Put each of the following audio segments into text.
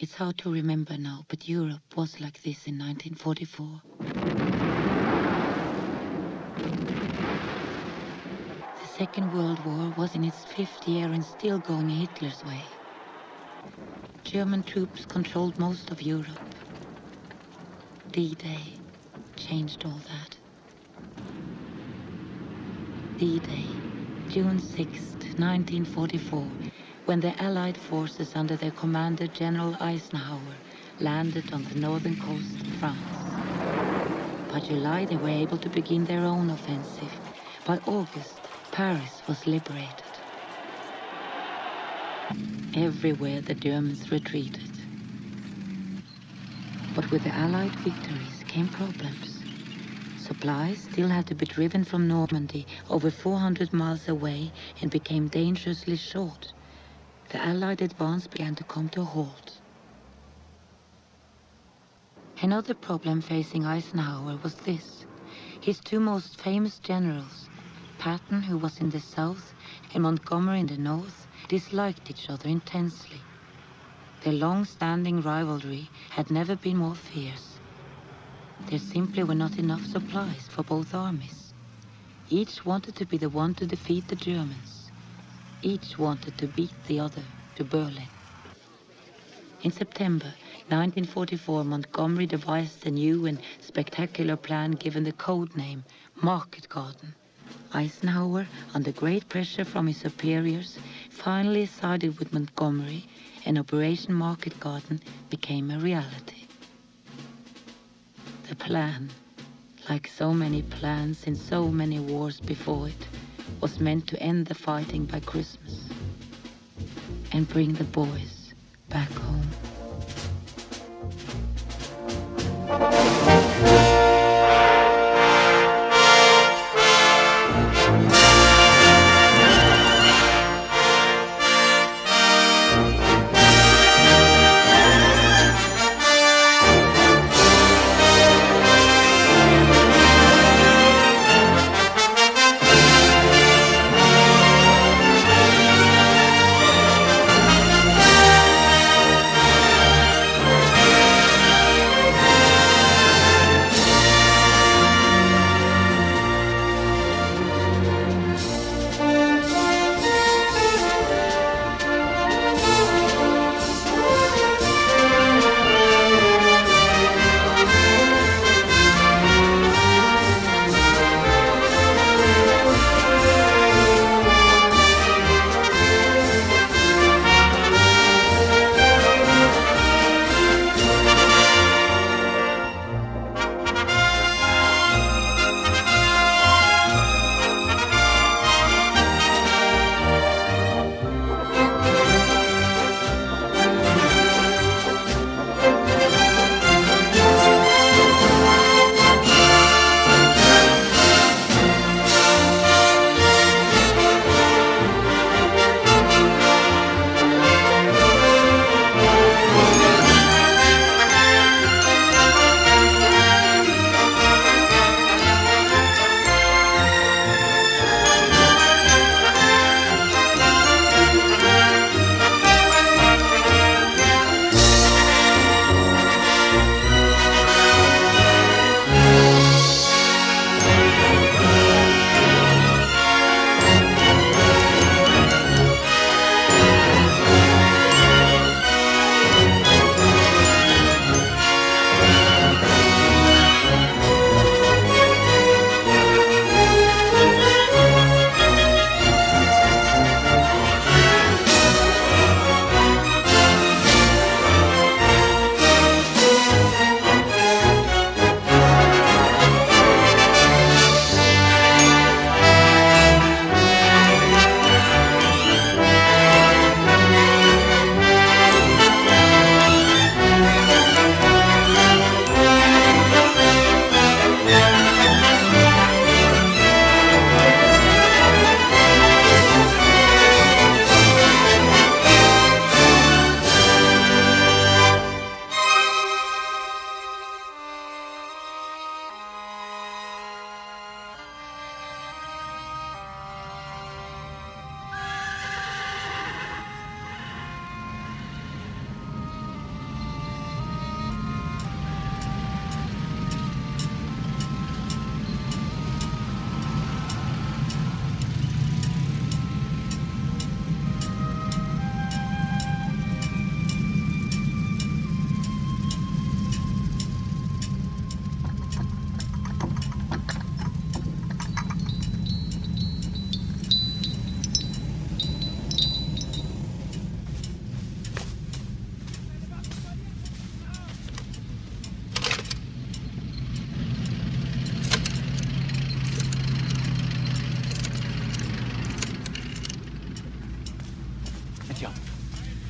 It's hard to remember now, but Europe was like this in 1944. The Second World War was in its fifth year and still going Hitler's way. German troops controlled most of Europe. D-Day changed all that. D-Day, June 6th, 1944, when the Allied forces under their commander General Eisenhower landed on the northern coast of France. By July, they were able to begin their own offensive. By August, Paris was liberated. Everywhere the Germans retreated. But with the Allied victories came problems. Supplies still had to be driven from Normandy over 400 miles away and became dangerously short. The Allied advance began to come to a halt. Another problem facing Eisenhower was this. His two most famous generals, Patton, who was in the south, and Montgomery in the north, disliked each other intensely. Their long-standing rivalry had never been more fierce. There simply were not enough supplies for both armies. Each wanted to be the one to defeat the Germans. Each wanted to beat the other to Berlin. In September 1944, Montgomery devised a new and spectacular plan given the code name Market Garden. Eisenhower, under great pressure from his superiors, finally sided with Montgomery, and Operation Market Garden became a reality. The plan, like so many plans in so many wars before it, was meant to end the fighting by Christmas and bring the boys back home.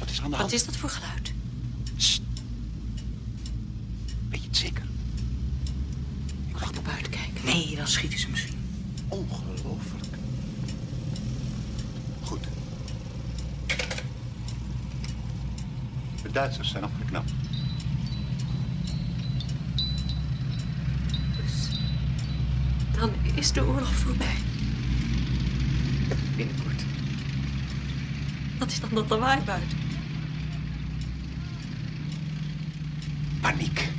Wat is er aan de hand? Wat is dat voor geluid? Sst. Weet je het zeker? Ik wacht op buiten kijken. Nee, dan schieten ze misschien. Ongelooflijk. Goed. De Duitsers zijn afgeknapt. Dus dan is de oorlog voorbij. Binnenkort. Wat is dan dat lawaai buiten? Paniek.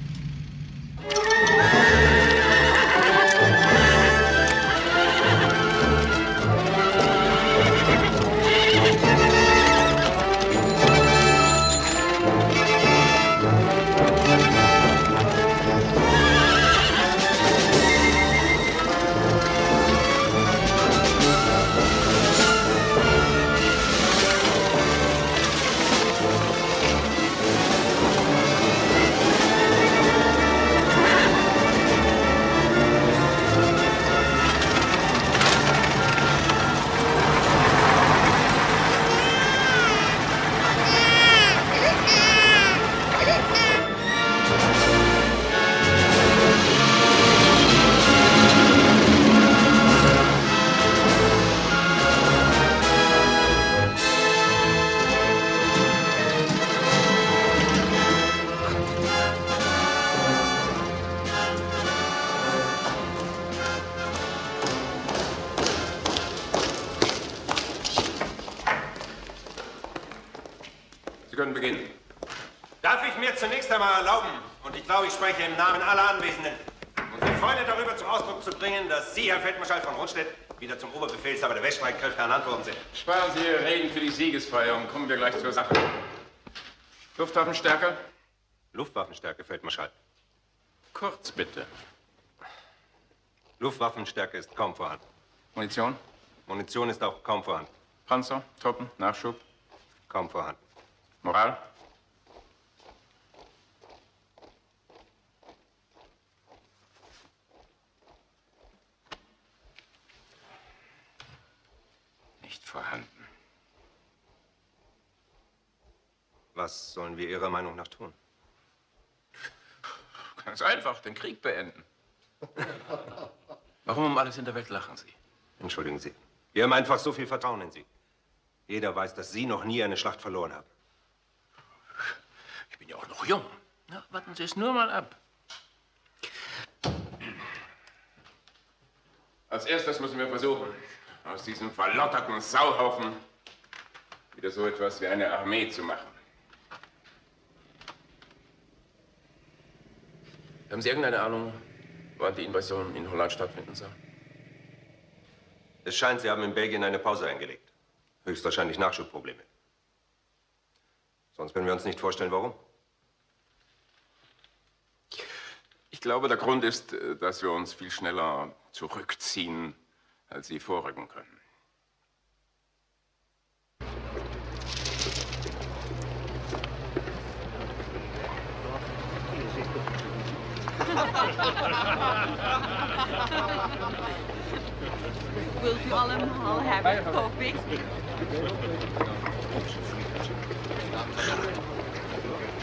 Sie können beginnen. Darf ich mir zunächst einmal erlauben, und ich glaube, ich spreche im Namen aller Anwesenden, unsere Freude darüber zum Ausdruck zu bringen, dass Sie, Herr Feldmarschall von Rundstedt, wieder zum Oberbefehlshaber der Weststreitkräfte ernannt worden sind. Sparen Sie Ihre Reden für die Siegesfeier, kommen wir gleich zur Sache. Luftwaffenstärke? Luftwaffenstärke, Feldmarschall. Kurz, bitte. Luftwaffenstärke ist kaum vorhanden. Munition? Munition ist auch kaum vorhanden. Panzer? Truppen? Nachschub? Kaum vorhanden. Moral? Nicht vorhanden. Was sollen wir Ihrer Meinung nach tun? Ganz einfach, den Krieg beenden. Warum um alles in der Welt lachen Sie? Entschuldigen Sie. Wir haben einfach so viel Vertrauen in Sie. Jeder weiß, dass Sie noch nie eine Schlacht verloren haben. Ich bin ja auch noch jung. Na, warten Sie es nur mal ab. Als erstes müssen wir versuchen, aus diesem verlotterten Sauhaufen wieder so etwas wie eine Armee zu machen. Haben Sie irgendeine Ahnung, wann die Invasion in Holland stattfinden soll? Es scheint, Sie haben in Belgien eine Pause eingelegt. Höchstwahrscheinlich Nachschubprobleme. Sonst können wir uns nicht vorstellen, warum. Ich glaube, der Grund ist, dass wir uns viel schneller zurückziehen, als Sie vorrücken können. Wilt u allemaal hebben, hoop ik?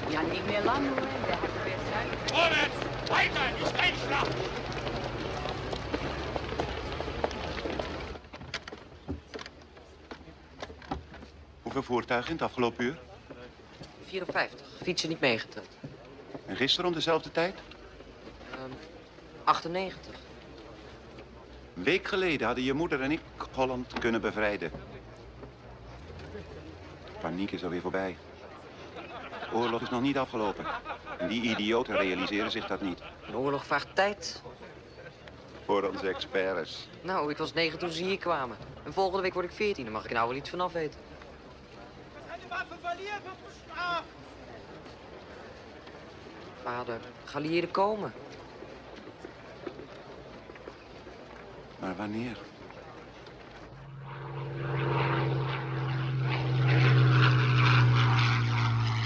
Ja, niet meer lang hoor. We hebben weer zuid. Vorwärts! Weiter! Die Steinschlacht! Hoeveel voertuigen in het afgelopen uur? 54. Fietsen niet meegeteld. En gisteren om dezelfde tijd? 98. Een week geleden hadden je moeder en ik Holland kunnen bevrijden. Paniek is alweer voorbij. De oorlog is nog niet afgelopen. En die idioten realiseren zich dat niet. Een oorlog vraagt tijd. Voor onze experts. Nou, ik was 9 toen ze hier kwamen. En volgende week word ik 14. Daar mag ik nou wel iets vanaf weten. Vader, geallieerden komen. Maar wanneer?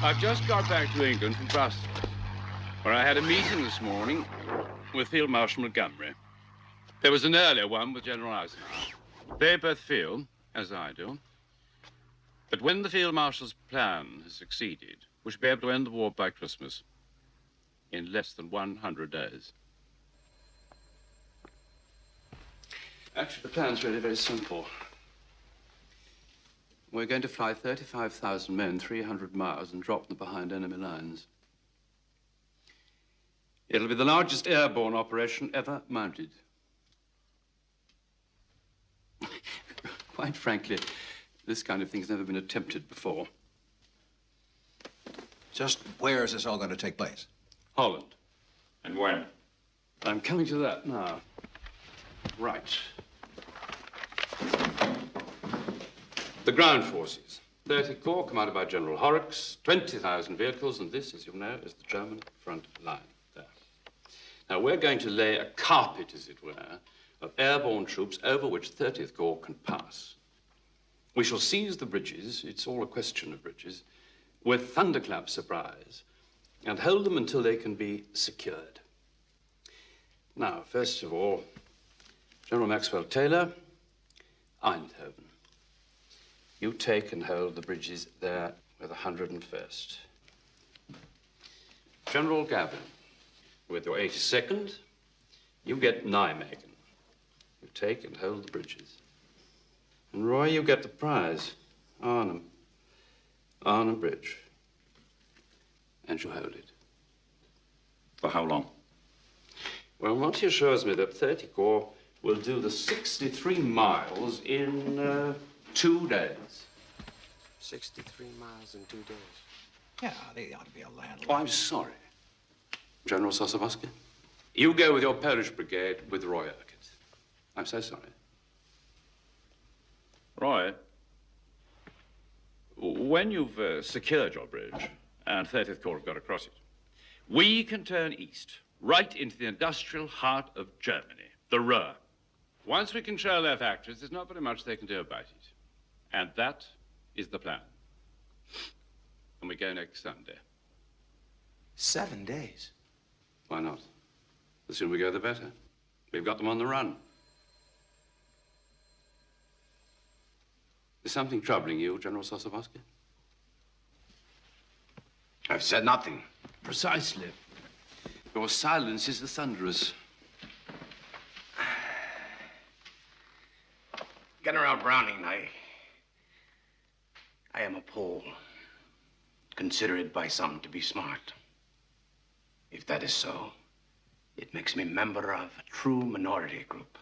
I've just got back to England from Brussels, where I had a meeting this morning with Field Marshal Montgomery. There was an earlier one with General Eisenhower. They both feel, as I do, But when the Field Marshal's plan has succeeded, we should be able to end the war by Christmas in less than 100 days. Actually, the plan's really very simple. We're going to fly 35,000 men 300 miles and drop them behind enemy lines. It'll be the largest airborne operation ever mounted. Quite frankly, this kind of thing's never been attempted before. Just where is this all going to take place? Holland. And when? I'm coming to that now. Right. The ground forces. 30 Corps, commanded by General Horrocks, 20,000 vehicles, and this, as you know, is the German front line there. Now, we're going to lay a carpet, as it were, of airborne troops over which 30th Corps can pass. We shall seize the bridges, it's all a question of bridges, with thunderclap surprise, and hold them until they can be secured. Now, first of all, General Maxwell Taylor, Eindhoven. You take and hold the bridges there with 101st. General Gavin, with your 82nd, you get Nijmegen. You take and hold the bridges. And Roy, you get the prize, Arnhem Bridge. And you hold it. For how long? Well, Monty assures me that 30 Corps will do the 63 miles in 2 days. 63 miles in 2 days. Yeah, they ought to be a land. Oh, I'm sorry. General Sosabowski, you go with your Polish brigade with Roy Urquhart. I'm so sorry. Roy, when you've secured your bridge and 30th Corps have got across it, we can turn east, right into the industrial heart of Germany, the Ruhr. Once we control their factories, there's not very much they can do about it. And that is the plan. And we go next Sunday. 7 days? Why not? The sooner we go, the better. We've got them on the run. Is something troubling you, General Sosabowski? I've said nothing. Precisely. Your silence is the thunderous. General Browning, I am a Pole, considered by some to be smart. If that is so, it makes me member of a true minority group.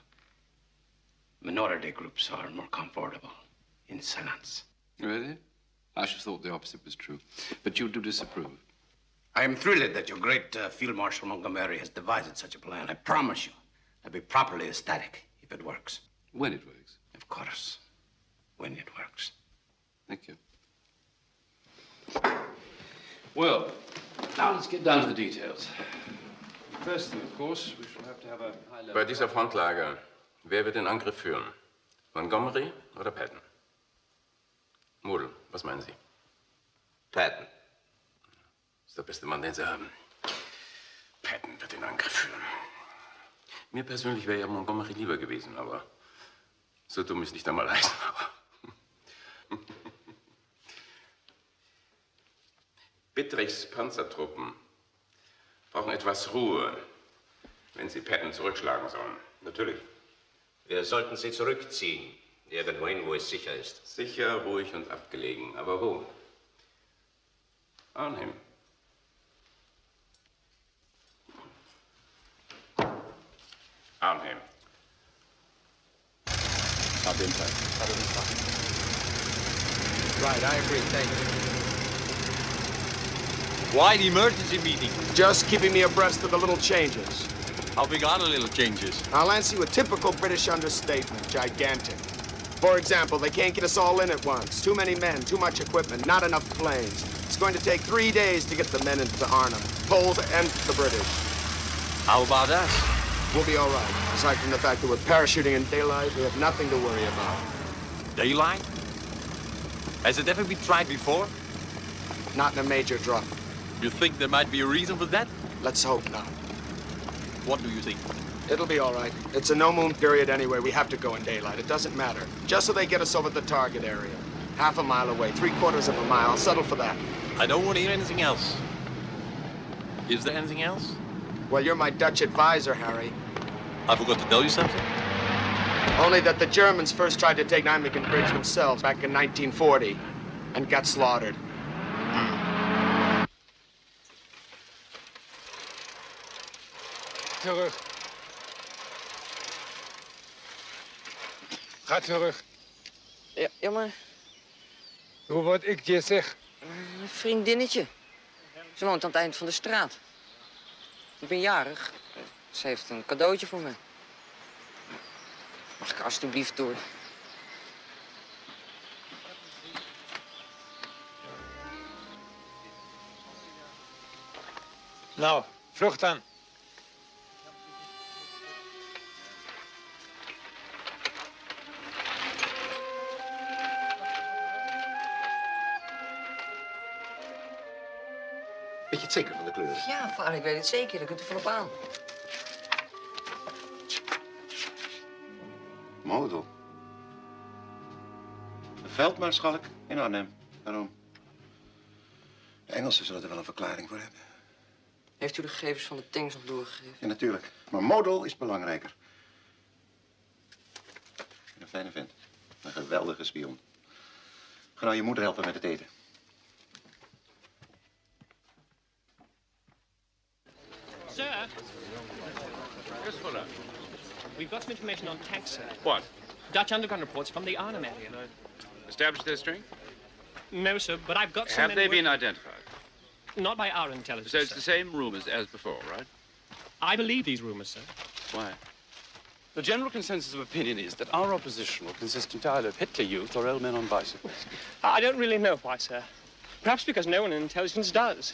Minority groups are more comfortable in silence. Really? I should have thought the opposite was true. But you do disapprove. I am thrilled that your great Field Marshal Montgomery has devised such a plan. I promise you, I'll be properly ecstatic if it works. When it works. Of course, when it works. Thank you. Well, now let's get down to the details. First thing, of course, we shall have to have a high level... Bei dieser Frontlage, wer wird den Angriff führen? Montgomery oder Patton? Moodle, was meinen Sie? Patton. Ist der beste Mann, den Sie haben. Patton wird den Angriff führen. Mir persönlich wäre ja Montgomery lieber gewesen, aber so dumm ist nicht einmal Eisenhower. Bittrichs Panzertruppen brauchen etwas Ruhe, wenn sie Patton zurückschlagen sollen. Natürlich. Wir sollten sie zurückziehen. Irgendwohin, wo es sicher ist. Sicher, ruhig und abgelegen. Aber wo? Arnhem. Arnhem. I'll be in touch. Right, I agree. Thank you. Why the emergency meeting? Just keeping me abreast of the little changes. How big are the little changes? I'll answer you a typical British understatement, gigantic. For example, they can't get us all in at once. Too many men, too much equipment, not enough planes. It's going to take 3 days to get the men into Arnhem, Poles and the British. How about us? We'll be all right. Aside from the fact that we're parachuting in daylight, we have nothing to worry about. Daylight? Has it ever been tried before? Not in a major drop. You think there might be a reason for that? Let's hope not. What do you think? It'll be all right. It's a no-moon period anyway. We have to go in daylight. It doesn't matter. Just so they get us over the target area. Half a mile away, 3/4 of a mile. I'll settle for that. I don't want to hear anything else. Is there anything else? Well, you're my Dutch advisor, Harry. I forgot to tell you something? Only that the Germans first tried to take Nijmegen Bridge themselves back in 1940 and got slaughtered. Terug. Ga terug. Ja, maar... Doe wat ik je zeg. Een vriendinnetje. Ze woont aan het eind van de straat. Ik ben jarig. Ze heeft een cadeautje voor me. Mag ik alsjeblieft door? Nou, vlucht dan. Weet je het zeker van de kleuren? Ja, vader, ik weet het zeker. Daar kunt u van op aan. Model. Een veldmaarschalk in Arnhem. Waarom? De Engelsen zullen er wel een verklaring voor hebben. Heeft u de gegevens van de tanks nog doorgegeven? Ja, natuurlijk. Maar model is belangrijker. Een fijne vent. Een geweldige spion. Ga nou je moeder helpen met het eten. Sir? Yes, Fuller. We've got some information on tanks, sir. What? Dutch underground reports from the Arnhem area. Established their strength? No, sir, but I've got some... Have they been identified? Not by our intelligence, So it's sir. the same rumors as before, right? I believe these rumors, sir. Why? The general consensus of opinion is that our opposition will consist entirely of Hitler Youth or old men on bicycles. I don't really know why, sir. Perhaps because no one in intelligence does.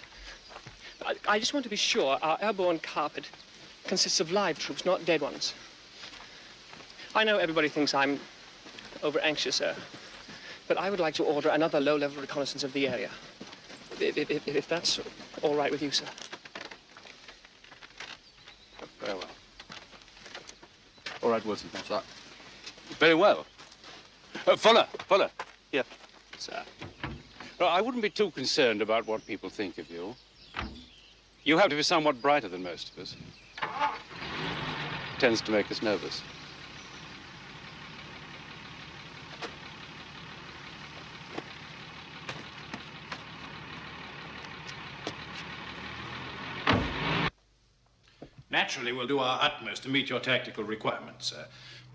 I just want to be sure our airborne carpet consists of live troops, not dead ones. I know everybody thinks I'm over-anxious, sir, but I would like to order another low-level reconnaissance of the area. If that's all right with you, sir. Very well. All right, Wilson, that's right. Very well. Fuller, here. Sir. No, I wouldn't be too concerned about what people think of you. You have to be somewhat brighter than most of us. Tends to make us nervous. Naturally, we'll do our utmost to meet your tactical requirements, sir.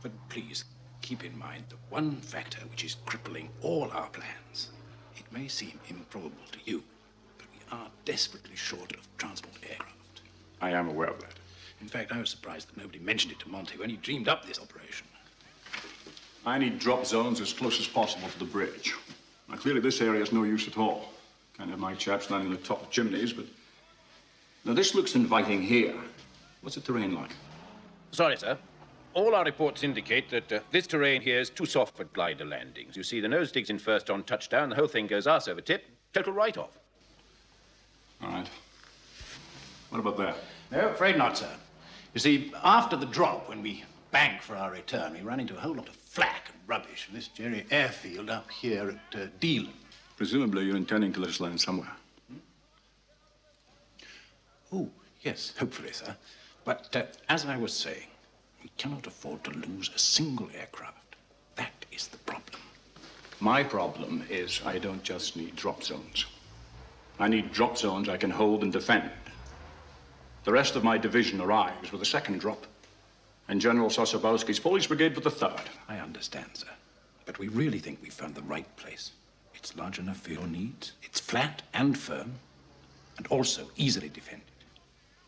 But please, keep in mind the one factor which is crippling all our plans. It may seem improbable to you, but we are desperately short of transport aircraft. I am aware of that. In fact, I was surprised that nobody mentioned it to Monty when he dreamed up this operation. I need drop zones as close as possible to the bridge. Now, clearly, this area is no use at all. Can't have my chaps standing on the top of chimneys, but... Now, this looks inviting here. What's the terrain like? Sorry, sir. All our reports indicate that this terrain here is too soft for glider landings. You see, the nose digs in first on touchdown, the whole thing goes arse over tip, total write-off. All right. What about there? No, afraid not, sir. You see, after the drop, when we bank for our return, we run into a whole lot of flak and rubbish in this very airfield up here at Deal. Presumably, you're intending to let us land somewhere. Oh, yes, hopefully, sir. But as I was saying, we cannot afford to lose a single aircraft. That is the problem. My problem is I don't just need drop zones. I need drop zones I can hold and defend. The rest of my division arrives with the second drop, and General Sosabowski's Polish Brigade with the third. I understand, sir. But we really think we've found the right place. It's large enough for your needs. It's flat and firm, and also easily defended.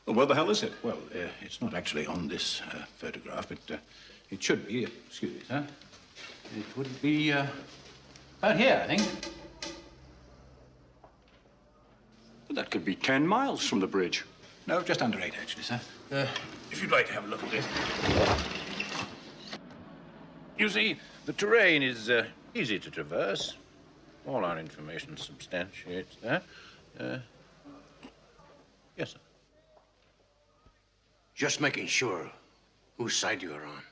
Well, where the hell is it? Well, it's not actually on this photograph, but it should be. Excuse me, sir. It would be about here, I think. Well, that could be 10 miles from the bridge. No, just under 8, actually, sir. If you'd like to have a look at this. You see, the terrain is easy to traverse. All our information substantiates that. Yes, sir. Just making sure whose side you're on.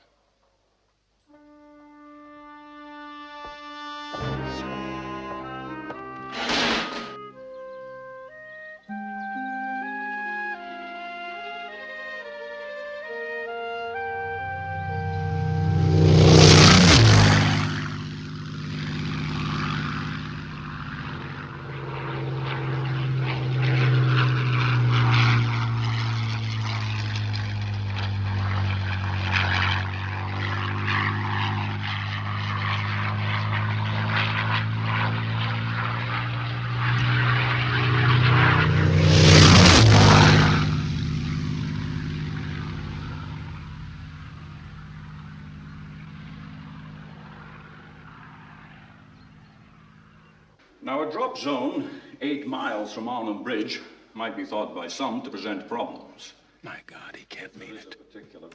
Now, a drop zone 8 miles from Arnhem Bridge might be thought by some to present problems. My God, he can't mean it.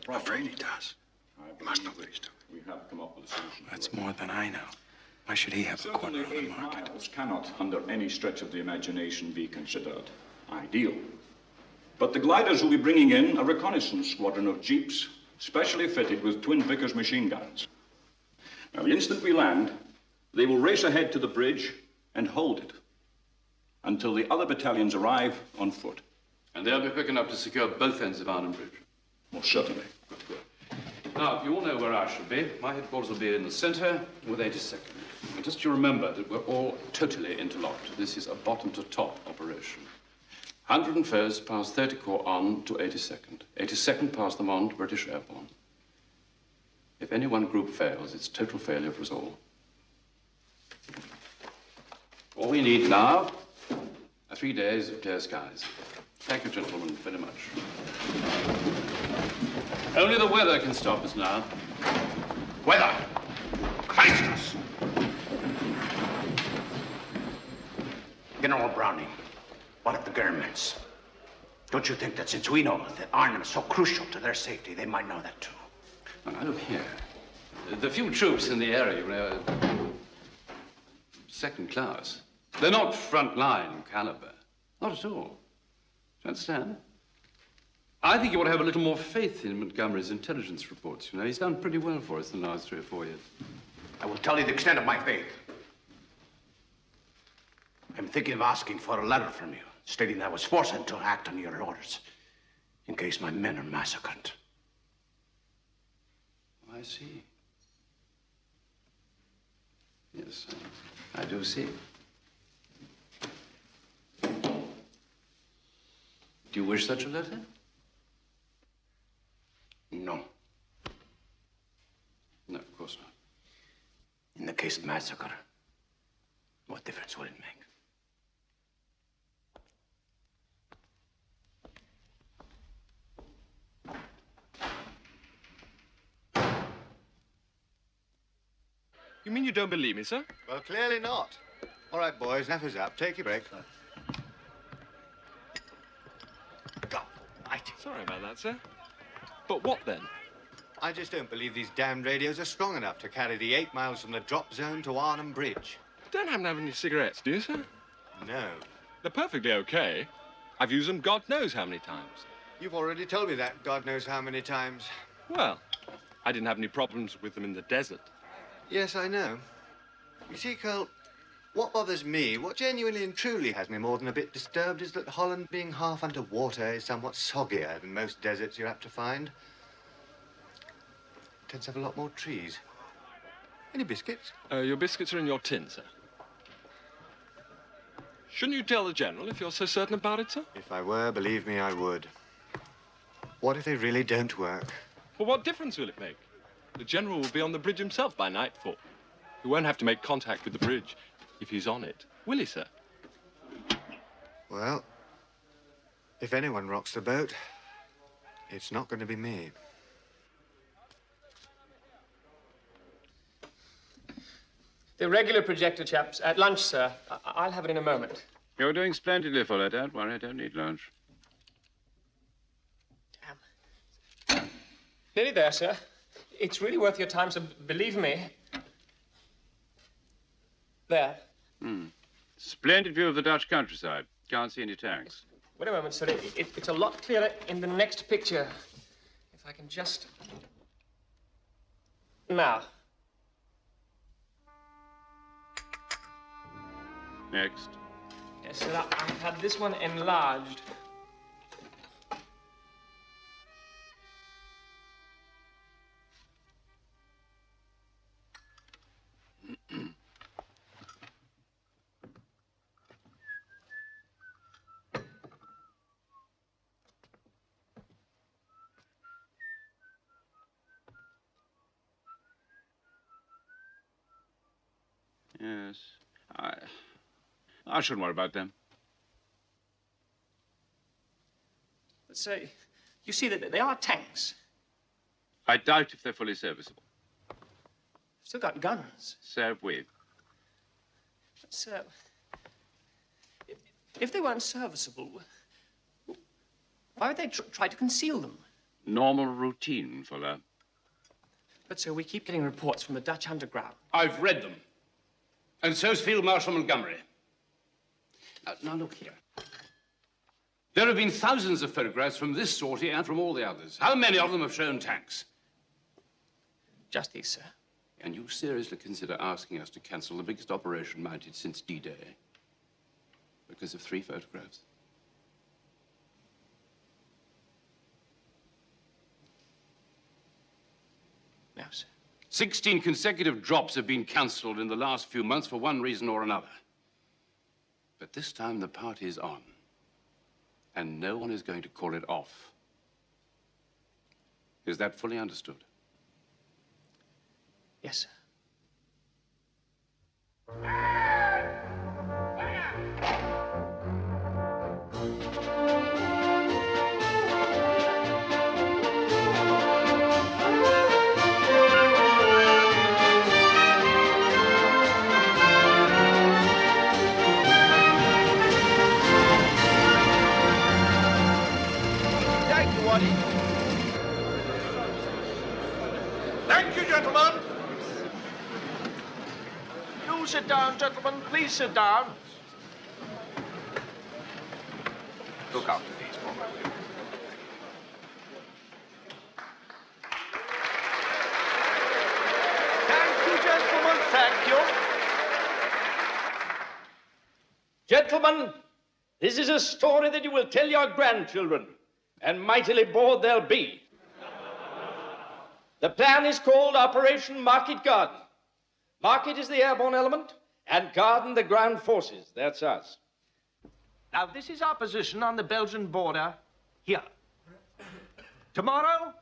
I'm afraid he does. He must know what he's doing. We have come up with a solution. That's more than I know. Why should he have a corner on the market? Miles cannot, under any stretch of the imagination, be considered ideal. But the gliders will be bringing in a reconnaissance squadron of jeeps, specially fitted with twin Vickers machine guns. Now, the instant we land, they will race ahead to the bridge and hold it until the other battalions arrive on foot. And they'll be quick enough to secure both ends of Arnhem Bridge? Most certainly. Good. Now, you all know where I shall be. My headquarters will be in the center with 82nd. And just you remember that we're all totally interlocked. This is a bottom-to-top operation. 101st past 30 Corps on to 82nd. 82nd past them on to British Airborne. If any one group fails, it's total failure for us all. All we need now are 3 days of clear skies. Thank you, gentlemen, very much. Only the weather can stop us now. Weather! Christus! General Browning, what of the Germans? Don't you think that since we know that Arnhem is so crucial to their safety, they might know that too? Now, look here. The few troops in the area, you know, second class. They're not front-line caliber. Not at all. Do you understand? I think you ought to have a little more faith in Montgomery's intelligence reports. You know, he's done pretty well for us in the last 3 or 4 years. I will tell you the extent of my faith. I'm thinking of asking for a letter from you, stating that I was forced to act on your orders, in case my men are massacred. I see. Yes, I do see. Do you wish such a letter? No. No, of course not. In the case of massacre, what difference would it make? You mean you don't believe me, sir? Well, clearly not. All right, boys, enough is up. Take your break. God, Sorry about that, sir. But what then? I just don't believe these damned radios are strong enough to carry the 8 miles from the drop zone to Arnhem Bridge. Don't happen to have any cigarettes, do you, sir? No. They're perfectly okay. I've used them God knows how many times. You've already told me that God knows how many times. Well, I didn't have any problems with them in the desert. Yes, I know. You see, Cole, what bothers me, what genuinely and truly has me more than a bit disturbed is that Holland, being half underwater, is somewhat soggier than most deserts you're apt to find. It tends to have a lot more trees. Any biscuits? Your biscuits are in your tin, sir. Shouldn't you tell the General if you're so certain about it, sir? If I were, believe me, I would. What if they really don't work? Well, what difference will it make? The General will be on the bridge himself by nightfall. He won't have to make contact with the bridge if he's on it. Will he, sir? Well, if anyone rocks the boat, it's not going to be me. The regular projector, chaps. At lunch, sir. I'll have it in a moment. You're doing splendidly, Fuller. Don't worry, I don't need lunch. Nearly there, sir. It's really worth your time, so believe me. There. Splendid view of the Dutch countryside. Can't see any tanks. Wait a moment, sir. It's a lot clearer in the next picture. If I can just... Now. Next. Yes, sir. I've had this one enlarged. Yes. I shouldn't worry about them. But, sir, you see that they are tanks. I doubt if they're fully serviceable. Still got guns. So have we. But, sir, If they weren't serviceable, why would they try to conceal them? Normal routine, Fuller. But, sir, we keep getting reports from the Dutch underground. I've read them. And so's Field Marshal Montgomery. Now look here. There have been thousands of photographs from this sortie and from all the others. How many of them have shown tanks? Just these, sir. And you seriously consider asking us to cancel the biggest operation mounted since D-Day because of 3 photographs? No, sir. 16 consecutive drops have been cancelled in the last few months for one reason or another. But this time the party is on, and no one is going to call it off. Is that fully understood? Yes, sir. Thank you, gentlemen. You sit down, gentlemen. Please sit down. Look after these, boys. Thank you, gentlemen. Thank you. Gentlemen, this is a story that you will tell your grandchildren, and mightily bored they'll be. The plan is called Operation Market Garden. Market is the airborne element, and Garden the ground forces. That's us. Now, this is our position on the Belgian border here. Tomorrow,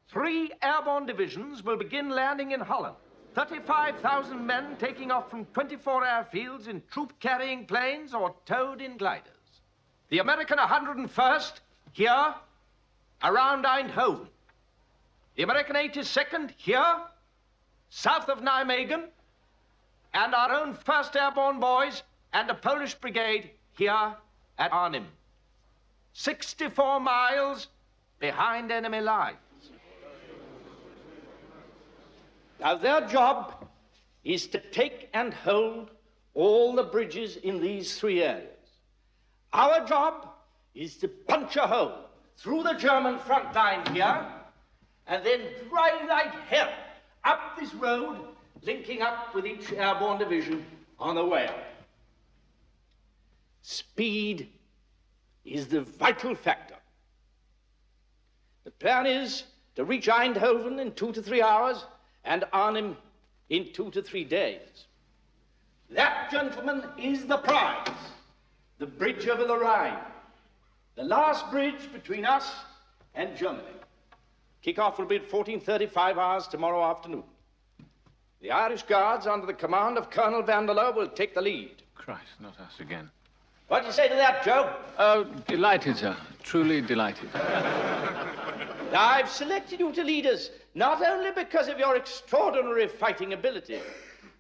3 airborne divisions will begin landing in Holland. 35,000 men taking off from 24 airfields in troop-carrying planes or towed in gliders. The American 101st here, around Eindhoven. The American 82nd here, south of Nijmegen, and our own 1st Airborne boys and a Polish brigade here at Arnhem. 64 miles behind enemy lines. Now, their job is to take and hold all the bridges in these 3 areas. Our job is to punch a hole through the German front line here, and then drive like hell up this road, linking up with each airborne division on the way up. Speed is the vital factor. The plan is to reach Eindhoven in 2 to 3 hours and Arnhem in 2 to 3 days. That, gentlemen, is the prize. The bridge over the Rhine. The last bridge between us and Germany. Kick-off will be at 14:35 hours tomorrow afternoon. The Irish Guards, under the command of Colonel Vanderloo, will take the lead. Christ, not us again. What do you say to that, Joe? Oh, delighted, sir. Truly delighted. Now, I've selected you to lead us, not only because of your extraordinary fighting ability,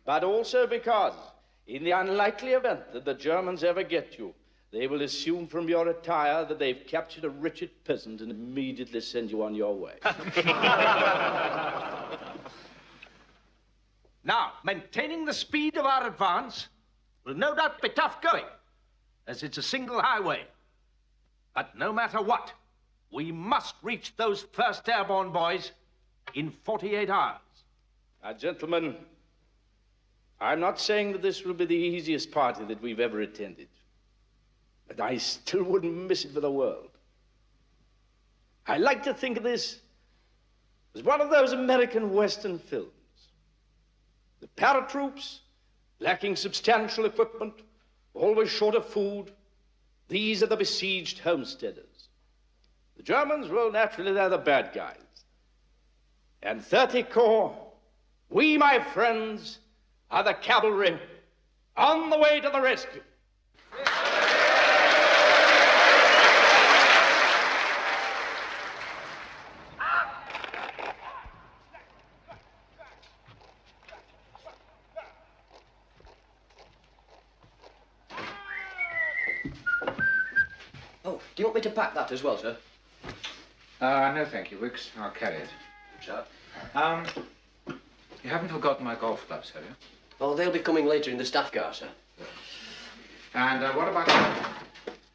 but also because, in the unlikely event that the Germans ever get you, they will assume from your attire that they've captured a wretched peasant and immediately send you on your way. Now, maintaining the speed of our advance will no doubt be tough going, as it's a single highway. But no matter what, we must reach those 1st Airborne boys in 48 hours. Now, gentlemen, I'm not saying that this will be the easiest party that we've ever attended, but I still wouldn't miss it for the world. I like to think of this as one of those American Western films. The paratroops, lacking substantial equipment, always short of food, these are the besieged homesteaders. The Germans, well, naturally, they're the bad guys. And 30 Corps, we, my friends, are the cavalry on the way to the rescue. Do you want me to pack that as well, sir? No, thank you, Wicks. I'll carry it. Sir? You haven't forgotten my golf clubs, have you? Oh, they'll be coming later in the staff car, sir. And what about...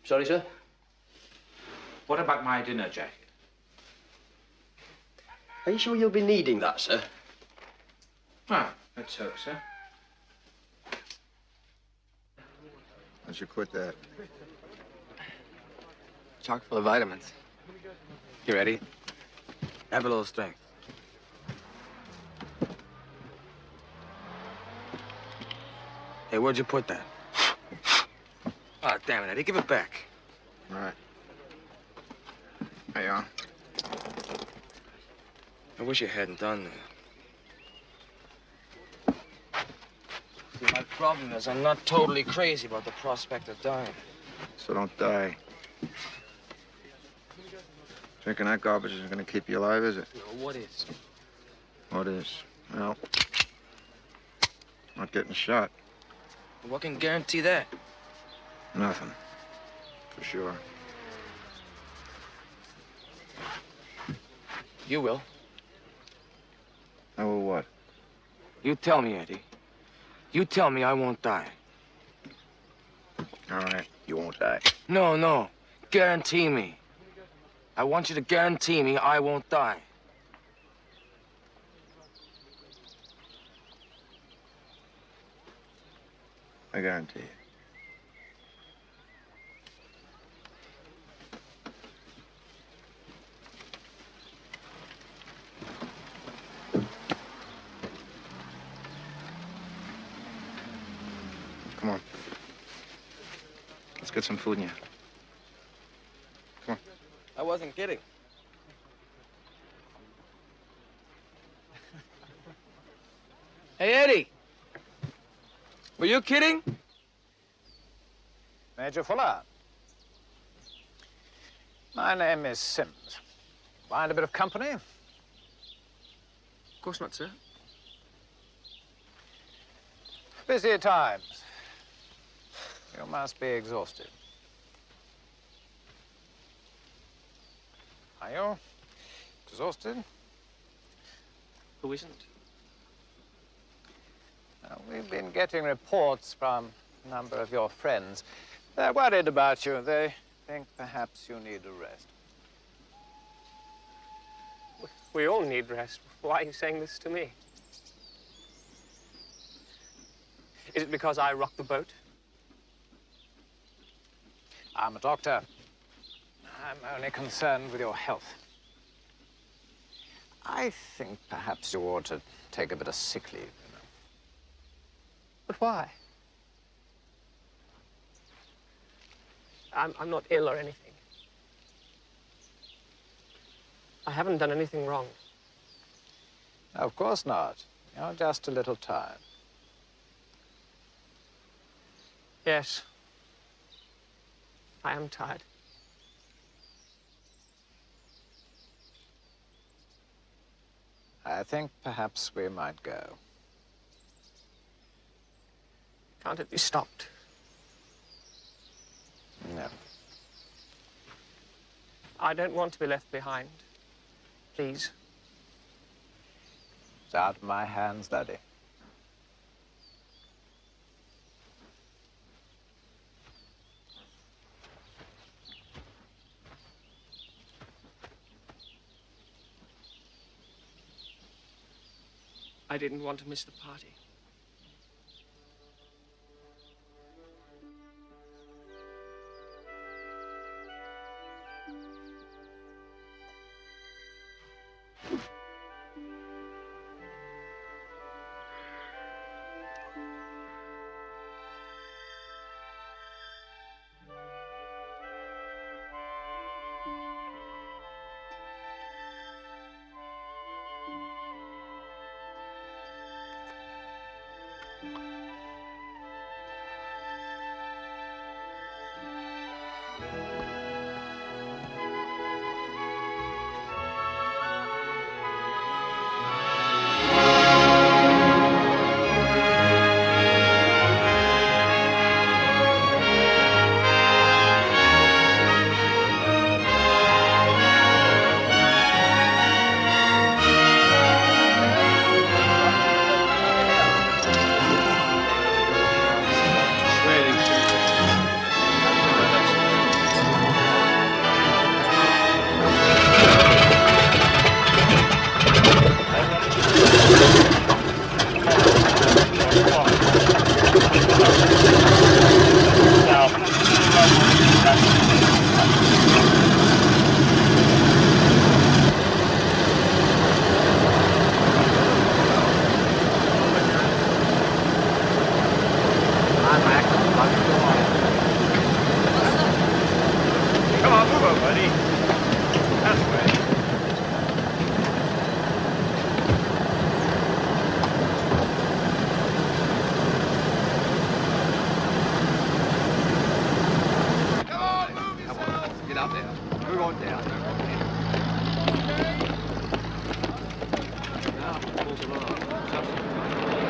Sorry, sir? What about my dinner jacket? Are you sure you'll be needing that, sir? Ah, let's hope so. Once you quit that. Chock full of vitamins. You ready? Have a little strength. Hey, where'd you put that? Oh, damn it, Eddie. Give it back. All right. There you are. I wish you hadn't done that. See, my problem is I'm not totally crazy about the prospect of dying. So don't die. Drinking that garbage isn't going to keep you alive, is it? No, what is? What is? Well, not getting shot. What can guarantee that? Nothing. For sure. You will. I will what? You tell me, Eddie. You tell me I won't die. All right, you won't die. No, no. Guarantee me. I want you to guarantee me I won't die. I guarantee you. Come on. Let's get some food in you. Come on. I wasn't kidding. Hey, Eddie. Were you kidding? Major Fuller. My name is Sims. Mind a bit of company? Of course not, sir. Busy times. You must be exhausted. Are you exhausted? Who isn't? We've been getting reports from a number of your friends. They're worried about you. They think perhaps you need a rest. We all need rest. Why are you saying this to me? Is it because I rocked the boat? I'm a doctor. I'm only concerned with your health. I think perhaps you ought to take a bit of sick leave, you know. But why? I'm not ill or anything. I haven't done anything wrong. Of course not. You're just a little tired. Yes. I am tired. I think perhaps we might go. Can't it be stopped? No. I don't want to be left behind. Please. It's out of my hands, Daddy. I didn't want to miss the party. buddy. That's right. Get up there. Move on down.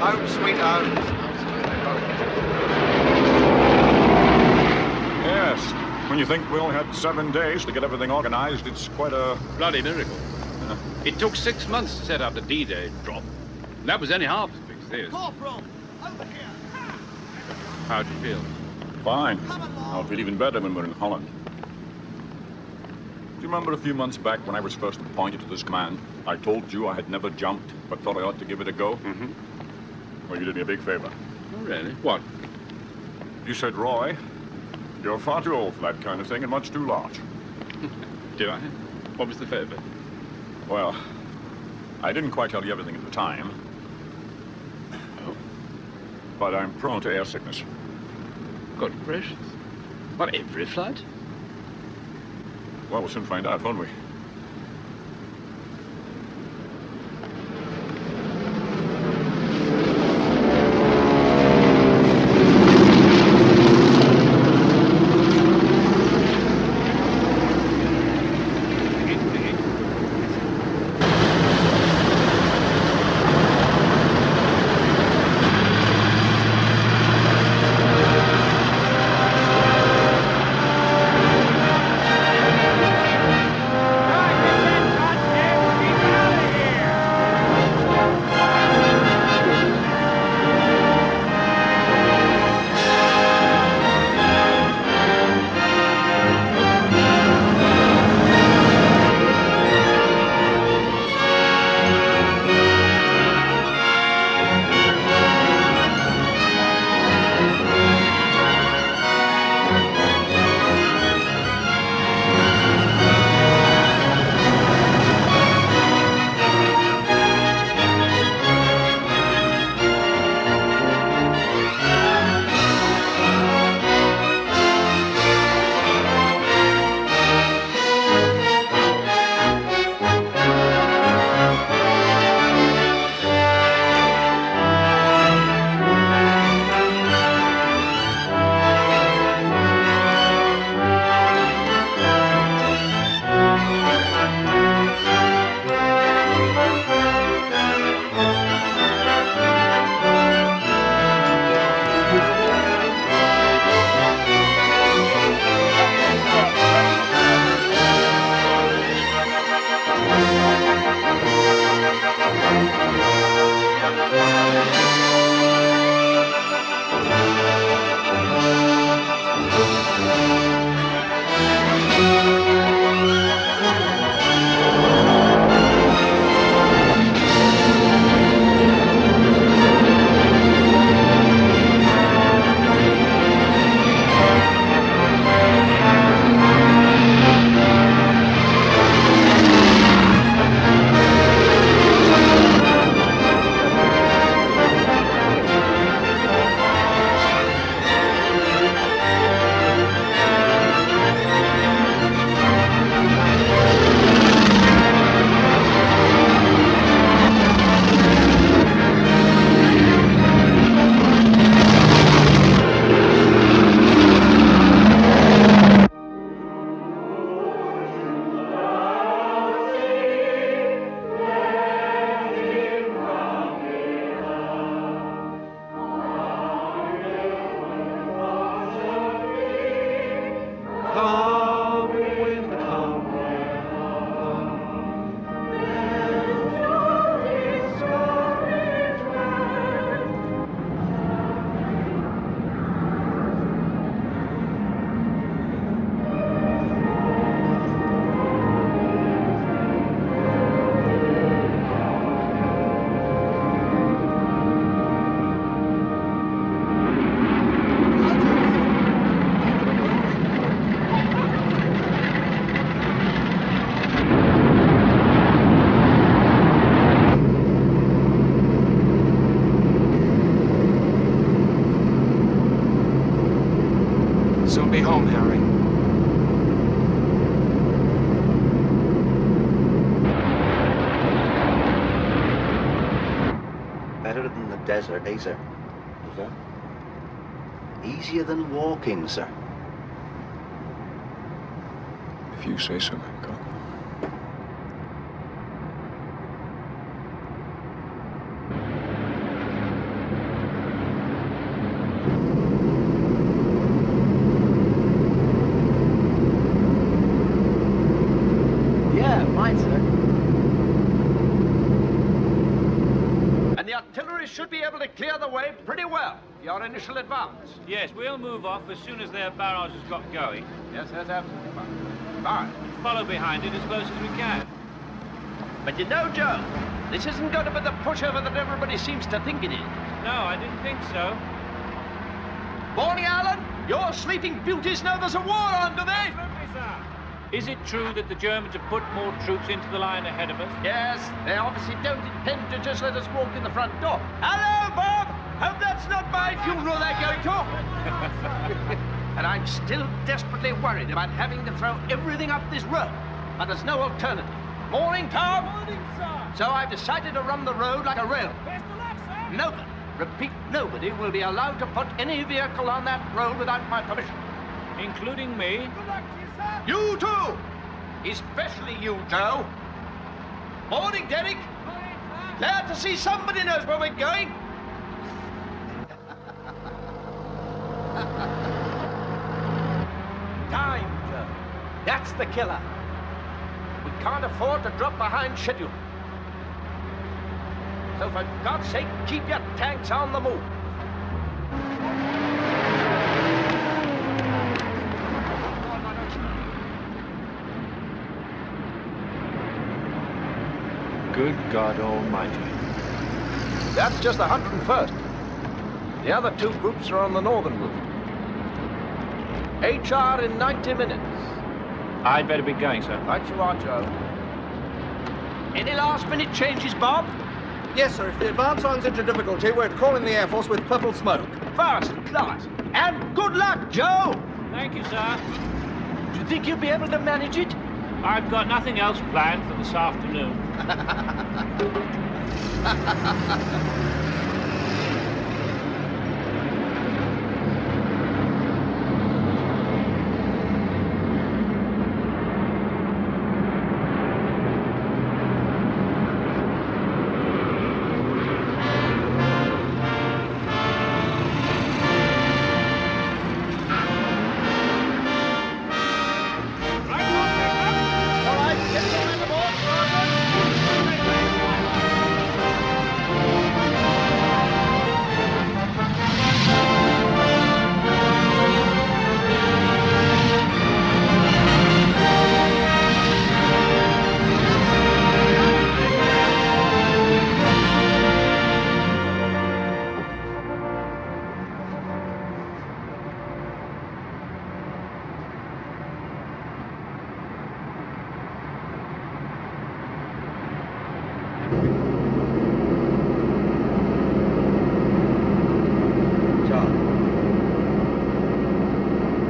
Home, sweet home. Yes. When you think we only had 7 days to get everything organized, it's quite a... Bloody miracle. It took 6 months to set up the D-Day drop. And that was only half as big as this. Corporal, over here. How'd you feel? Fine. I'll feel even better when we're in Holland. Do you remember a few months back when I was first appointed to this command? I told you I had never jumped, but thought I ought to give it a go? Mm-hmm. Well, you did me a big favor. Oh, really? What? You said, Roy, you're far too old for that kind of thing and much too large. Did I? What was the favor? Well, I didn't quite tell you everything at the time. Oh? But I'm prone to air sickness. Good gracious. What, every flight? Well, we'll soon find out, won't we? desert, eh, sir? Sir? Easier than walking, sir. If you say so, Hancock. Yeah, mine, sir. And the artillery should be able to clear the way pretty well for your initial advance. Yes, we'll move off as soon as their barrage has got going. Yes, that's absolutely fine. Follow behind it as close as we can. But you know, Joe, this isn't going to be the pushover that everybody seems to think it is. No, I didn't think so. Morning, Alan. Your sleeping beauties know there's a war on, do they? Is it true that the Germans have put more troops into the line ahead of us? Yes, they obviously don't intend to just let us walk in the front door. Hello, Bob! Hope that's not my funeral they're going to. And I'm still desperately worried about having to throw everything up this road. But there's no alternative. Morning, Tom. Morning, sir. So I've decided to run the road like a railroad. Best of luck, sir. Nobody, repeat, nobody will be allowed to put any vehicle on that road without my permission. Including me? Good luck to you, sir. You too. Especially you, Joe. Morning, Derek. Morning, sir. Glad to see somebody knows where we're going. Time, Joe. That's the killer. We can't afford to drop behind schedule. So for God's sake, keep your tanks on the move. Good God Almighty. That's just the 101st. The other two groups are on the northern route. HR in 90 minutes. I'd better be going, sir. Right you are, Joe. Any last-minute changes, Bob? Yes, sir. If the advance runs into difficulty, we're calling the Air Force with purple smoke. First class. And good luck, Joe! Thank you, sir. Do you think you'll be able to manage it? I've got nothing else planned for this afternoon.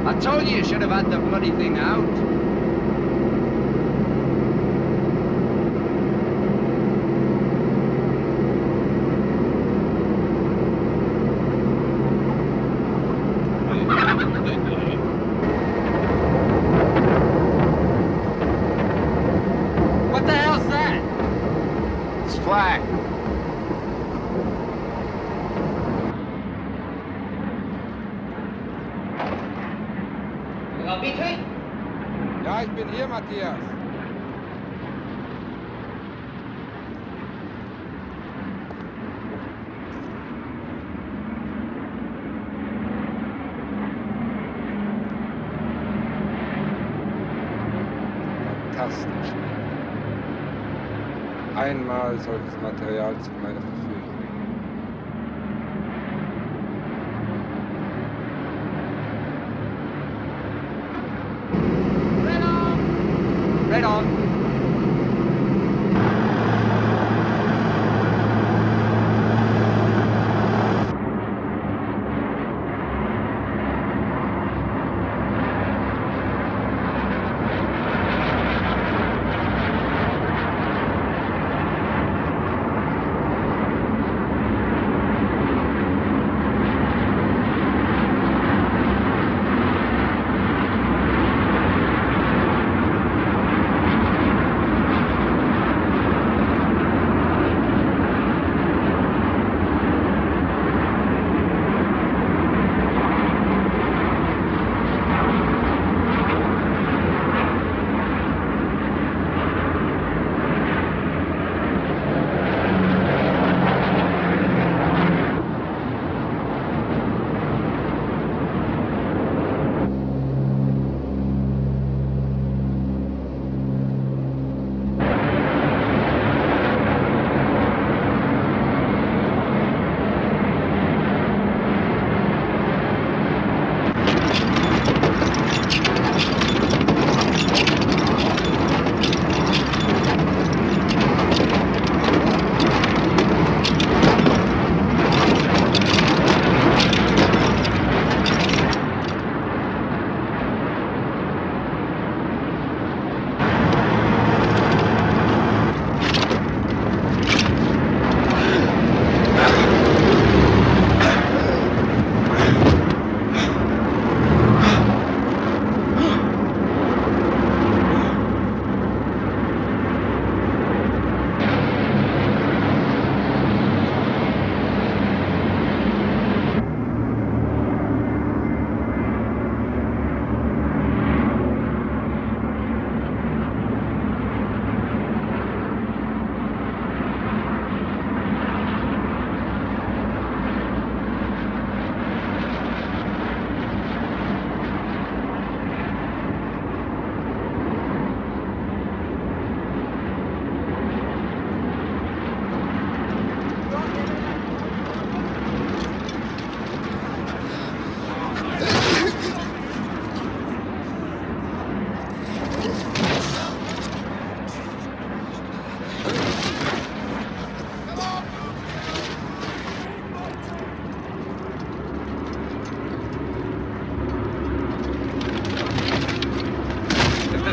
I told you should have had the bloody thing out. What the hell's that? It's flag. Ja, ich bin hier, Matthias. Fantastisch. Einmal solches Material zu meiner Verfügung. Red on.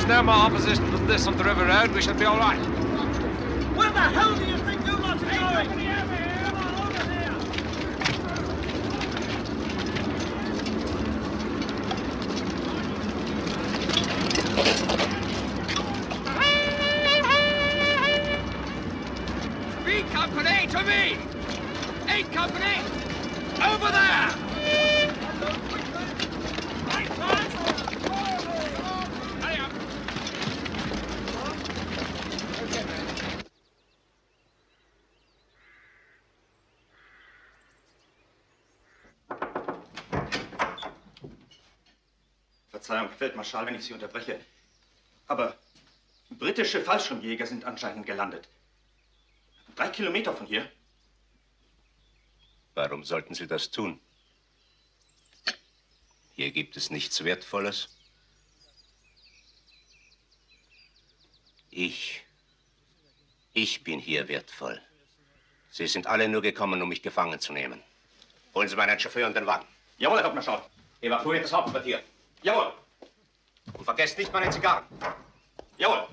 there's no more opposition than this on the river road, we should be all right. Where the hell do you think you lot are going? B Company, to me! 8 Company, over there! Verzeihung, Feldmarschall, wenn ich Sie unterbreche. Aber britische Fallschirmjäger sind anscheinend gelandet. 3 Kilometer von hier. Warum sollten Sie das tun? Hier gibt es nichts Wertvolles. Ich bin hier wertvoll. Sie sind alle nur gekommen, um mich gefangen zu nehmen. Holen Sie meinen Chauffeur und den Wagen. Jawohl, Herr Hauptmarschall. Evakuiert das Hauptquartier. Jawohl. Und vergesst nicht meine Zigarren. Jawohl.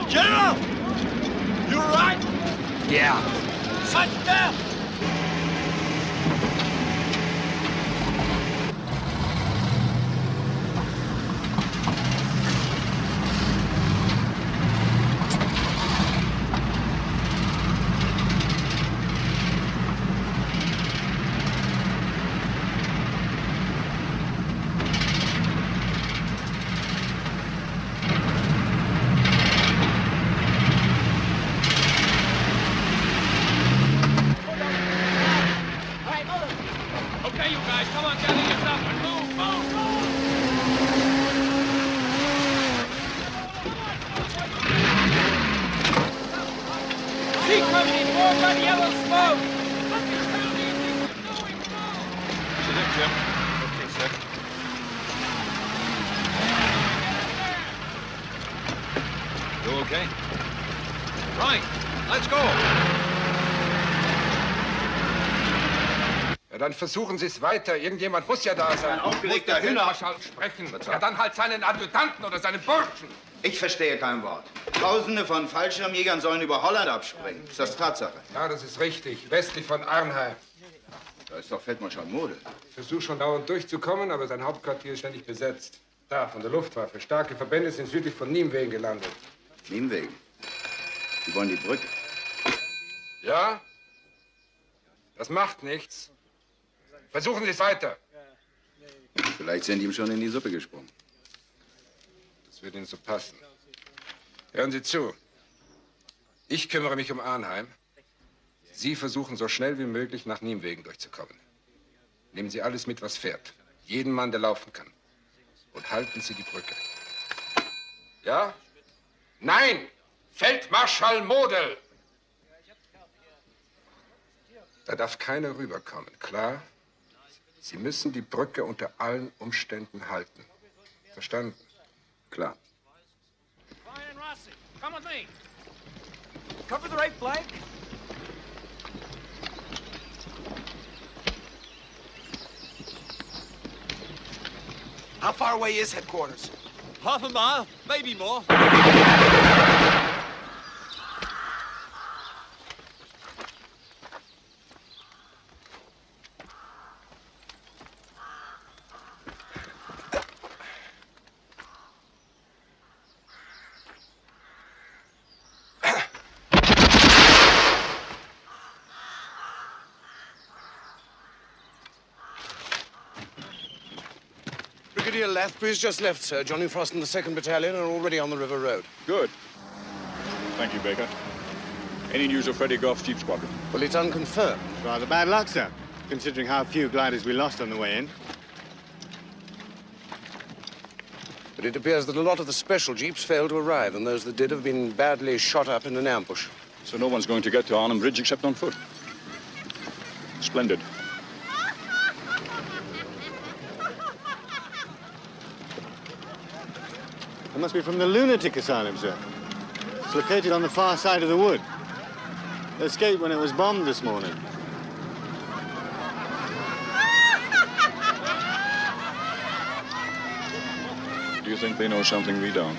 General! You all right? Yeah. Sit down! Okay. Right, let's go. Ja, dann versuchen Sie es weiter. Irgendjemand muss ja da sein. Ein aufgeregter Hühner. Sprechen. Ja, dann halt seinen Adjutanten oder seinen Burschen. Ich verstehe kein Wort. Tausende von Fallschirmjägern sollen über Holland abspringen. Ist das Tatsache? Ja, das ist richtig. Westlich von Arnheim. Da ist doch Feldmarschall Model. Ich versuche schon dauernd durchzukommen, aber sein Hauptquartier ist ständig besetzt. Da, von der Luftwaffe. Starke Verbände sind südlich von Nijmegen gelandet. Nijmegen? Die wollen die Brücke. Ja? Das macht nichts. Versuchen Sie es weiter. Vielleicht sind die ihm schon in die Suppe gesprungen. Das wird Ihnen so passen. Hören Sie zu. Ich kümmere mich um Arnheim. Sie versuchen so schnell wie möglich nach Nijmegen durchzukommen. Nehmen Sie alles mit, was fährt. Jeden Mann, der laufen kann. Und halten Sie die Brücke. Ja? Nein! Feldmarschall Model! Da darf keiner rüberkommen, klar? Sie müssen die Brücke unter allen Umständen halten. Verstanden? Klar. Ryan and Rossi, come with me. Cover the right flank. How far away is headquarters? Half a mile, maybe more. Brigadier Lethbridge just left, sir. Johnny Frost and the 2nd Battalion are already on the River Road. Good. Thank you, Baker. Any news of Freddie Goff's Jeep Squadron? Well, it's unconfirmed. Rather bad luck, sir. considering how few gliders we lost on the way in. But it appears that a lot of the special jeeps failed to arrive, and those that did have been badly shot up in an ambush. So no one's going to get to Arnhem Bridge except on foot. Splendid. It must be from the lunatic asylum, sir. It's located on the far side of the wood. They escaped when it was bombed this morning. Do you think they know something we don't?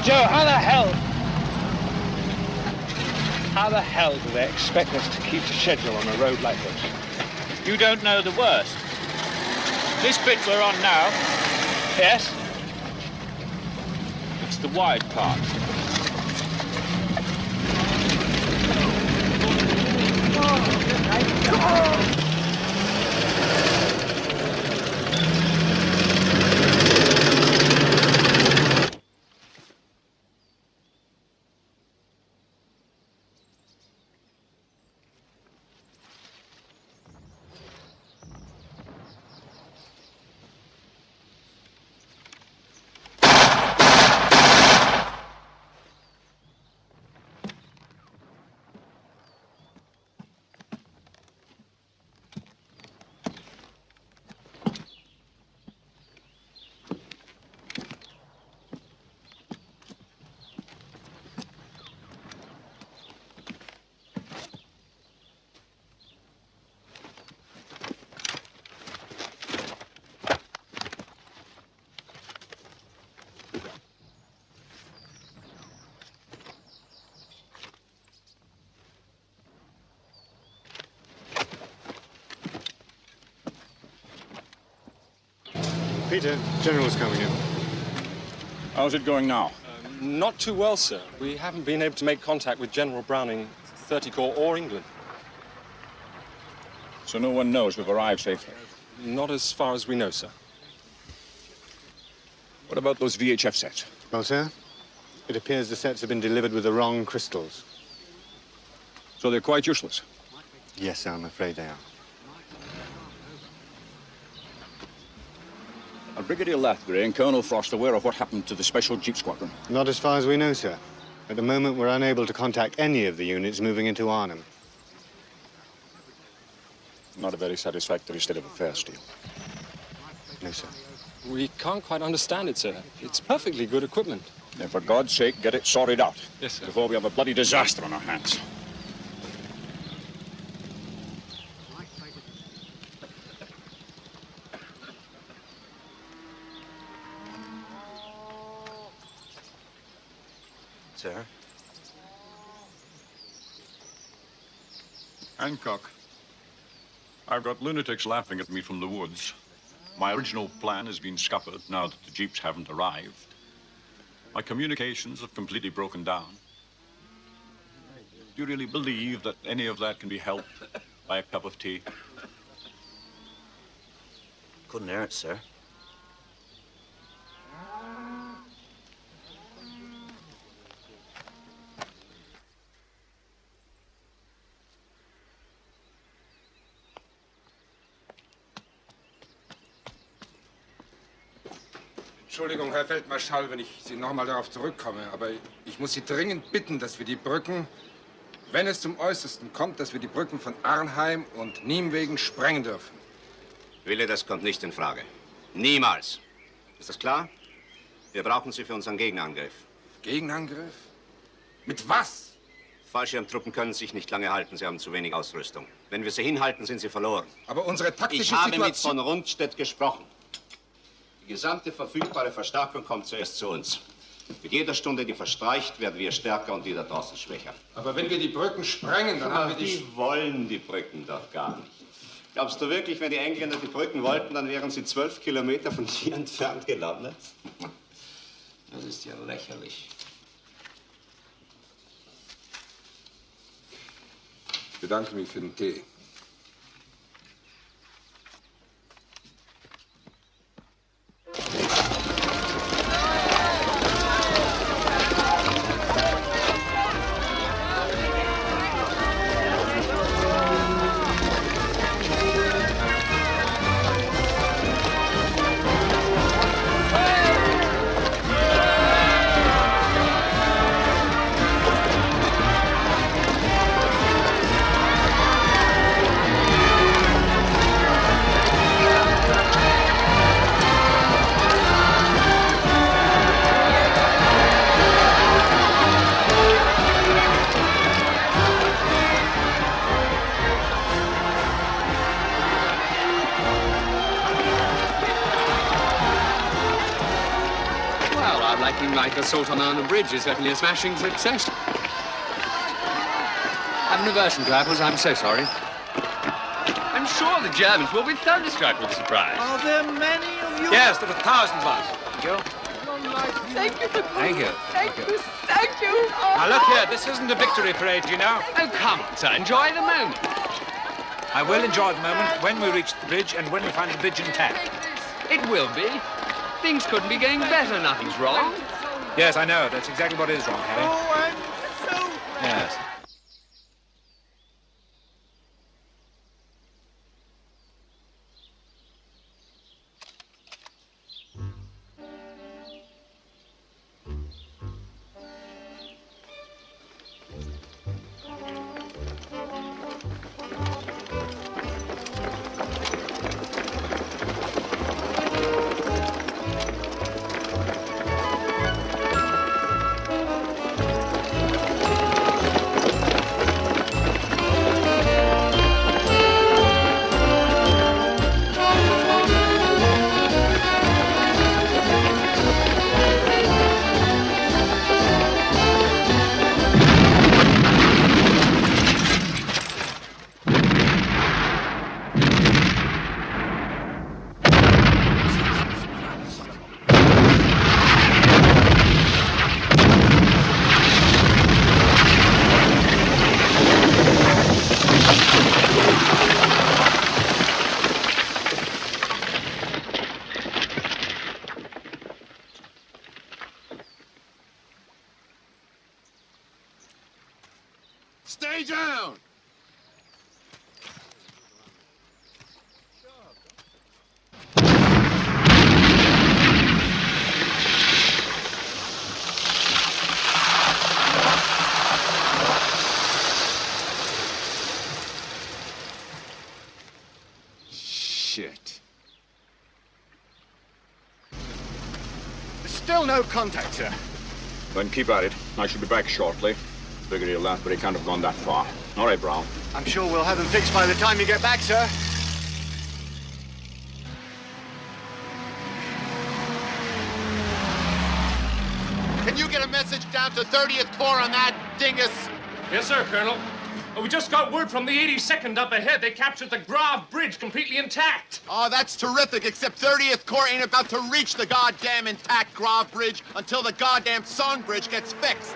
Joe, how the hell do they expect us to keep the schedule on a road like this? You don't know the worst. This bit we're on now. Yes? It's the wide part. Peter, General's coming in. How's it going now? Not too well, sir. We haven't been able to make contact with General Browning, 30 Corps, or England. So no one knows we've arrived safely? Not as far as we know, sir. What about those VHF sets? Well, sir, it appears the sets have been delivered with the wrong crystals. So they're quite useless? Yes, sir, I'm afraid they are. Are Brigadier Lathbury and Colonel Frost aware of what happened to the Special Jeep Squadron? Not as far as we know, sir. At the moment, we're unable to contact any of the units moving into Arnhem. Not a very satisfactory state of affairs, Steele. No, sir. We can't quite understand it, sir. It's perfectly good equipment. Then for God's sake, get it sorted out. Yes, sir. Before we have a bloody disaster on our hands. Sir? Hancock, I've got lunatics laughing at me from the woods. My original plan has been scuppered now that the jeeps haven't arrived. My communications have completely broken down. Do you really believe that any of that can be helped by a cup of tea? Couldn't hear it, sir. Entschuldigung, Herr Feldmarschall, wenn ich Sie noch mal darauf zurückkomme, aber ich muss Sie dringend bitten, dass wir die Brücken, wenn es zum Äußersten kommt, dass wir die Brücken von Arnheim und Niemwegen sprengen dürfen. Wille, das kommt nicht in Frage. Niemals. Ist das klar? Wir brauchen sie für unseren Gegenangriff. Gegenangriff? Mit was? Fallschirmtruppen können sich nicht lange halten. Sie haben zu wenig Ausrüstung. Wenn wir sie hinhalten, sind sie verloren. Aber unsere taktische Ich habe Situation... mit von Rundstedt gesprochen. Die gesamte verfügbare Verstärkung kommt zuerst zu uns. Mit jeder Stunde, die verstreicht, werden wir stärker und die da draußen schwächer. Aber wenn wir die Brücken sprengen, dann haben wir die wollen die Brücken doch gar nicht. Glaubst du wirklich, wenn die Engländer die Brücken wollten, dann wären sie 12 Kilometer von hier entfernt gelandet? Das ist ja lächerlich. Ich bedanke mich für den Tee. Our lightning light assault on Arnhem Bridge is certainly a smashing success. Have an aversion to apples, I'm so sorry. I'm sure the Germans will be thoroughly struck with surprise. Are there many of you? Yes, there are thousands of us. Thank you. Thank you. Thank you. Thank you. Thank you. Oh, Now, look here, this isn't a victory parade, you know. Oh, come on, sir, enjoy the moment. I will enjoy the moment when we reach the bridge and when we find the bridge intact. It will be. Things couldn't be going better, nothing's wrong. Yes, I know. That's exactly what is wrong, Harry. Oh, I'm so... Yes. Stay down! Shit. There's still no contact, sir. Then keep at it. I should be back shortly. Brigadier left, but he can't have gone that far. All right, Brown. I'm sure we'll have them fixed by the time you get back, sir. Can you get a message down to 30th Corps on that dingus? Yes, sir, Colonel. We just got word from the 82nd up ahead. They captured the Grave Bridge completely intact. Oh, that's terrific, except 30th Corps ain't about to reach the goddamn intact Grave Bridge until the goddamn Song Bridge gets fixed.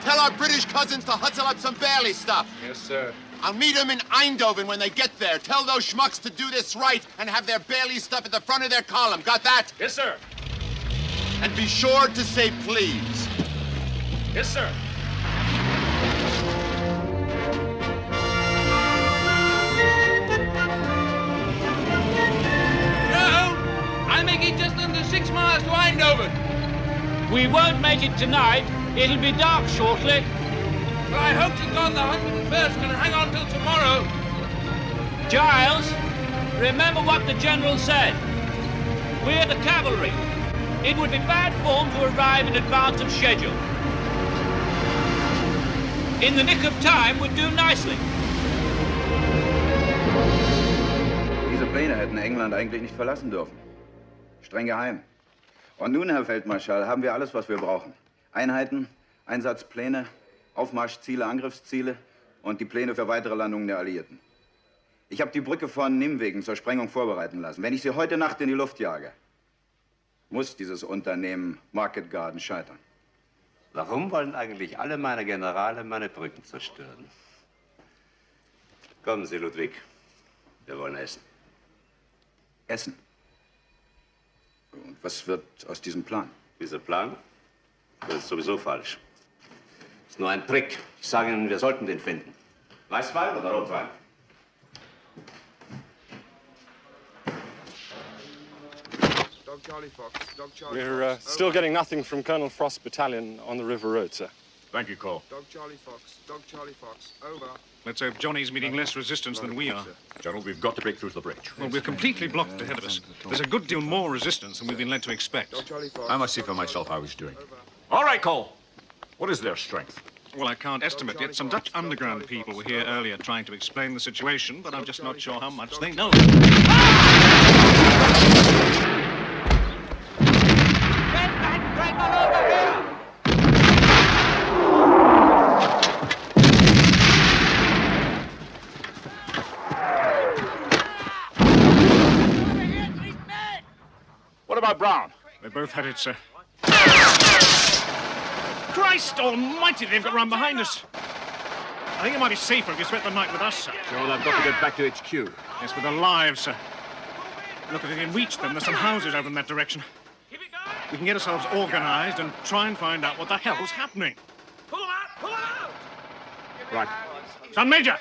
Tell our British cousins to hustle up some Bailey stuff. Yes, sir. I'll meet them in Eindhoven when they get there. Tell those schmucks to do this right and have their Bailey stuff at the front of their column. Got that? Yes, sir. And be sure to say please. Yes, sir. I'll make it just under 6 miles to Eindhoven. We won't make it tonight. It'll be dark shortly. But I hope to God the 101st can hang on till tomorrow. Giles, remember what the General said. We're the cavalry. It would be bad form to arrive in advance of schedule. In the nick of time would do nicely. Diese Pläne hätten England eigentlich nicht verlassen dürfen. Streng geheim. Und nun, Herr Feldmarschall, haben wir alles, was wir brauchen. Einheiten, Einsatzpläne, Aufmarschziele, Angriffsziele und die Pläne für weitere Landungen der Alliierten. Ich habe die Brücke von Nimwegen zur Sprengung vorbereiten lassen. Wenn ich sie heute Nacht in die Luft jage, muss dieses Unternehmen Market Garden scheitern. Warum wollen eigentlich alle meine Generale meine Brücken zerstören? Kommen Sie, Ludwig. Wir wollen essen. Essen? Und was wird aus diesem Plan? Dieser Plan? Das ist sowieso falsch. Das ist nur ein Trick. Ich sage Ihnen, wir sollten den finden. Weißwein oder Rotwein? Dog Charlie Fox, Dog Charlie We're Fox. still getting nothing from Colonel Frost's battalion on the River Road, sir. Thank you, Cole. Dog Charlie Fox, Dog Charlie Fox, over. Let's hope Johnny's meeting less resistance than we are. General, we've got to break through to the bridge. Well, we're completely blocked ahead of us. There's a good deal more resistance than we've been led to expect. I must see for myself how he's doing. All right, Cole. What is their strength? Well, I can't estimate yet. Some Dutch underground people were here earlier trying to explain the situation, but I'm just not sure how much they know. Drag all over! Brown? They both had it, sir. Christ almighty, they've got round behind us. I think it might be safer if you spent the night with us, sir. Sure, I've got to get back to HQ. Yes, but they're alive, sir. Look, if we can reach them, there's some houses over in that direction. We can get ourselves organized and try and find out what the hell's happening. Pull them out! Pull them out! Right. Son Major!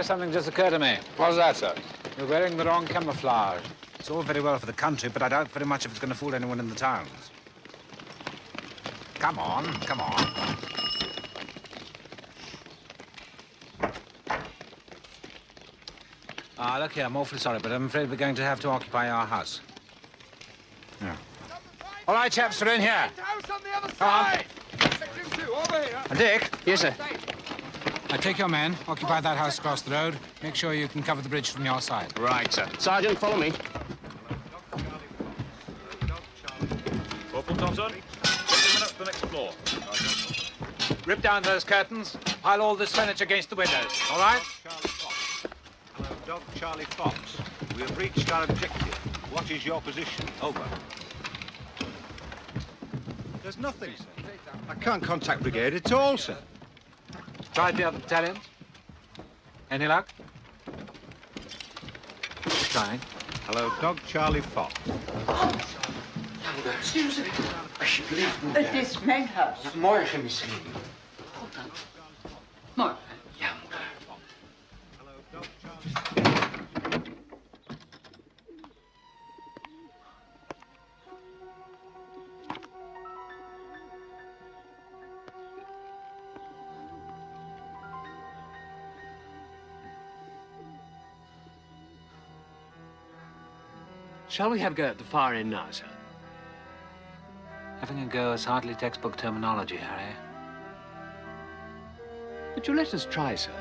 Something just occurred to me. What's that, sir? You're wearing the wrong camouflage. It's all very well for the country, but I doubt very much if it's going to fool anyone in the towns. Come on, come on. Look here, I'm awfully sorry, but I'm afraid we're going to have to occupy our house. Yeah. All right, chaps, we're in here. House on the other side. Section 2, over here. Dick? Yes, sir. Now, take your men, occupy that house across the road. Make sure you can cover the bridge from your side. Right, sir. Sergeant, follow me. Corporal Thompson, 20 minutes to the next floor. Rip down those curtains. Pile all this furniture against the windows. All right? Hello, Dog Charlie Fox. We have reached our objective. What is your position? Over. There's nothing, sir. I can't contact brigade at all, sir. Tried the other battalions? Any luck? Trying. Hello, Dog Charlie Fox. Excuse me. Het is mijn huis. Morgen misschien. Goed dan. Morgen. Ja. Shall we have a go at the far end now, sir? Having a go is hardly textbook terminology, Harry. But you let us try, sir.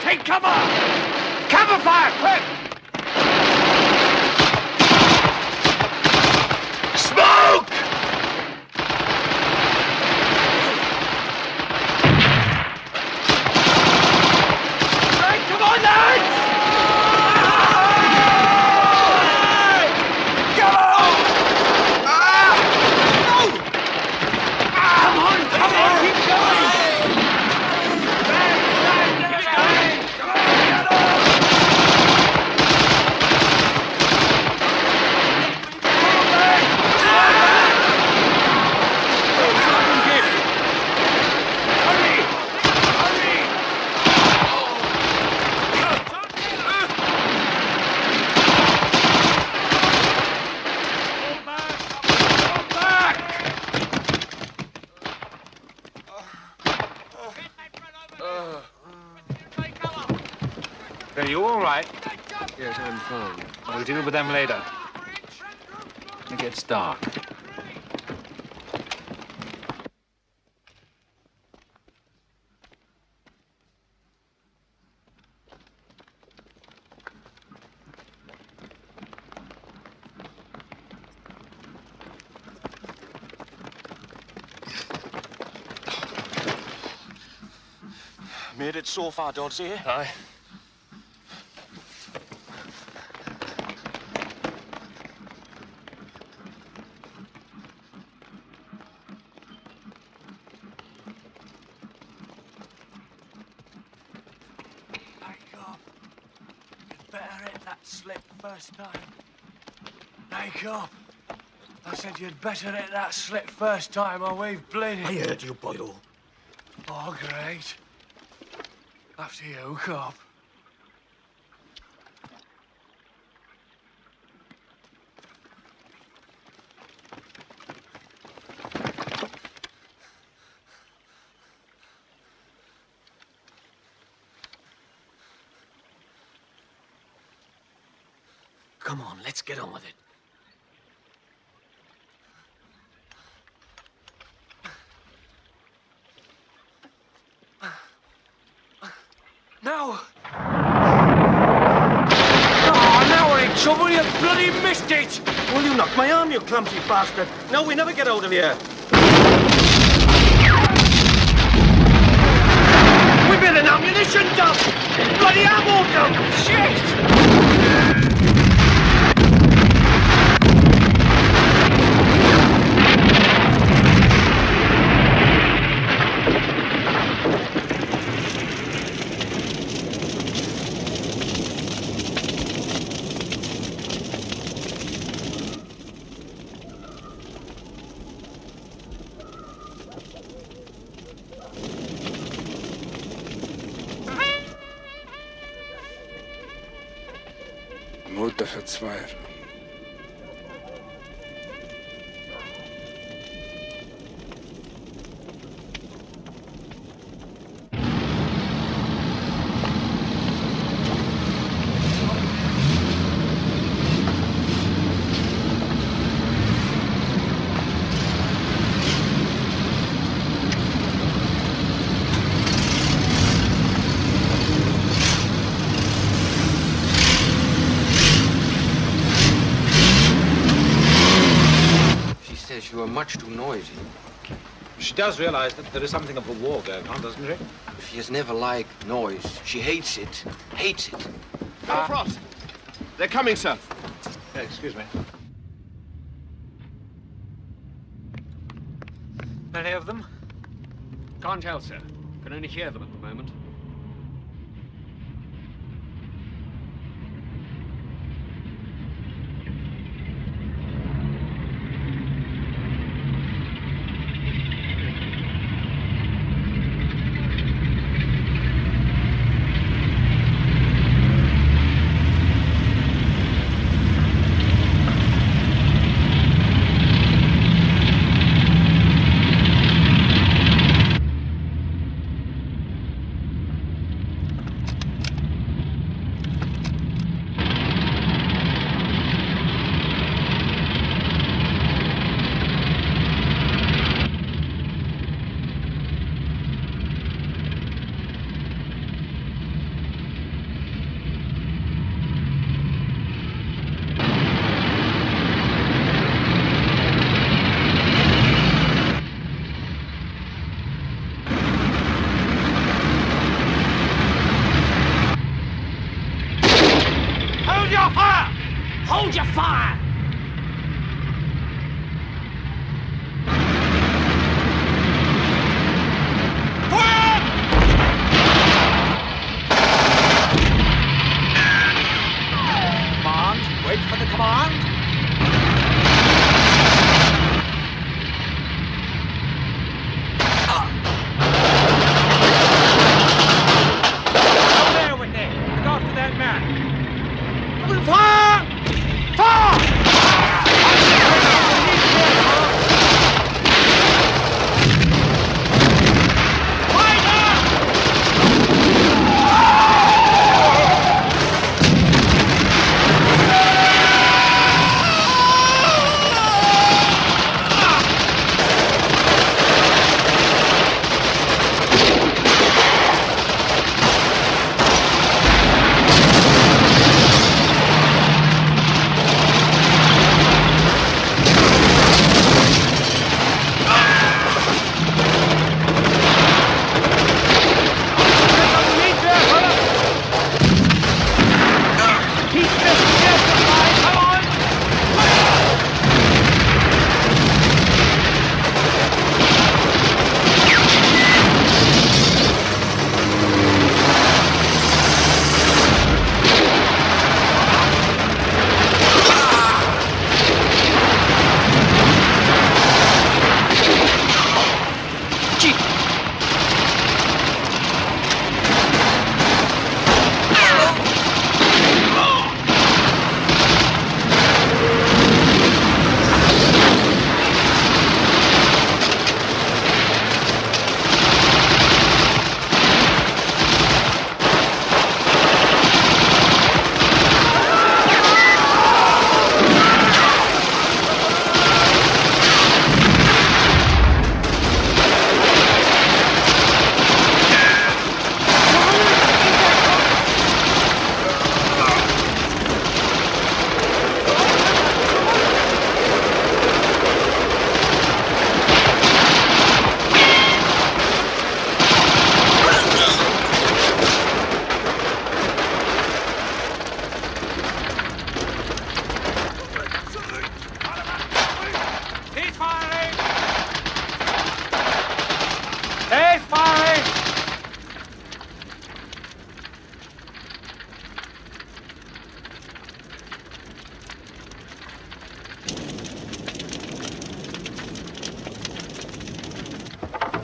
Take cover! Cover fire, quick! Smoke! Right, come on, lads! Go! Come on, keep going! you all right? Yes, I'm fine. We'll deal with them later. It gets dark. Made it so far, Doddsy, eh? Aye. Slip first time. Wake up. I said you'd better hit that slip first time or we've bleeding. I heard you, Boyle. Oh, great. After you, cop. Come on, let's get on with it. Now! Oh, now we're in trouble, you bloody missed it! Well, you knocked my arm, you clumsy bastard. No, we never get out of here. We've been an ammunition dump! Bloody ammo dump! Shit! Mut der Verzweiflung. You were much too noisy. She does realize that there is something of a war going on, doesn't she? She has never liked noise. She hates it. Hates it. Frost. They're coming, sir. Excuse me. Many of them? Can't tell, sir. Can only hear them at the moment.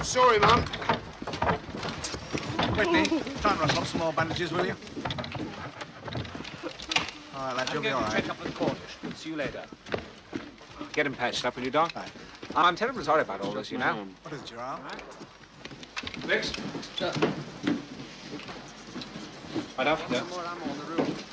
Sorry, Mum. Whitney, try and rustle up some more bandages, will you? All right, lads, you'll be all right. Check up with Cornish. See you later. Get him patched up, will you, Doc? Right. I'm terribly sorry about all this, you know. What is it, your arm? Next. Sure. Right off. Some more ammo on the roof.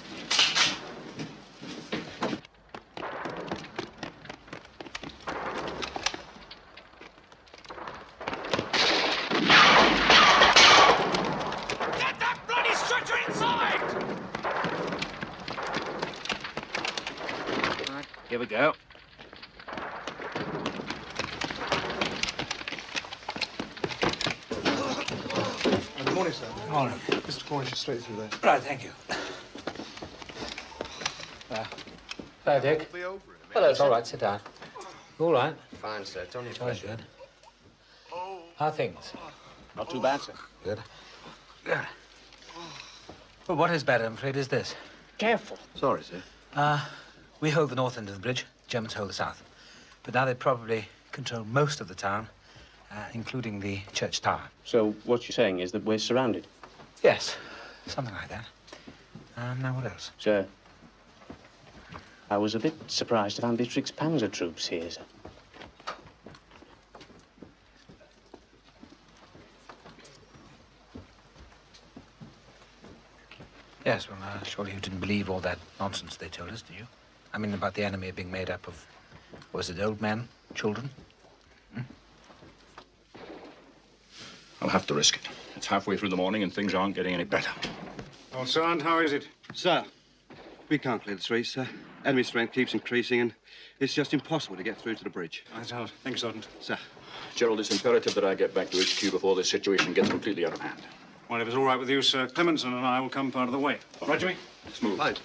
Get that bloody stretcher inside! Right, here we go. Good morning, sir. Morning. Mr. Cornish is straight through there. Right, thank you. Hello, Dick. Hello, It's all right, sit down. All right. Fine, sir. It's only a Jolly pleasure. good. How are things? Not too bad, sir. Good. Good. Well, what is bad, I'm afraid, is this. Careful. Sorry, sir. We hold the north end of the bridge. Germans hold the south. But now they probably control most of the town, including the church tower. So what you're saying is that we're surrounded? Yes, something like that. Now what else? Sir, I was a bit surprised to find Beatrix Panzer troops here, sir. Yes, well, surely you didn't believe all that nonsense they told us, did you? I mean, about the enemy being made up of, was it old men, children? I'll have to risk it. It's halfway through the morning and things aren't getting any better. Well, Sergeant, how is it? Sir, we can't clear the streets, sir. Enemy strength keeps increasing, and it's just impossible to get through to the bridge. Right out. Thank you, Sergeant. Sir. Gerald, it's imperative that I get back to HQ before this situation gets completely out of hand. Well, if it's all right with you, Sir Clemenson and I will come part of the way. Right, Jimmy? Smooth. Fine.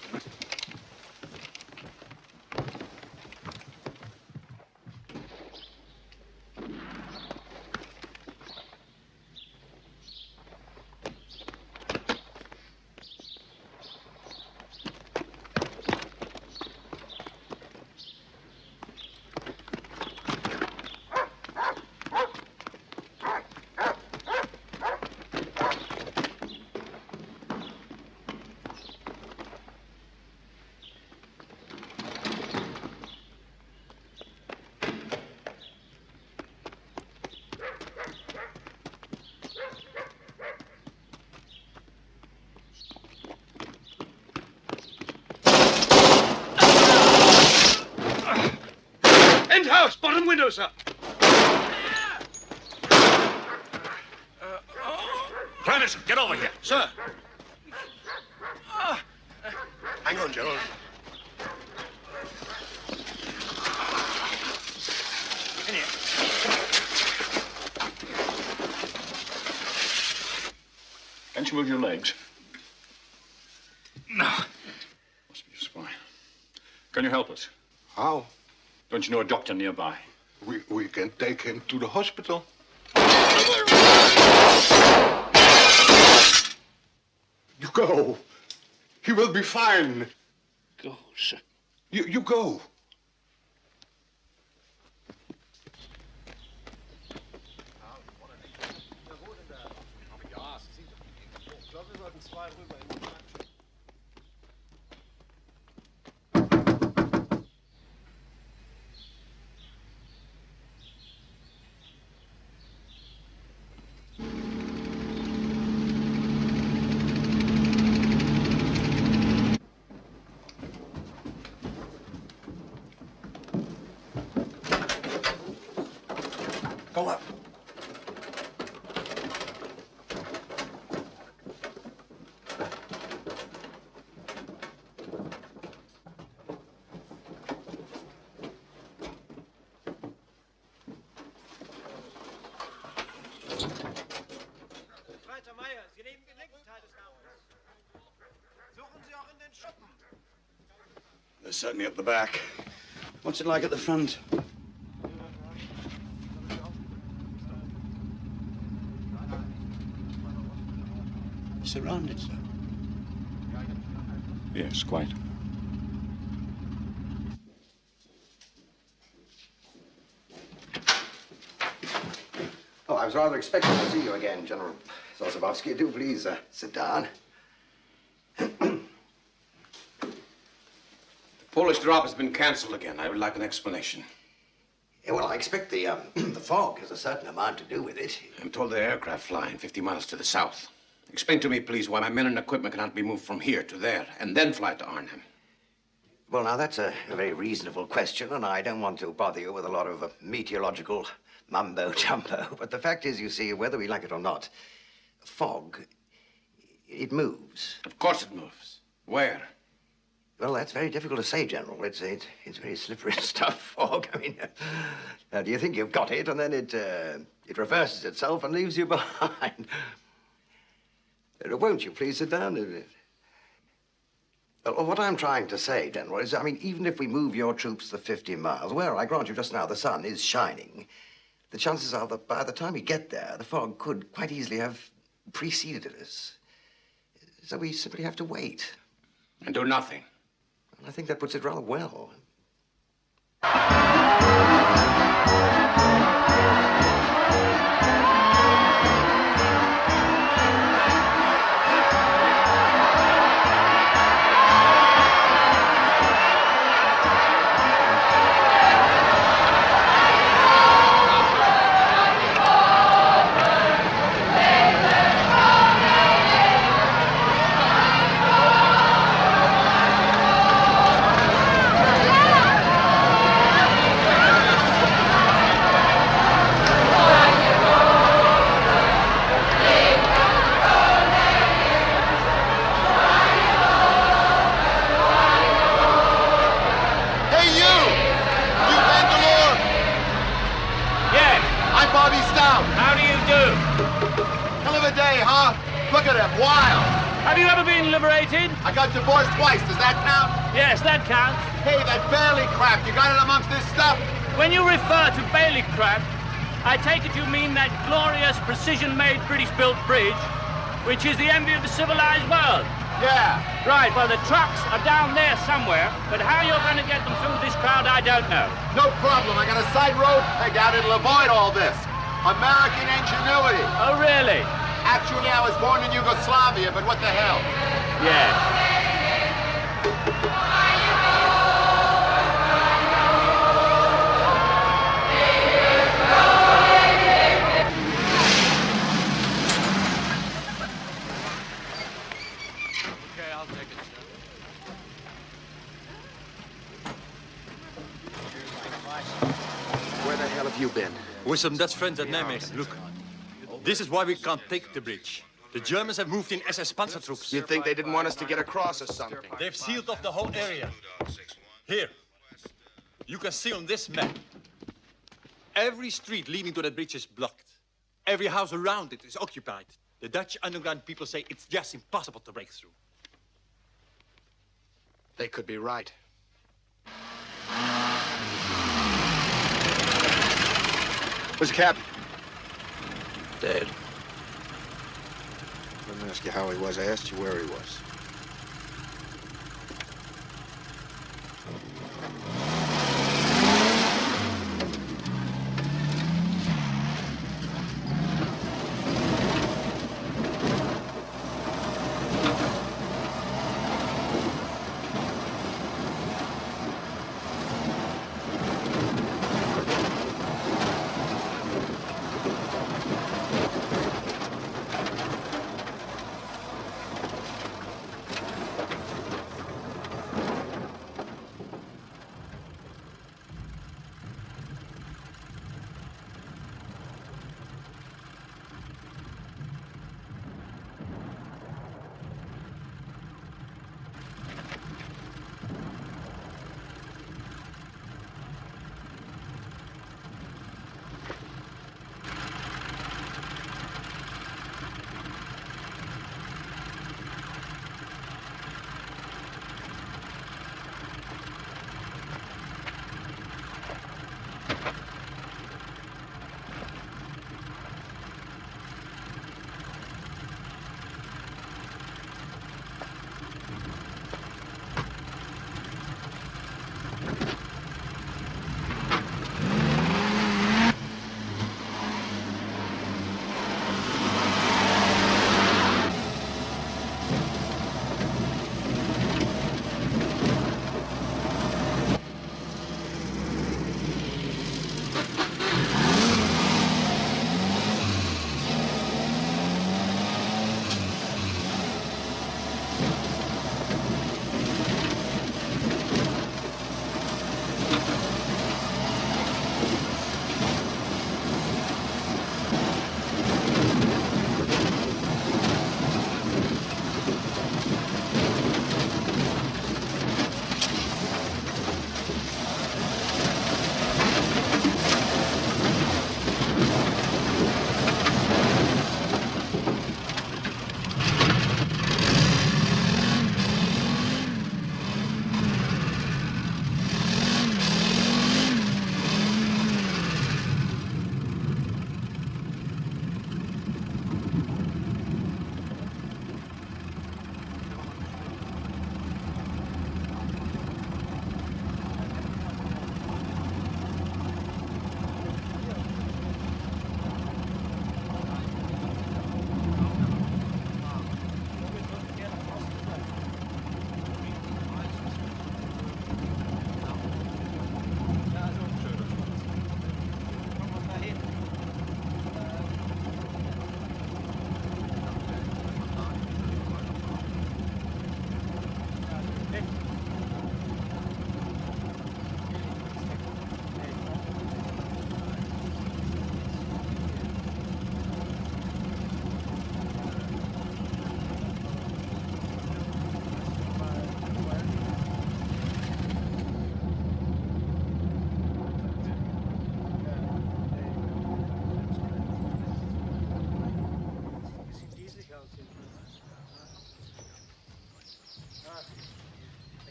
House, bottom windows up. Clemenson, get over here. Sir. Hang on, Gerald. In here. Can't you move your legs? No. Must be your spine. Can you help us? How? Don't you know a doctor nearby? We can take him to the hospital. You go. He will be fine. Go, sir. You go. Go up. Zweiter Meier, Sie nehmen den linken Teil des Hauses. Suchen Sie auch in den Schuppen. They're certainly at the back. What's it like at the front? Surrounded, sir. Yes, quite. Oh, I was rather expecting to see you again, General Sosabowski. Do please sit down. The Polish drop has been cancelled again. I would like an explanation. Yeah, well, I expect the fog has a certain amount to do with it. I'm told there are aircraft flying 50 miles to the south. Explain to me, please, why my men and equipment cannot be moved from here to there and then fly to Arnhem. Well, now, that's a very reasonable question, and I don't want to bother you with a lot of meteorological mumbo-jumbo. But the fact is, you see, whether we like it or not, fog, it moves. Of course it moves. Where? Well, that's very difficult to say, General. It's very slippery stuff, fog. I mean, do you think you've got it, and then it reverses itself and leaves you behind? Won't you please sit down? Well, what I'm trying to say, General, is, I mean, even if we move your troops the 50 miles, where, I grant you just now, the sun is shining, the chances are that by the time we get there, the fog could quite easily have preceded us. So we simply have to wait. And do nothing. I think that puts it rather well. I got divorced twice. Does that count? Yes, that counts. Hey, that Bailey crap, you got it amongst this stuff? When you refer to Bailey crap, I take it you mean that glorious, precision-made British-built bridge, which is the envy of the civilized world. Yeah. Right, well, the trucks are down there somewhere, but how you're going to get them through this crowd, I don't know. No problem. I got a side road pegged out. It'll avoid all this. American ingenuity. Oh, really? Actually, I was born in Yugoslavia, but what the hell? Yeah. Okay, I'll take it, sir. Where the hell have you been? With some Dutch friends at Nijmegen. Look, this is why we can't take the bridge. The Germans have moved in SS panzer troops. You'd think they didn't want us to get across or something. They've sealed off the whole area. Here, you can see on this map. Every street leading to that bridge is blocked. Every house around it is occupied. The Dutch underground people say it's just impossible to break through. They could be right. Where's the captain? Dead. I didn't ask you how he was. I asked you where he was.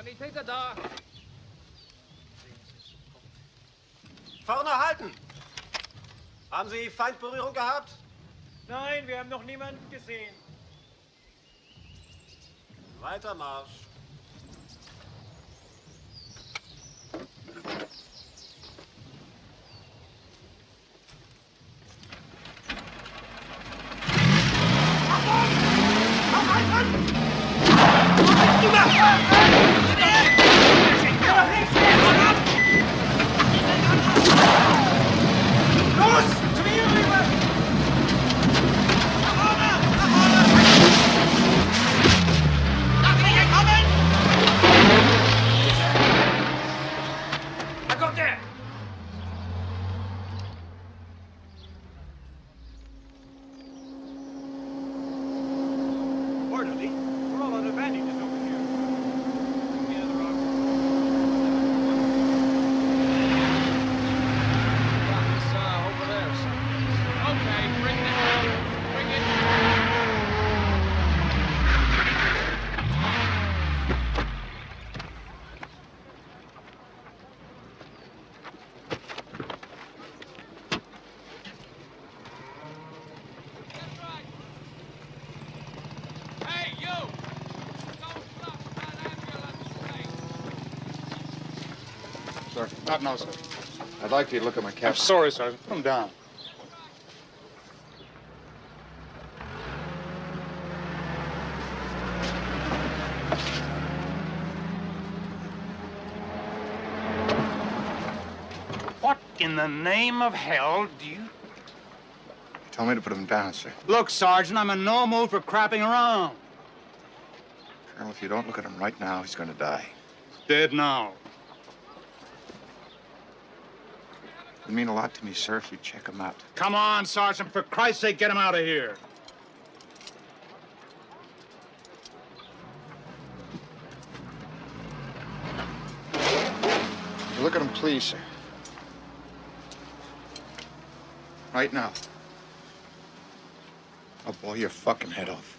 Sanitäter da! Vorne halten! Haben Sie Feindberührung gehabt? Nein, wir haben noch niemanden gesehen. Weiter Marsch. Los! Zu mir rüber! Da kommt er! Orderly, we're all on advantages over here. Over there, okay, bring it home. Bring it. Hey, you! Don't stop that ambulance, please. Sir, not now, sir. I'd like you to look at my cap. I'm sorry, Sergeant. Come down. What in the name of hell do you... You told me to put him down, sir. Look, Sergeant, I'm in no mood for crapping around. Colonel, if you don't look at him right now, he's going to die. Dead now. It'd mean a lot to me, sir, if you check him out. Come on, Sergeant. For Christ's sake, get him out of here. Look at him, please, sir. Right now. I'll blow your fucking head off.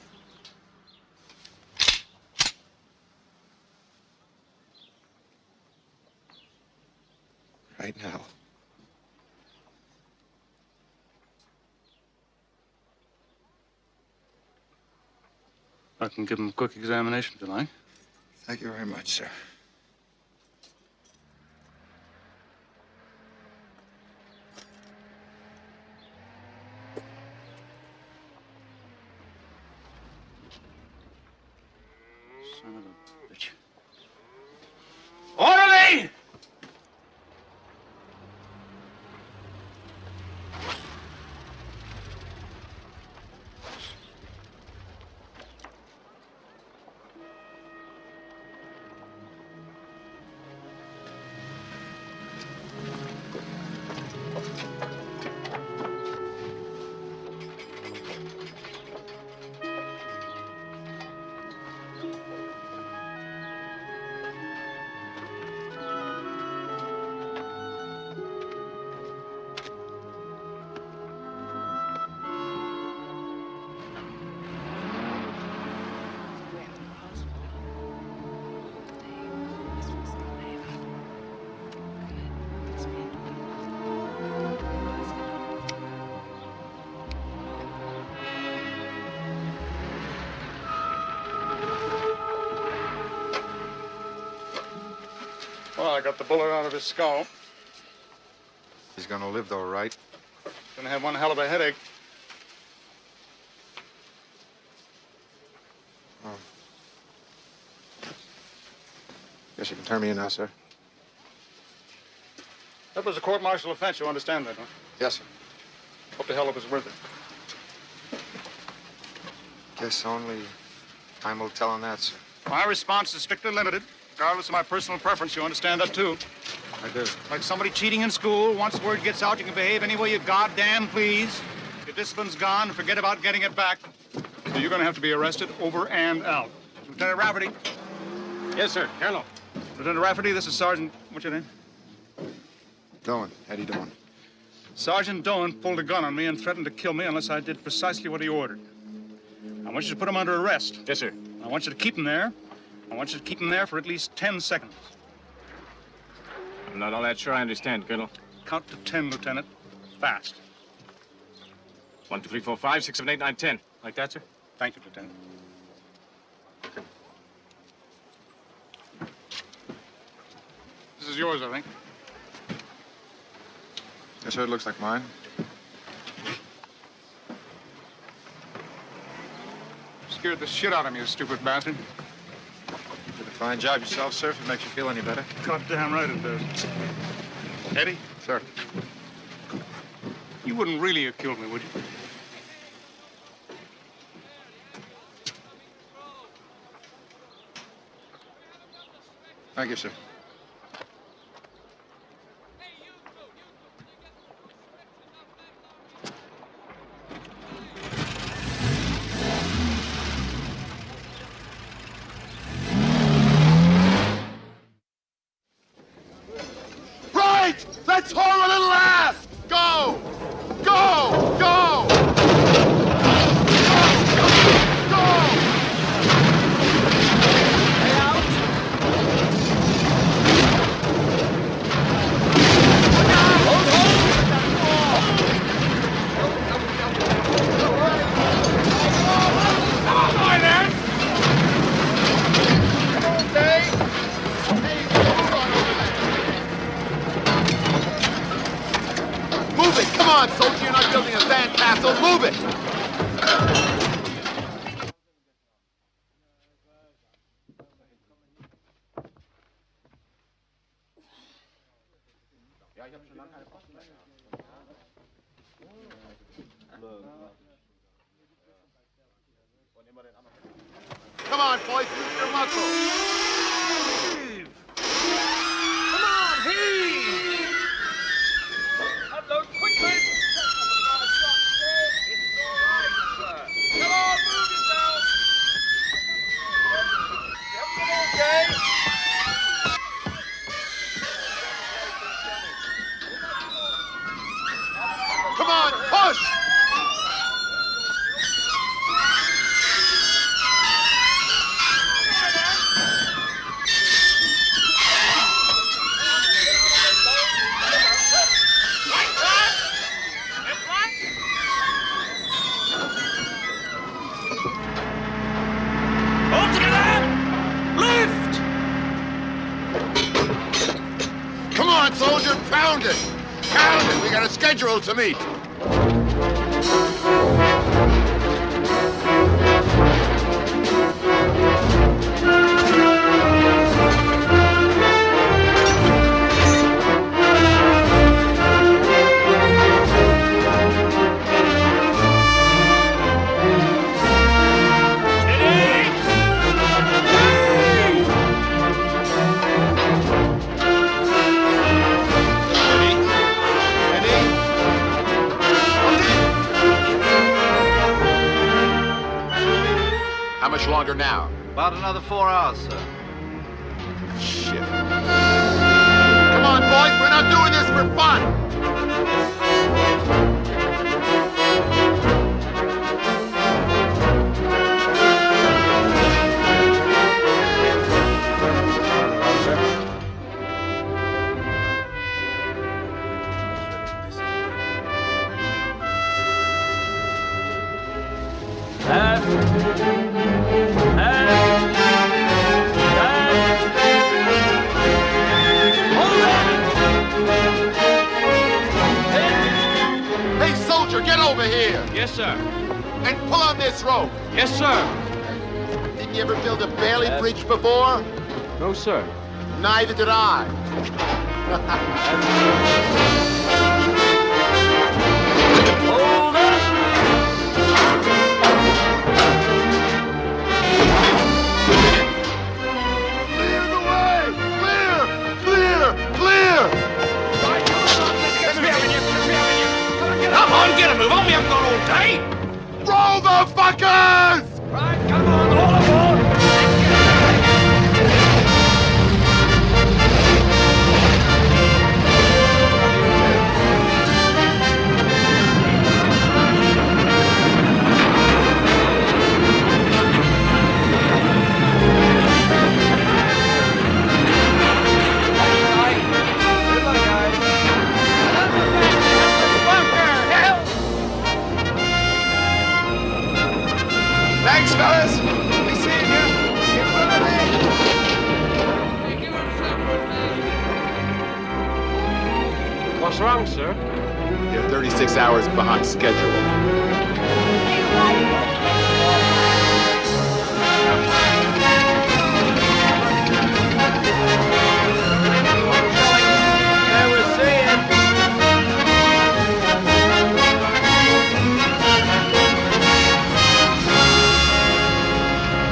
Right now. I can give him a quick examination tonight. Thank you very much, sir. Son of a bitch. Orderly! Well, I got the bullet out of his skull. He's gonna live, though, right? Gonna have one hell of a headache. Oh. Guess you can turn me in now, sir. That was a court-martial offense. You understand that, huh? Yes, sir. Hope the hell it was worth it. Guess only time will tell on that, sir. My response is strictly limited, regardless of my personal preference. You understand that, too? I do. Like somebody cheating in school. Once word gets out, you can behave any way you goddamn please. Your discipline's gone, forget about getting it back. So you're gonna have to be arrested over and out. Lieutenant Rafferty. Yes, sir. Colonel. Lieutenant Rafferty, this is Sergeant... What's your name? Doan. Eddie Doan. Sergeant Doan pulled a gun on me and threatened to kill me unless I did precisely what he ordered. I want you to put him under arrest. Yes, sir. I want you to keep him there I want you to keep him there for at least 10 seconds. I'm not all that sure I understand, Colonel. Count to 10, Lieutenant. Fast. 1, 2, 3, 4, 5, 6, 7, 8, 9, 10. Like that, sir? Thank you, Lieutenant. This is yours, I think. Yes, sir, it looks like mine. Scared the shit out of me, you stupid bastard. You did a fine job yourself, sir, if it makes you feel any better. Goddamn right it does. Eddie? Sir. You wouldn't really have killed me, would you? Thank you, sir. Right! Let's haul a little ass! Go! Go! Go! Move it! Come on, soldier! You're not building a sandcastle! Move it! Come on, boys, use your muscles! Come on, heave! Unload quickly! It's all right, sir. Come on, move yourself! Everything okay? Come on, push! Come on, soldier, pound it! Pound it! We got a schedule to meet. How much longer now? About another 4 hours, sir. Shit. Come on, boys, we're not doing this for fun! Hey, soldier, get over here! Yes, sir. And pull on this rope! Yes, sir. Didn't you ever build a Bailey bridge before? No, sir. Neither did I. Hold up! Clear the way! Clear! Clear! Clear! Come on, get a move on. We haven't got all day. Roll the fuckers! Right, come on, all aboard. What's wrong, sir? You're 36 hours behind schedule.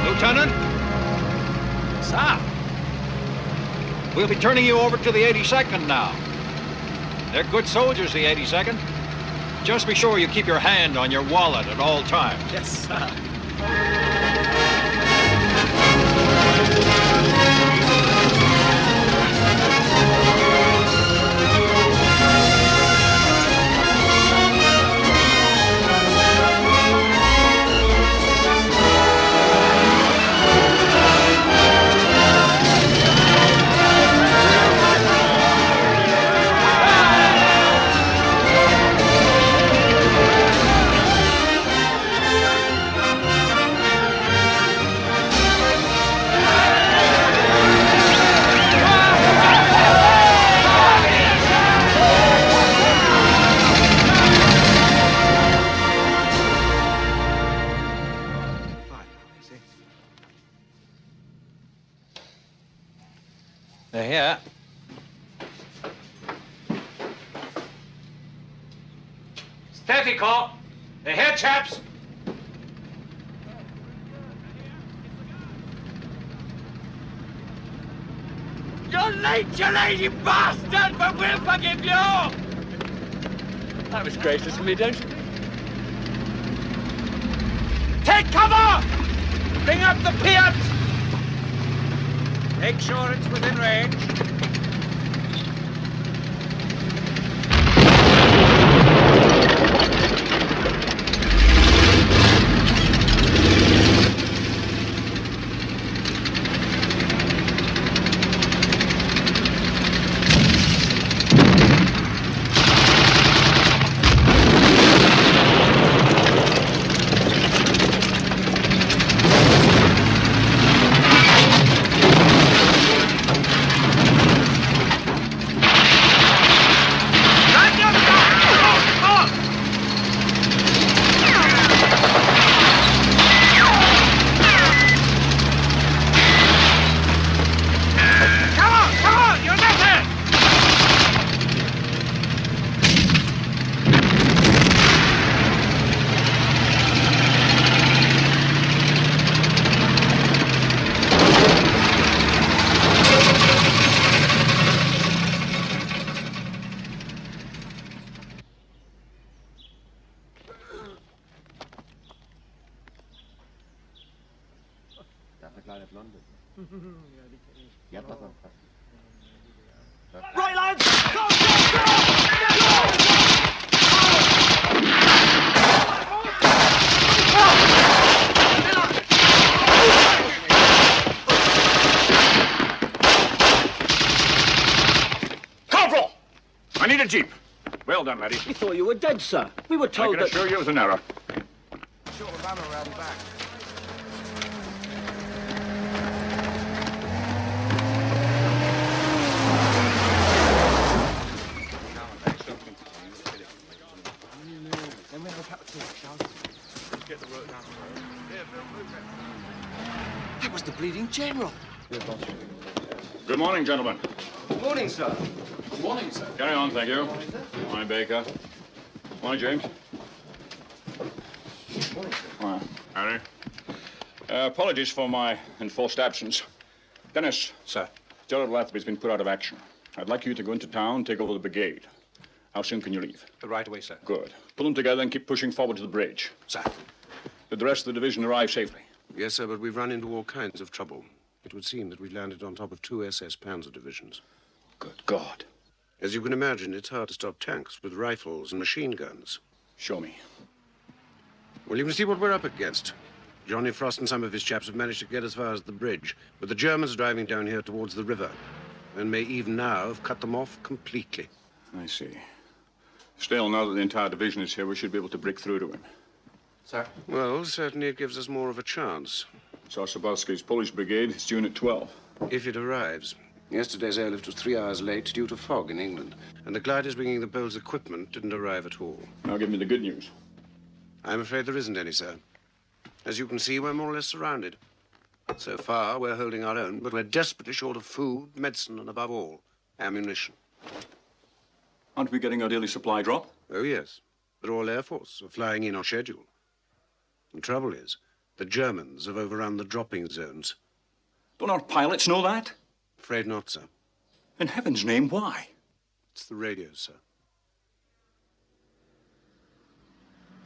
Lieutenant? Sir? We'll be turning you over to the 82nd now. They're good soldiers, the 82nd. Just be sure you keep your hand on your wallet at all times. Yes, sir. They're here. Steady, Caan. They're here, chaps. You're late, you lazy bastard, but we'll forgive you! That was gracious of me, don't you think? Take cover! Bring up the Piat! Make sure it's within range. Right, lads! Go, Corporal! I need a jeep. Well done, laddie. We thought you were dead, sir. We were told I can assure you it was an error. Short of ammo around the back. That was the bleeding general. Good morning, gentlemen. Good morning, sir. Good morning, sir. Carry on, thank you. Morning, Baker. Morning, James. Morning, sir. Morning, Harry. Apologies for my enforced absence. Dennis. Sir. Gerald Lathby's been put out of action. I'd like you to go into town, take over the brigade. How soon can you leave? Right away, sir. Good. Pull them together and keep pushing forward to the bridge. Sir. Did the rest of the division arrive safely? Yes, sir, but we've run into all kinds of trouble. It would seem that we've landed on top of 2 SS Panzer divisions. Good God. As you can imagine, it's hard to stop tanks with rifles and machine guns. Show me. Well, you can see what we're up against. Johnny Frost and some of his chaps have managed to get as far as the bridge, but the Germans are driving down here towards the river, and may even now have cut them off completely. I see. Still, now that the entire division is here, we should be able to break through to him. Sir? Well, certainly it gives us more of a chance. Sosabowski's Polish brigade is due at 12. If it arrives. Yesterday's airlift was 3 hours late due to fog in England. And the gliders bringing the Pole's equipment didn't arrive at all. Now give me the good news. I'm afraid there isn't any, sir. As you can see, we're more or less surrounded. So far, we're holding our own, but we're desperately short of food, medicine, and above all, ammunition. Aren't we getting our daily supply drop? Oh, yes. The Royal Air Force are flying in on schedule. The trouble is, the Germans have overrun the dropping zones. Don't our pilots know that? Afraid not, sir. In heaven's name, why? It's the radios, sir.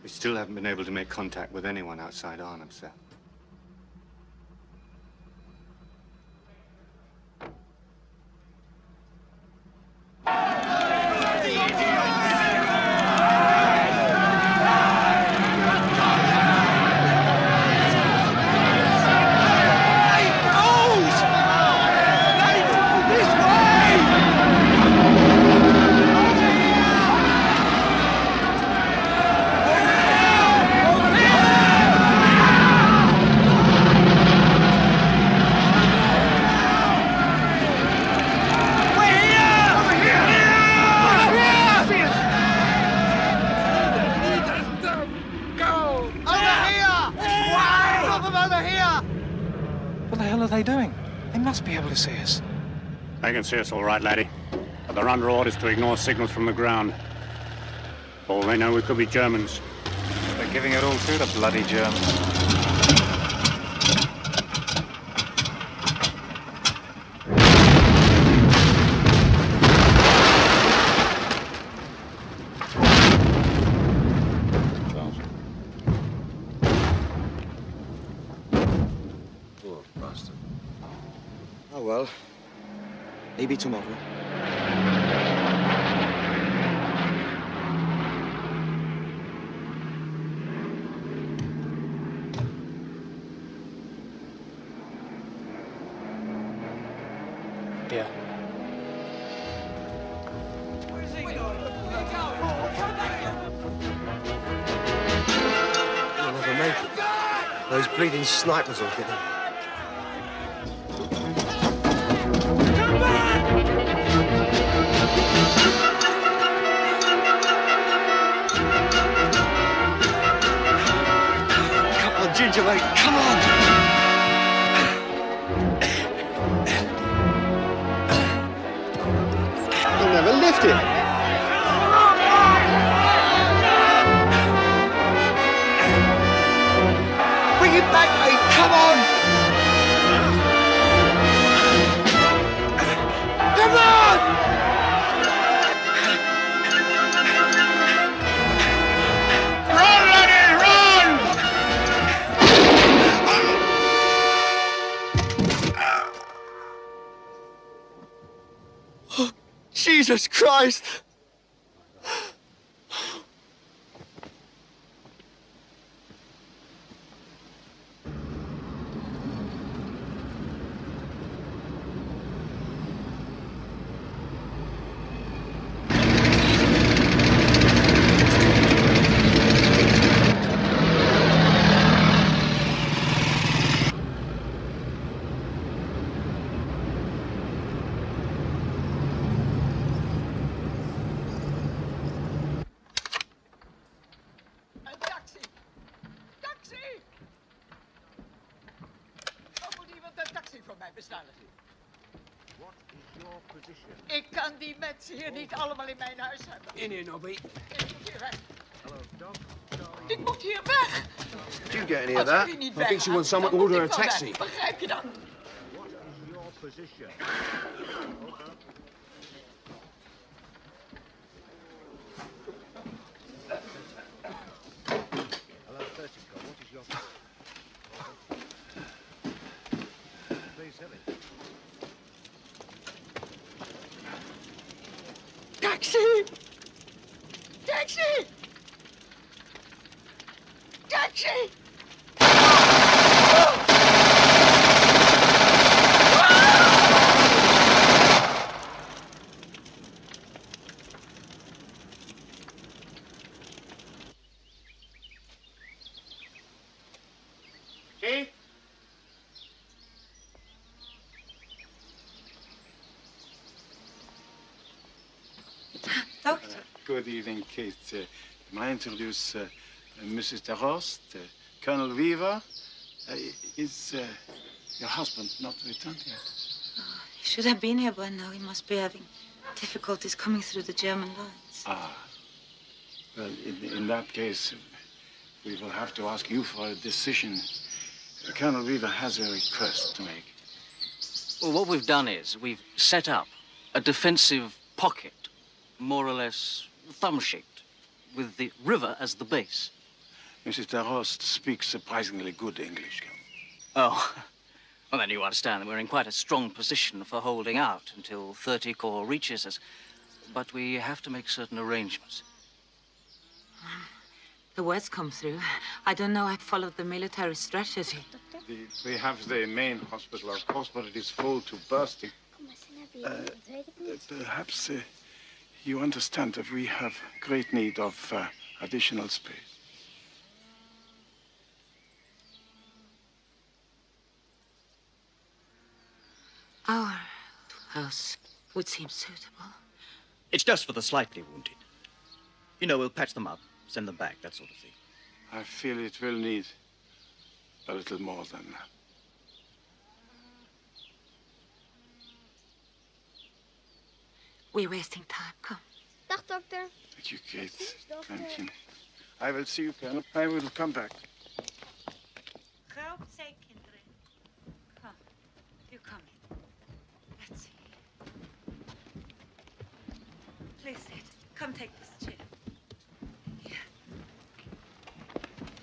We still haven't been able to make contact with anyone outside Arnhem, sir. They can see us all right, laddie. But they're under orders to ignore signals from the ground. All they know, we could be Germans. They're giving it all to the bloody Germans. Poor bastard. Oh, well. Maybe tomorrow. Yeah. You'll never make it. Those bleeding snipers will get him. Ginger, mate, come on! You'll never lift it. Bring it back, mate, come on! Come on! Run, laddie, run! Oh, Jesus Christ! Wat is your position? Ik kan die mensen hier niet allemaal in mijn huis hebben. In here, Nobby. Ik moet hier weg. Ik moet hier weg. Did you get any of that? I think she wants someone to order a taxi. Begrijp je dan? What is your position? Hello, Vertical. What is your Please, Elliott. Taxi! Taxi! Taxi! Good evening, Kate. May I introduce Mrs. DeRost, Colonel Weaver? Is your husband not returned yet? He should have been here by now. He must be having difficulties coming through the German lines. Ah. Well, in that case, we will have to ask you for a decision. Colonel Weaver has a request to make. Well, what we've done is we've set up a defensive pocket, more or less thumb-shaped, with the river as the base. Mrs. DeRost speaks surprisingly good English. Oh, well, then you understand that we're in quite a strong position for holding out until 30 Corps reaches us. But we have to make certain arrangements. The words come through. I don't know. I followed the military strategy. We have the main hospital, of course, but it is full to bursting. Perhaps you understand that we have great need of additional space. Our house would seem suitable. It's just for the slightly wounded. You know, we'll patch them up, send them back, that sort of thing. I feel it will need a little more than that. We're wasting time. Come. Dag, dokter. Thank you, Kate. Thank you. I will see you, Colonel. I will come back. Help, say, kinderen. Come. You come in. Let's see. Please sit. Come take this chair. Here.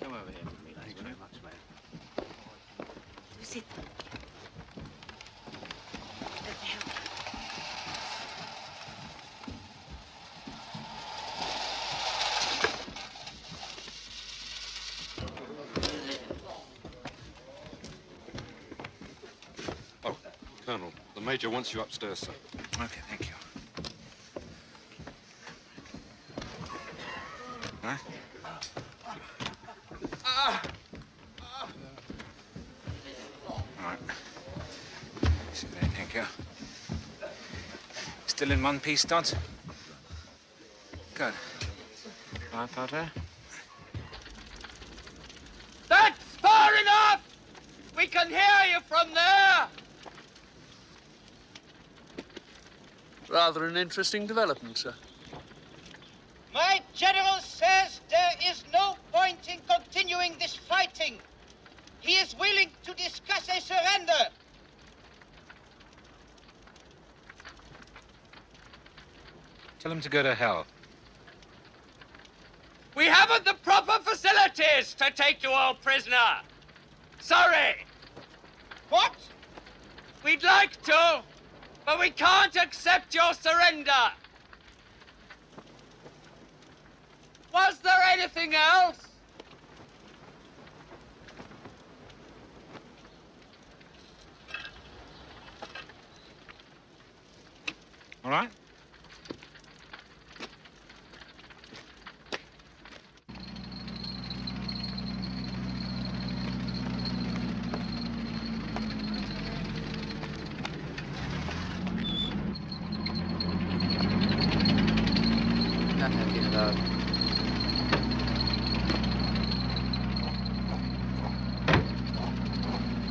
Come over here with me. Thanks very much, ma'am. You sit. Let me help you. Colonel, the Major wants you upstairs, sir. Okay, thank you. Huh? All right. Sit there, thank you. Still in one piece, Dodds? Good. Right, Potter? That's far enough! We can hear you from there! Rather an interesting development, sir. My general says there is no point in continuing this fighting. He is willing to discuss a surrender. Tell him to go to hell. We haven't the proper facilities to take you all prisoner. Sorry. What? We'd like to, but we can't accept your surrender. Was there anything else? All right?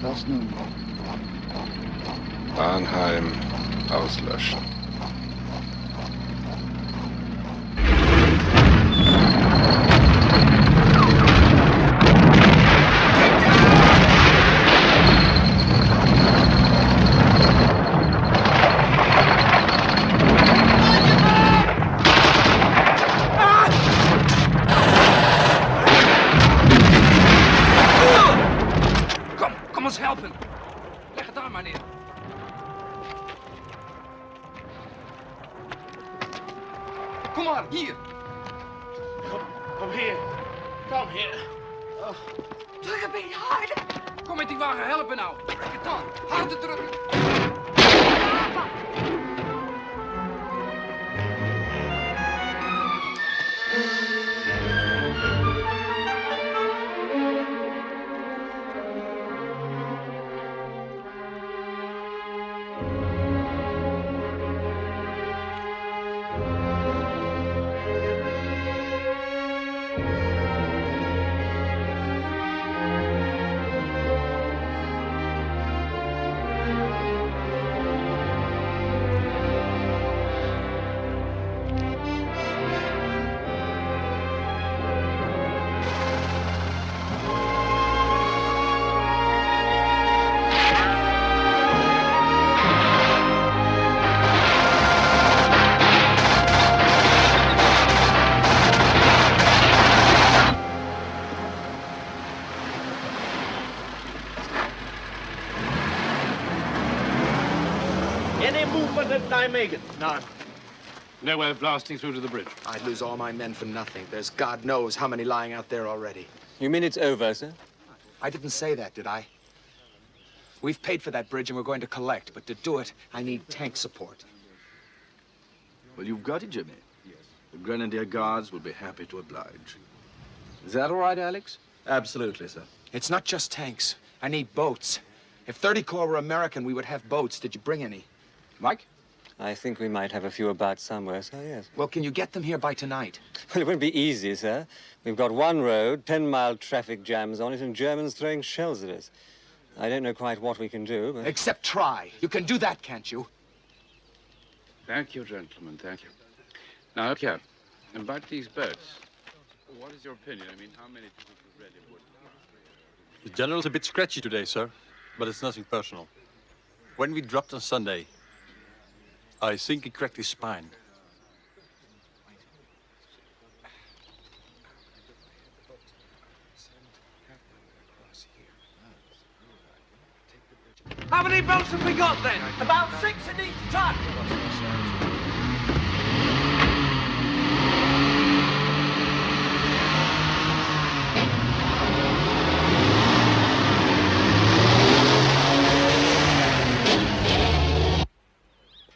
Was nun? Arnheim auslöschen. Kom ons helpen. Leg het aan, maar neer. Kom maar, hier. Kom hier. Kom hier. Oh. Druk een beetje harder. Kom met die wagen helpen nou. Trek het aan. Harder drukken. Megan? None. No way of blasting through to the bridge. I'd lose all my men for nothing. There's God knows how many lying out there already. You mean it's over, sir? I didn't say that, did I? We've paid for that bridge and we're going to collect, but to do it, I need tank support. Well, you've got it, Jimmy. The Grenadier Guards will be happy to oblige. Is that all right, Alex? Absolutely, sir. It's not just tanks. I need boats. If 30 Corps were American, we would have boats. Did you bring any? Mike? I think we might have a few about somewhere, sir, yes. Well, can you get them here by tonight? Well, it won't be easy, sir. We've got one road, 10-mile traffic jams on it, and Germans throwing shells at us. I don't know quite what we can do, but... Except try. You can do that, can't you? Thank you, gentlemen, thank you. Now, look here. About these boats, what is your opinion? I mean, how many people really would... The general's a bit scratchy today, sir, but it's nothing personal. When we dropped on Sunday, I think he cracked his spine. How many boats have we got then? About 6 in each tug.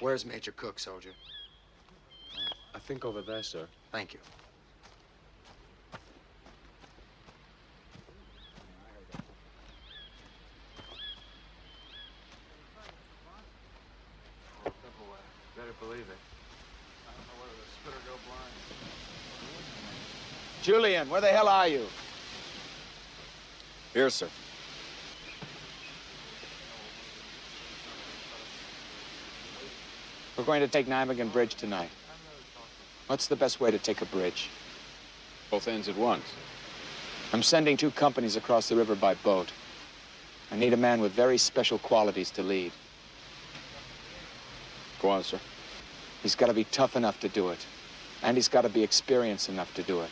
Where's Major Cook, soldier? I think over there, sir. Thank you. Better believe it. I don't know whether the spit or go blind. Julian, where the hell are you? Here, sir. We're going to take Nijmegen Bridge tonight. What's the best way to take a bridge? Both ends at once. I'm sending 2 companies across the river by boat. I need a man with very special qualities to lead. Go on, sir. He's got to be tough enough to do it. And he's got to be experienced enough to do it.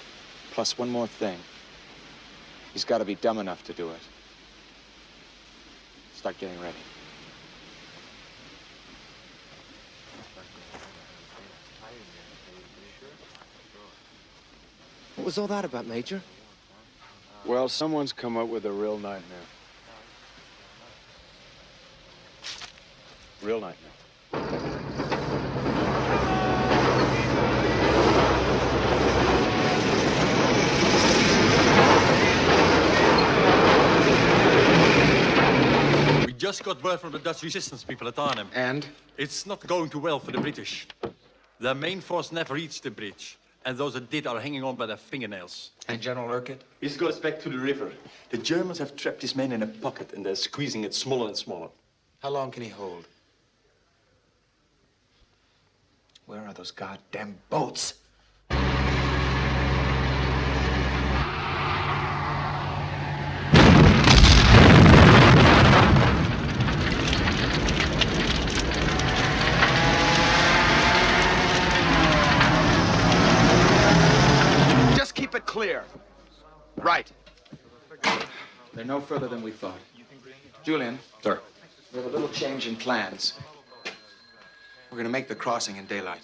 Plus one more thing. He's got to be dumb enough to do it. Start getting ready. What was all that about, Major? Well, someone's come up with a real nightmare. Real nightmare. We just got word from the Dutch resistance people at Arnhem. And? It's not going too well for the British. Their main force never reached the bridge. And those that did are hanging on by their fingernails. And General Urquhart? This goes back to the river. The Germans have trapped his men in a pocket and they're squeezing it smaller and smaller. How long can he hold? Where are those goddamn boats? Keep it clear. Right. They're no further than we thought. Julian. Sir. We have a little change in plans. We're going to make the crossing in daylight.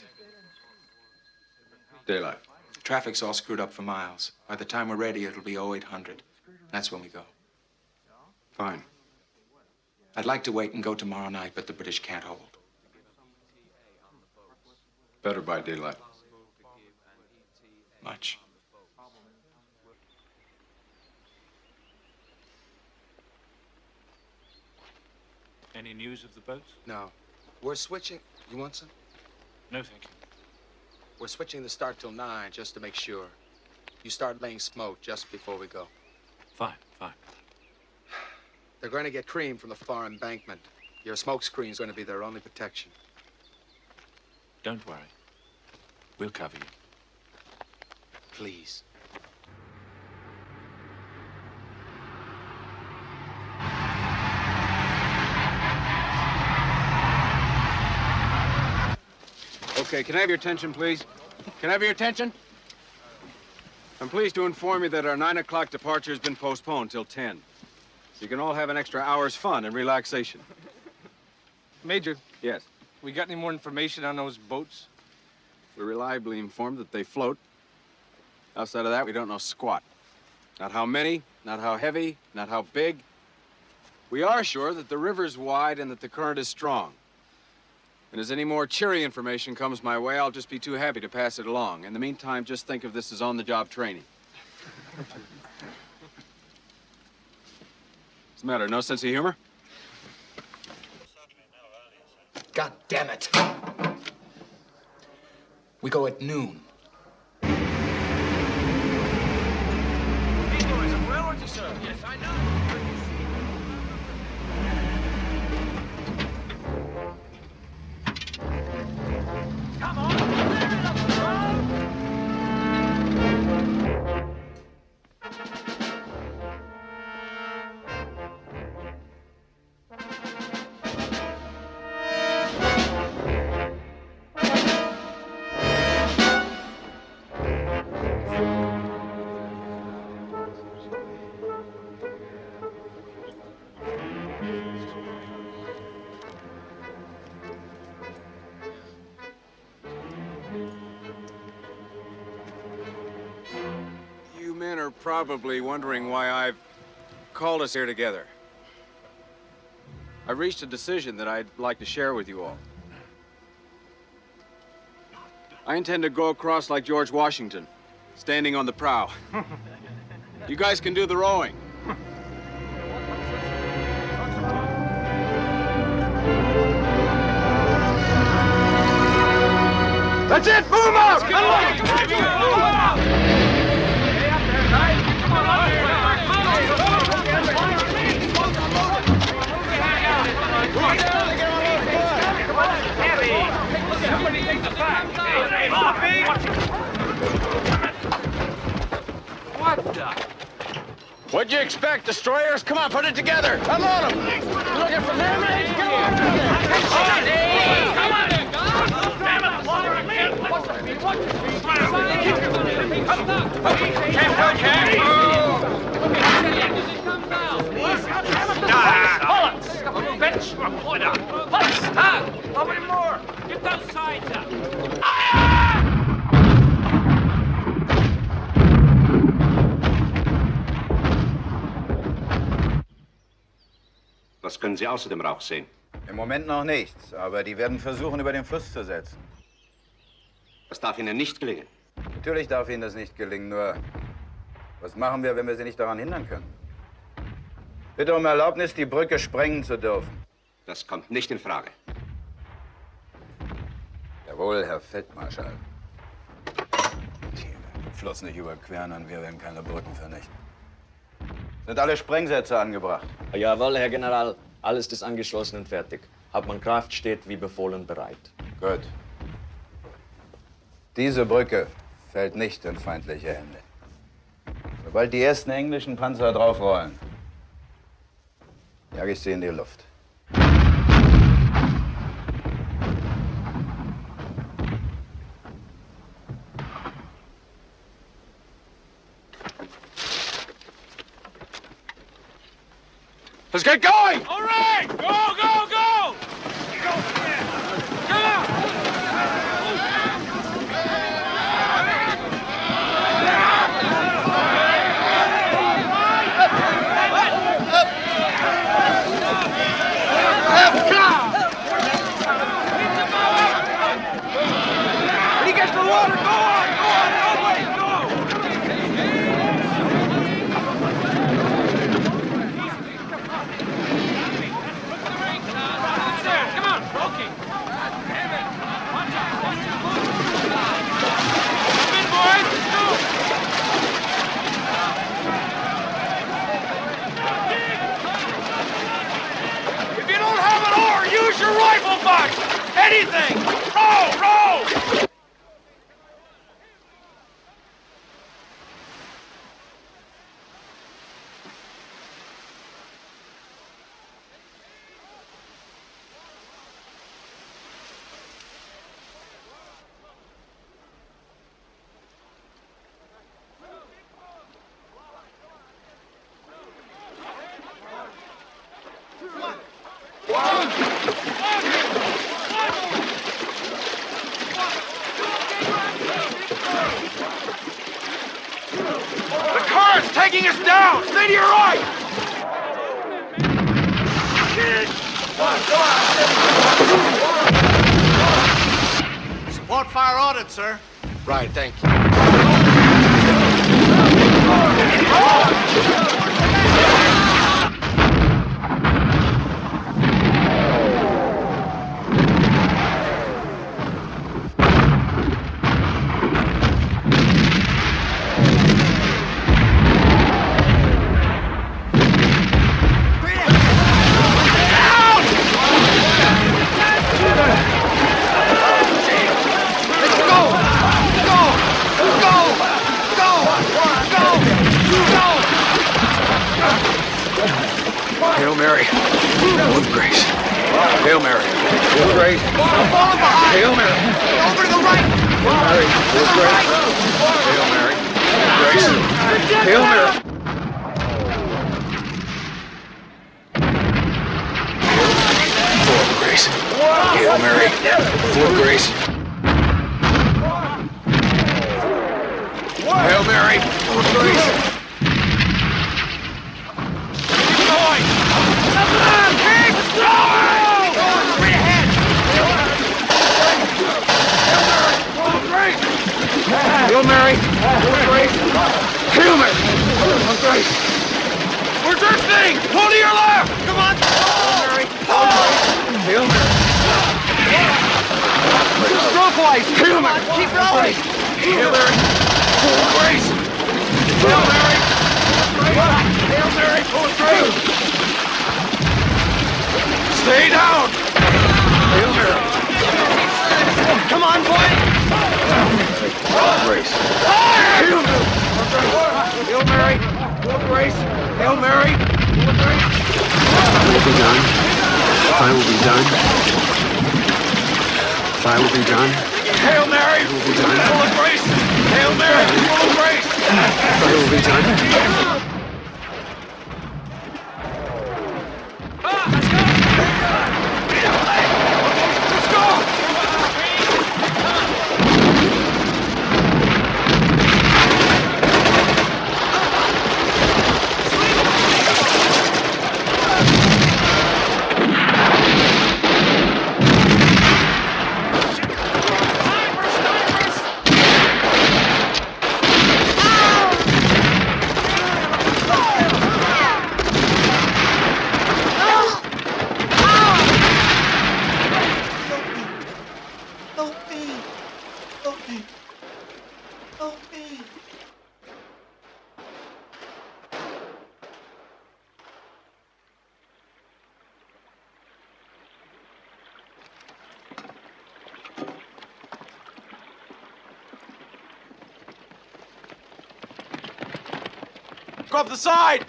Daylight. Traffic's all screwed up for miles. By the time we're ready, it'll be 0800. That's when we go. Fine. I'd like to wait and go tomorrow night, but the British can't hold. Better by daylight. Much. Any news of the boats? No. We're switching. You want some? No, thank you. We're switching the start till 9, just to make sure. You start laying smoke just before we go. Fine, fine. They're going to get cream from the far embankment. Your smoke screen's going to be their only protection. Don't worry. We'll cover you. Please. Okay, can I have your attention, please? Can I have your attention? I'm pleased to inform you that our 9 o'clock departure has been postponed till 10. So you can all have an extra hour's fun and relaxation. Major. Yes? We got any more information on those boats? We're reliably informed that they float. Outside of that, we don't know squat. Not how many, not how heavy, not how big. We are sure that the river's wide and that the current is strong. And as any more cheery information comes my way, I'll just be too happy to pass it along. In the meantime, just think of this as on-the-job training. What's the matter, no sense of humor? God damn it. We go at noon. These boys are railroad to serve. Yes, I know. Come on, clear it up, You men are probably wondering why I've called us here together. I've reached a decision that I'd like to share with you all. I intend to go across like George Washington, standing on the prow. You guys can do the rowing. That's it! Move out! Come on! What the? What'd you expect, destroyers? Come on, put it together. Come on them! You looking for mermaids? Get on there! Come on! How many more? Get those sides up. Was können Sie außer dem Rauch sehen? Im Moment noch nichts, aber die werden versuchen, über den Fluss zu setzen. Das darf Ihnen nicht gelingen. Natürlich darf Ihnen das nicht gelingen, nur was machen wir, wenn wir Sie nicht daran hindern können? Bitte um Erlaubnis, die Brücke sprengen zu dürfen. Das kommt nicht in Frage. Jawohl, Herr Feldmarschall. Den Fluss nicht überqueren und wir werden keine Brücken vernichten. Sind alle Sprengsätze angebracht? Jawohl, Herr General. Alles ist angeschlossen und fertig. Hauptmann Kraft steht wie befohlen bereit. Gut. Diese Brücke fällt nicht in feindliche Hände. Sobald die ersten englischen Panzer draufrollen, jage ich sie in die Luft. Let's get going! All right! Go, go, go! Come on! When he gets to the water, go on! Go on! No way! If you don't have an oar, use your rifle butt! Anything! Row! Row! taking us down! Stay to your right! Support fire ordered, sir. Right, thank you. Hail Mary, full of grace. Hail Mary, full of grace. Hail Mary. Over to the right! Hail Mary, full of grace. Hail Mary, full of grace. Hail Mary. Full of grace. Hail Mary, full of grace. Hail Mary, full of grace. Hail Mary, full of grace. Hail Mary, full of grace. We're drifting! Pull to your left! Come on! Hail Mary. Stroke-wise! Hail Mary. Keep rolling! Hail Mary, full of grace. Hail Mary. Hail Mary, full of grace. Stay down. Hail Mary. Come on, boy! Full of grace. Hail Mary. Hail Mary, full of grace. Hail Mary, full of grace. I will be done. I will be done. I will be done. Hail Mary, full of grace. Hail Mary, full of grace. I will be done. Go up the side!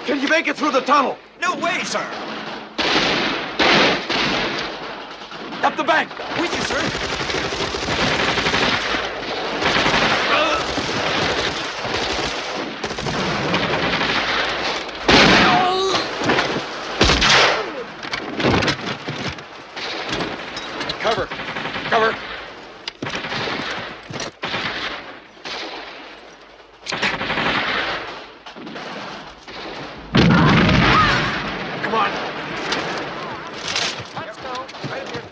Can you make it through the tunnel? No way, sir! Up the bank! With you, sir! Cover, cover. Come on. Let's go. Right here.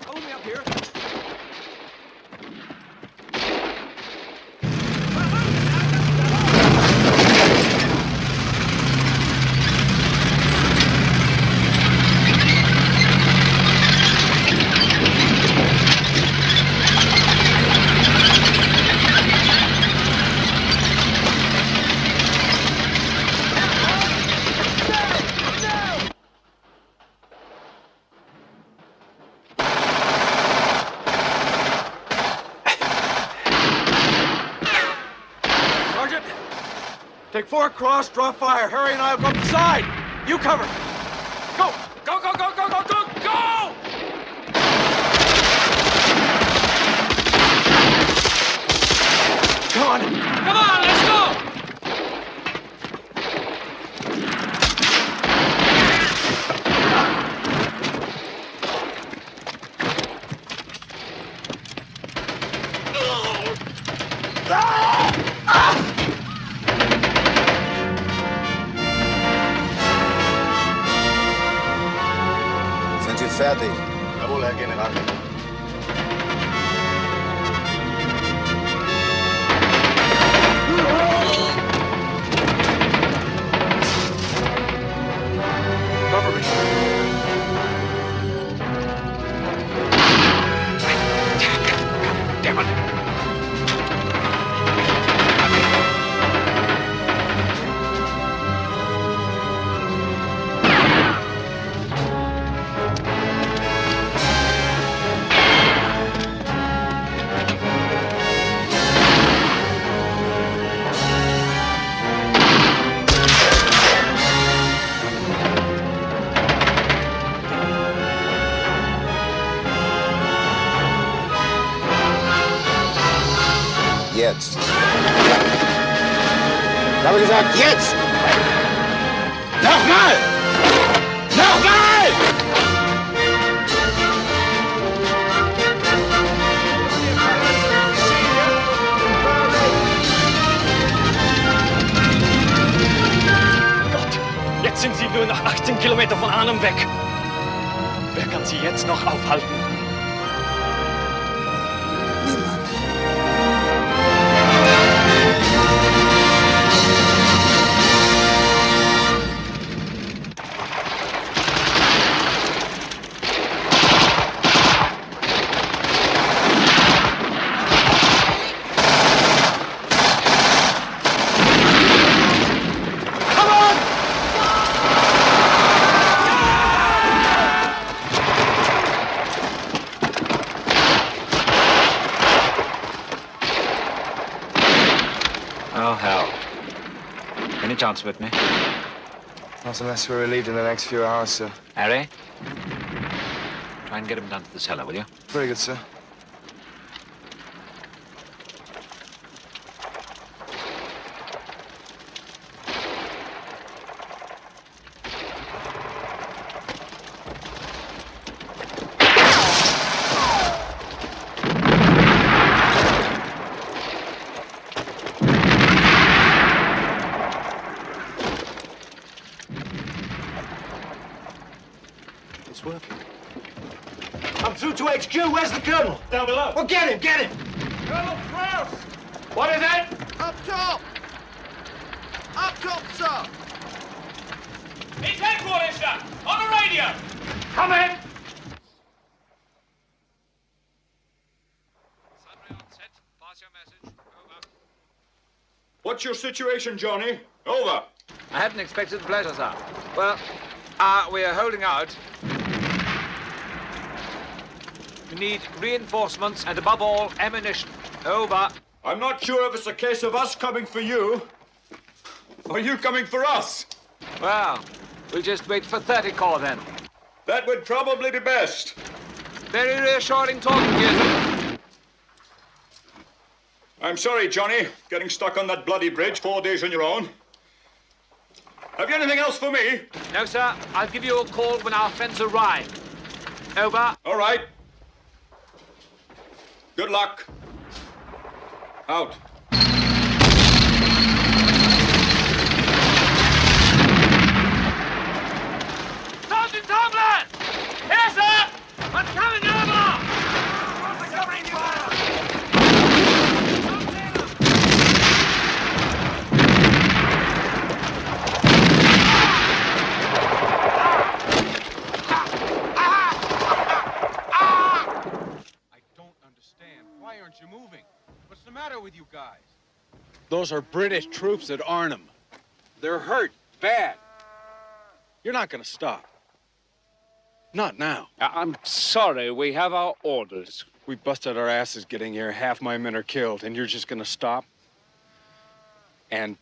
Hold me up here. Take 4 across, draw fire. Harry and I'll go up the side. You cover. Go! Go, go, go, go, go, go, go! Come on. jetzt. Ich habe gesagt, jetzt! Nochmal! Nochmal! Gott, jetzt sind sie nur noch 18 Kilometer von Arnhem weg. Wer kann sie jetzt noch aufhalten? Chance with me? Not unless we're relieved in the next few hours, sir. Harry? Try and get him down to the cellar, will you? Very good, sir. HQ, where's the Colonel? Down below. Well, get him, get him! Colonel Frost! What is it? Up top! Up top, sir! It's headquarters, sir! On the radio! Come in! What's your situation, Johnny? Over. I hadn't expected the pleasure, sir. Well, we are holding out. We need reinforcements and, above all, ammunition. Over. I'm not sure if it's a case of us coming for you, or you coming for us. Well, we'll just wait for 30 corps, then. That would probably be best. Very reassuring talking to you, sir. I'm sorry, Johnny, getting stuck on that bloody bridge 4 days on your own. Have you anything else for me? No, sir. I'll give you a call when our friends arrive. Over. All right. Good luck. Out. Sergeant Tomlin! Here, sir! I'm coming over! Why aren't you moving? What's the matter with you guys? Those are British troops at Arnhem. They're hurt, bad. You're not gonna stop. Not now. I'm sorry, we have our orders. We busted our asses getting here. Half my men are killed, and you're just gonna stop? And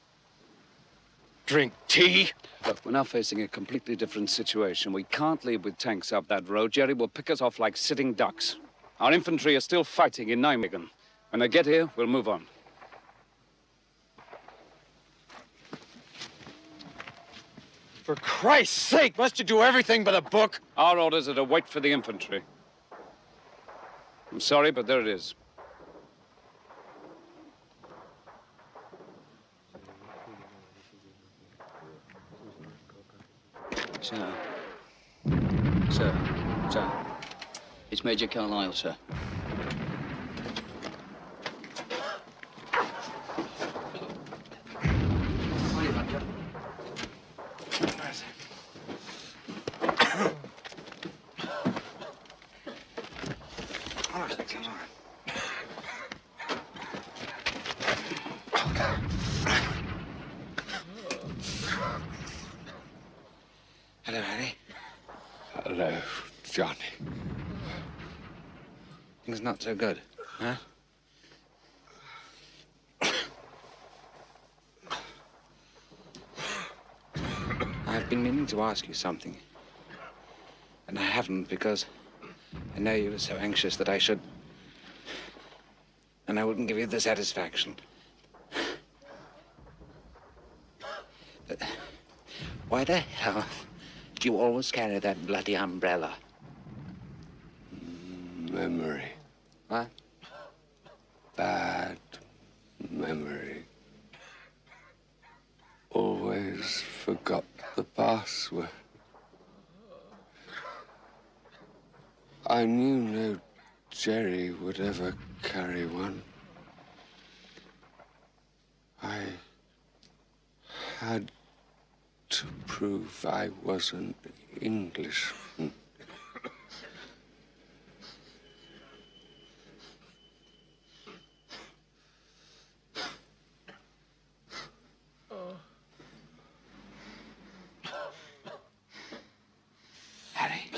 drink tea? Look, we're now facing a completely different situation. We can't leave with tanks up that road. Jerry will pick us off like sitting ducks. Our infantry are still fighting in Nijmegen. When they get here, we'll move on. For Christ's sake, must you do everything by the book? Our orders are to wait for the infantry. I'm sorry, but there it is. Sir. Sir. It's Major Carlyle, sir. Hello, Harry. Hello, Johnny. Things not so good, huh? I've been meaning to ask you something. And I haven't because I know you were so anxious that I should. and I wouldn't give you the satisfaction. But why the hell do you always carry that bloody umbrella? Memory. What? Bad memory. Always forgot the password. I knew no Jerry would ever carry one. I had to prove I was an Englishman. Harry.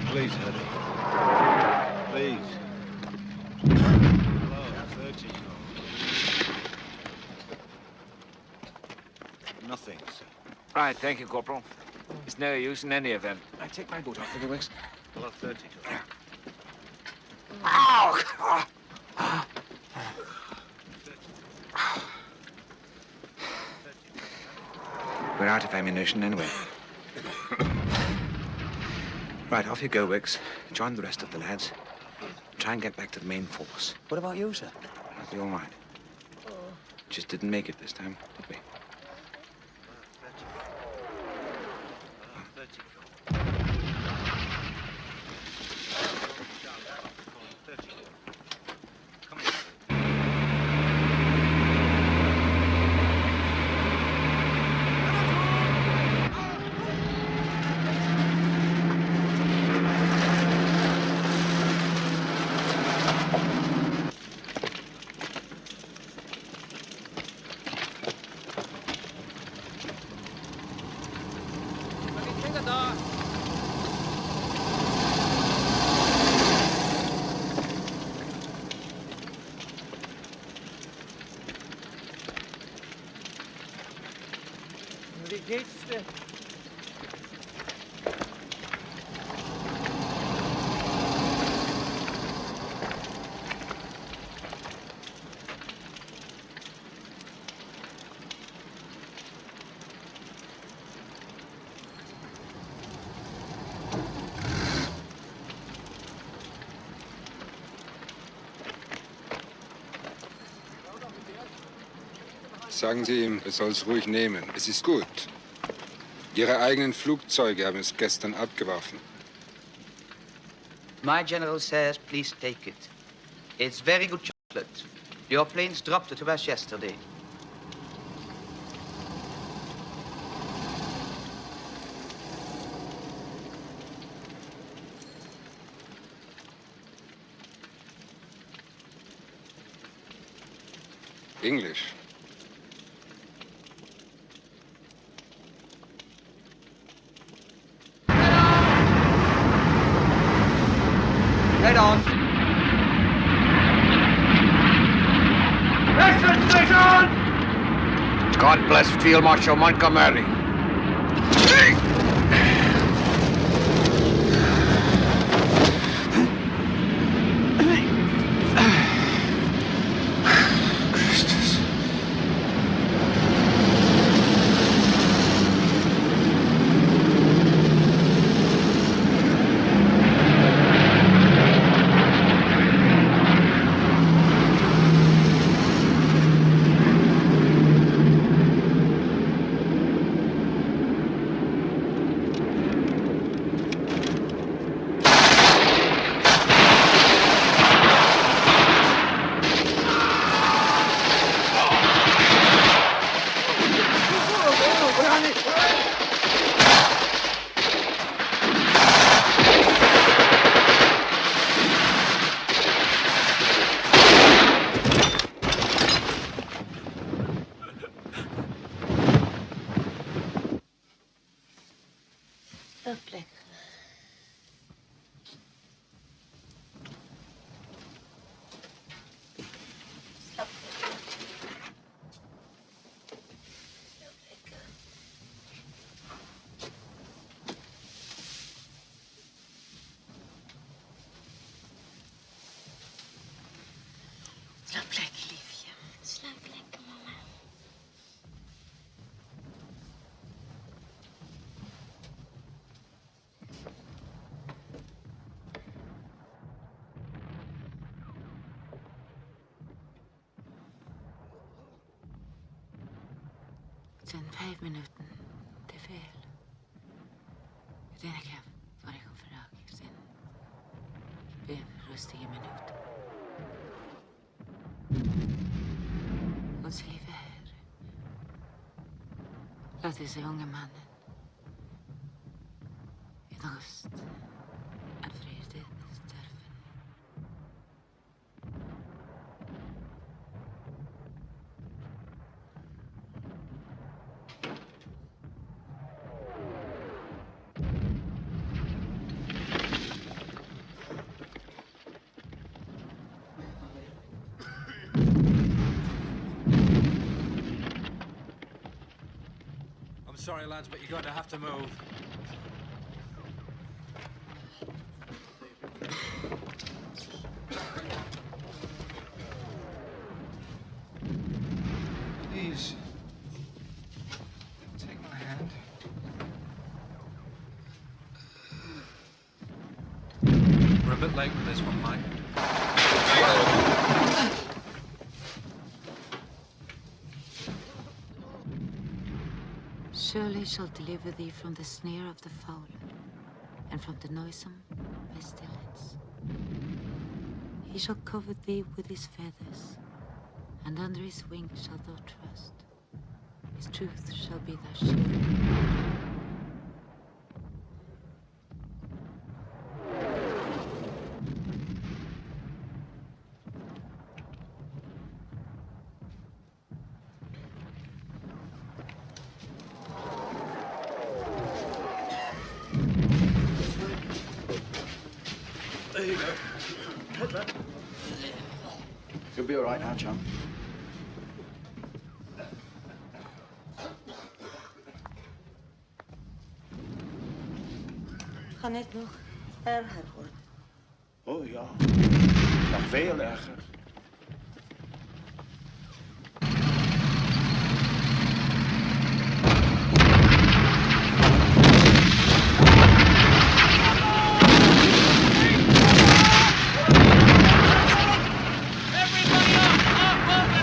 Please, Harry. Please. Hello, 13. Nothing, sir. Right, thank you, Corporal. It's no use in any event. I take my boot off, will you, Wicks? Hello, 32. Ow! We're out of ammunition anyway. Right, off you go, Wicks. Join the rest of the lads. Try and get back to the main force. What about you, sir? That'll be all right. Just didn't make it this time, did we? Wie geht's denn? Sagen Sie ihm, er soll es ruhig nehmen. Es ist gut. Ihre eigenen Flugzeuge haben es gestern abgeworfen. My general says, please take it. It's very good chocolate. Your planes dropped it to us yesterday. English. Head on. God bless Field Marshal Montgomery. Sen 5 minuten til fel. Den er kæft, hvor det kom for dag. Sen bevrustige minut. Ons lieve Herre, laat deze jonge mannen in rust en vrede sterven. Sorry, lads, but you're going to have to move. Please. Take my hand. We're a bit late with this one, Mike. Surely shall deliver thee from the snare of the fowler, and from the noisome pestilence. He shall cover thee with his feathers, and under his wings shalt thou trust. His truth shall be thy shield. There you go. Cut that. You'll be all right now, chum. Kan het nog erger worden? Oh ja, nog veel erger.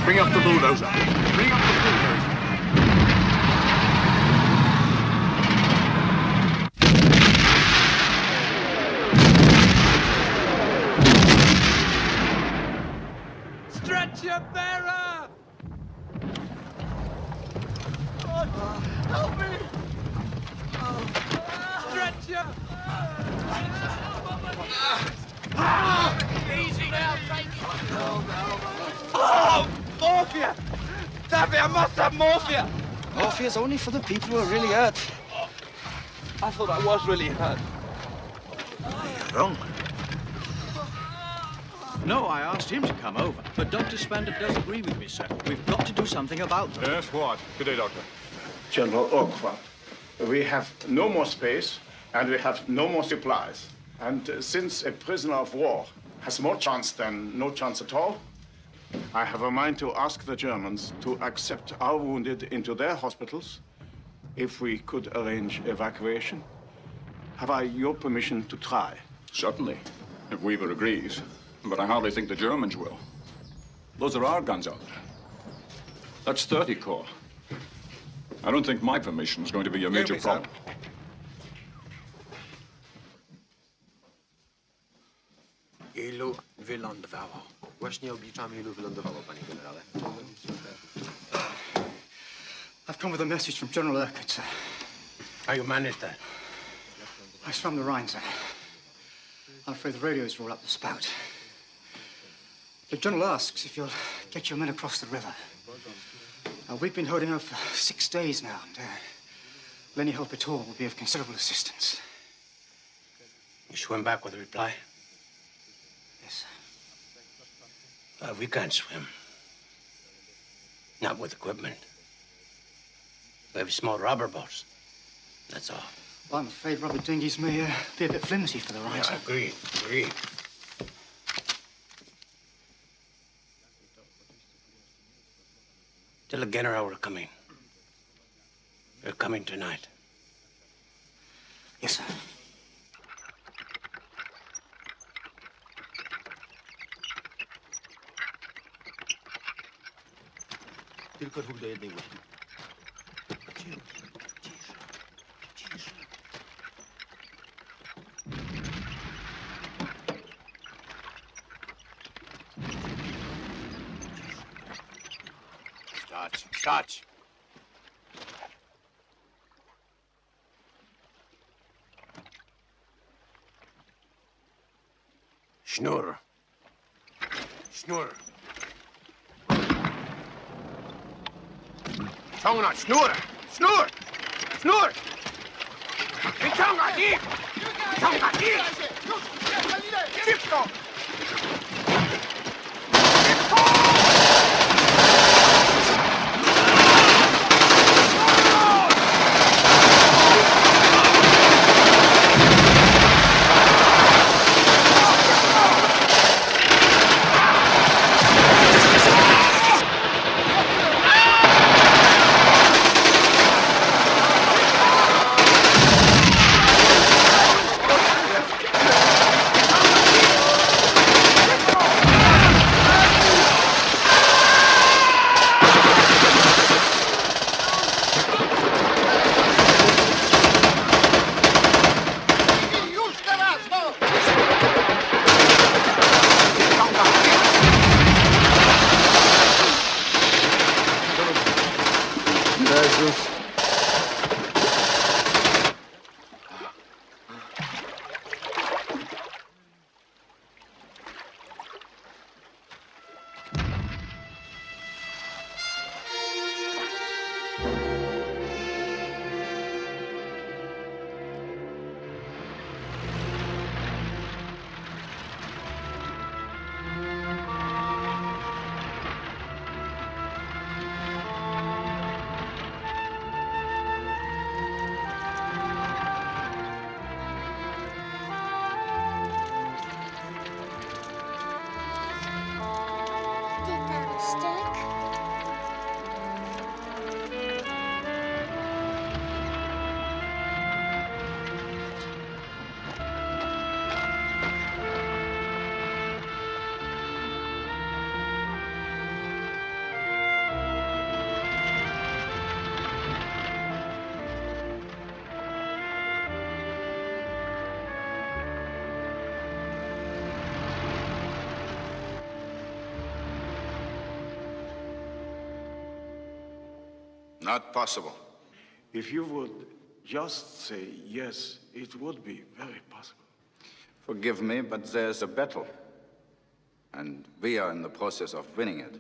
Bring up the bulldozer. Bring up the bulldozer. Stretcher bearer! Help me! Stretcher! Easy now, take it. Oh, morphia! Davy, I must have morphia! Morphia's only for the people who are really hurt. I thought I was really hurt. You're wrong. No, I asked him to come over, but Dr. Spander does agree with me, sir. We've got to do something about them. Yes, what? Good day, Doctor. General Okwa, we have no more space and we have no more supplies. And since a prisoner of war has more chance than no chance at all, I have a mind to ask the Germans to accept our wounded into their hospitals if we could arrange evacuation. Have I your permission to try? Certainly, if Weaver agrees. But I hardly think the Germans will. Those are our guns out there. That's 30 core. I don't think my permission is going to be a major problem. Ilu wylądowało. Właśnie obliczamy, ilu wylądowało, panie generale. I've come with a message from General Urquhart, sir. How you managed that? It's from the Rhine, sir. I'm afraid the radios are all up the spout. The General asks if you'll get your men across the river. We've been holding out for 6 days now, and any help at all will be of considerable assistance. You swim back with a reply? Yes, sir. We can't swim. Not with equipment. We have small rubber boats. That's all. Well, I'm afraid rubber dinghies may be a bit flimsy for the Rhine, sir. Agreed. Tell the general we're coming. We're coming tonight. Yes, sir. Tylko dwóch do jednej łódki. Stać! Schnur! Ciągnąć sznurę! Sznur! Wyciągać ich! Szybko! Not possible. If you would just say yes, it would be very possible. Forgive me, but there's a battle. And we are in the process of winning it.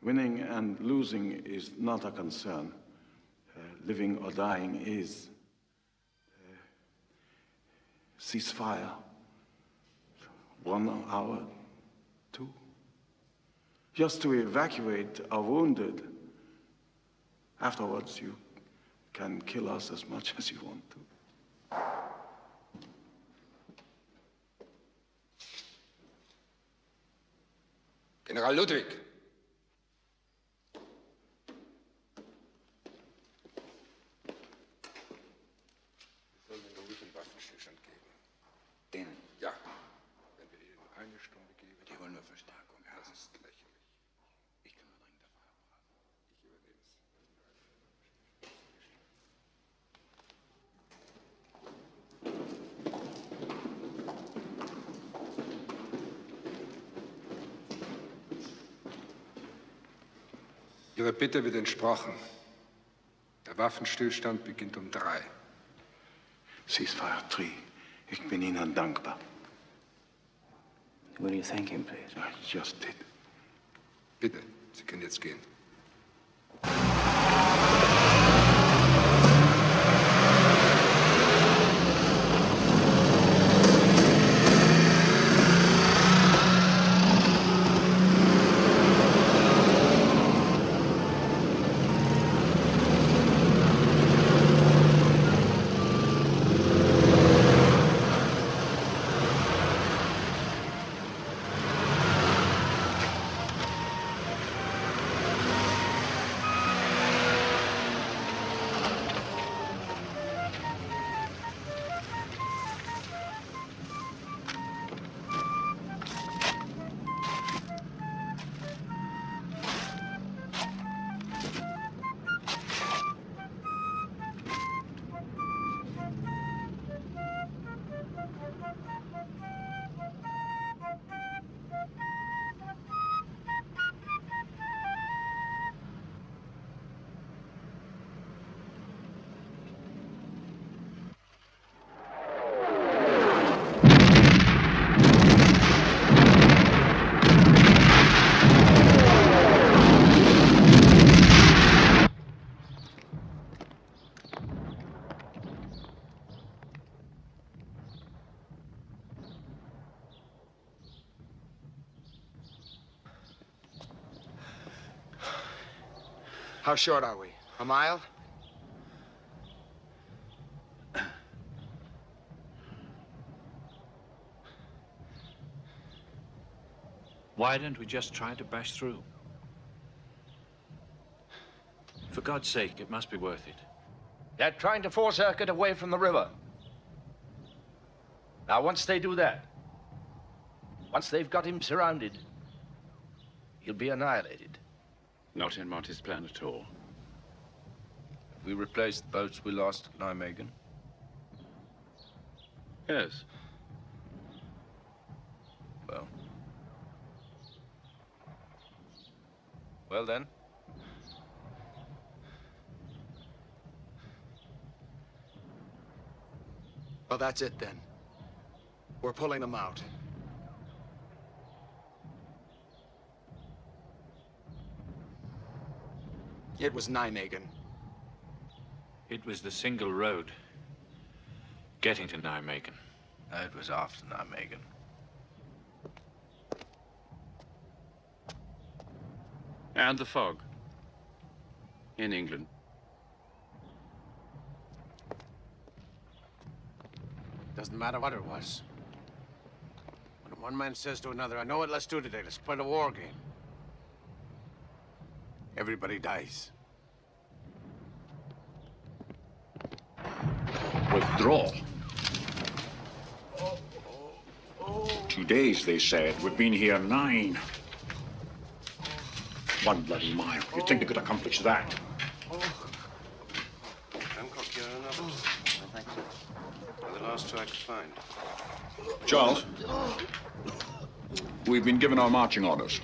Winning and losing is not a concern. Living or dying is. Ceasefire. 1 hour, 2. Just to evacuate our wounded. Afterwards, you can kill us as much as you want to. General Ludwig. Wir sollen den ruhigen Waffenstillstand geben. Denen? Ja. Wenn wir ihnen eine Stunde geben, die wollen nur Verstärkung. Das ist lächerlich. Ich kann nur dringend Feuer brauchen. Ich übernehme es. Ihre Bitte wird entsprochen. Der Waffenstillstand beginnt um 3. Ceasefire 3. Ich bin Ihnen dankbar. Will you thank him, please? I just did. Bitte, Sie können jetzt gehen. How short are we? A mile? Why don't we just try to bash through? For God's sake, it must be worth it. They're trying to force Urquhart away from the river. Now, once they do that, once they've got him surrounded, he'll be annihilated. Not in Monty's plan at all. Have we replaced the boats we lost at Nijmegen? Yes. Well. Well, then. Well, that's it then. We're pulling them out. It was Nijmegen. It was the single road getting to Nijmegen. No, it was after Nijmegen. And the fog. In England. Doesn't matter what it was. When one man says to another, I know what let's do today, let's play the war game. Everybody dies. Withdraw. 2 days, they said. We've been here 9. 1 bloody mile. You think they could accomplish that? Hancock, you're another. Thank you. They're the last 2 I could find. Charles, we've been given our marching orders.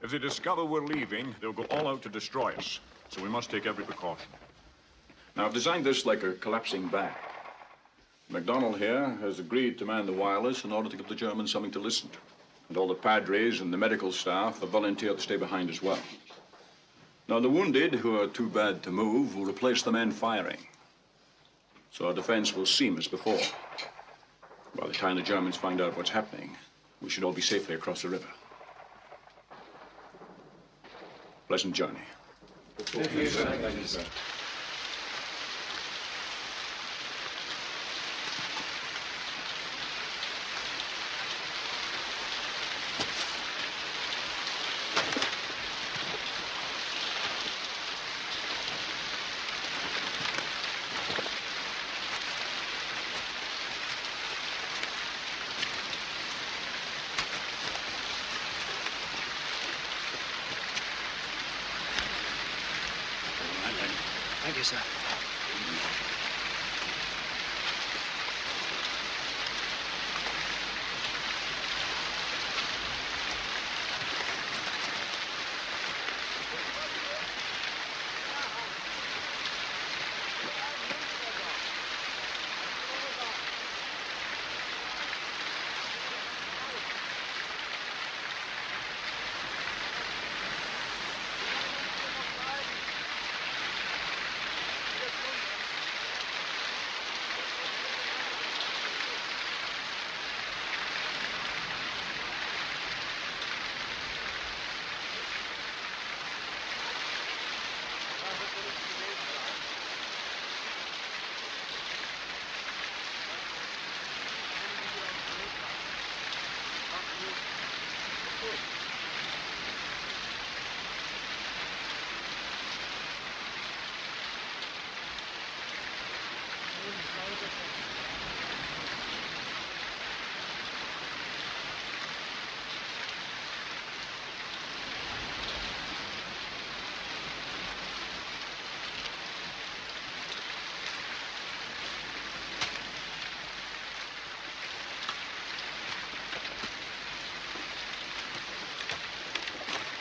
If they discover we're leaving, they'll go all out to destroy us. So we must take every precaution. Now, I've designed this like a collapsing bag. MacDonald here has agreed to man the wireless in order to give the Germans something to listen to. And all the padres and the medical staff have volunteered to stay behind as well. Now, the wounded, who are too bad to move, will replace the men firing. So our defense will seem as before. By the time the Germans find out what's happening, we should all be safely across the river. Pleasant journey. Thank you, sir. Thank you, sir. Thank you, sir.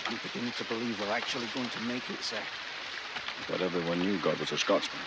I'm beginning to believe we're actually going to make it, sir. But everyone knew God was a Scotsman.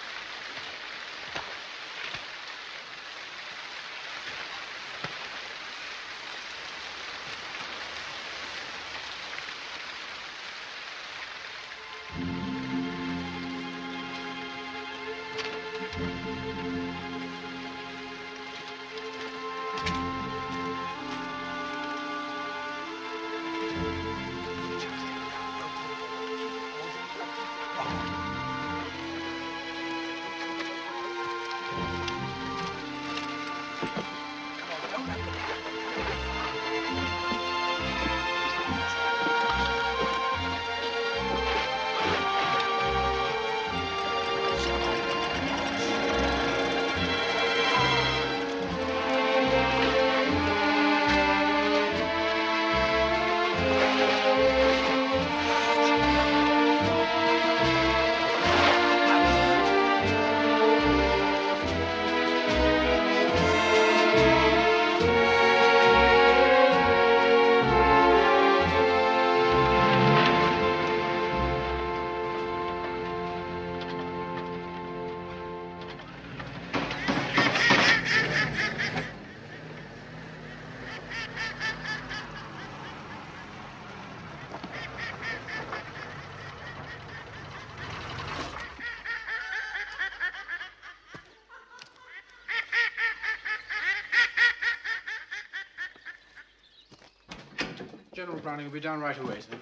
General Browning will be down right away, sir.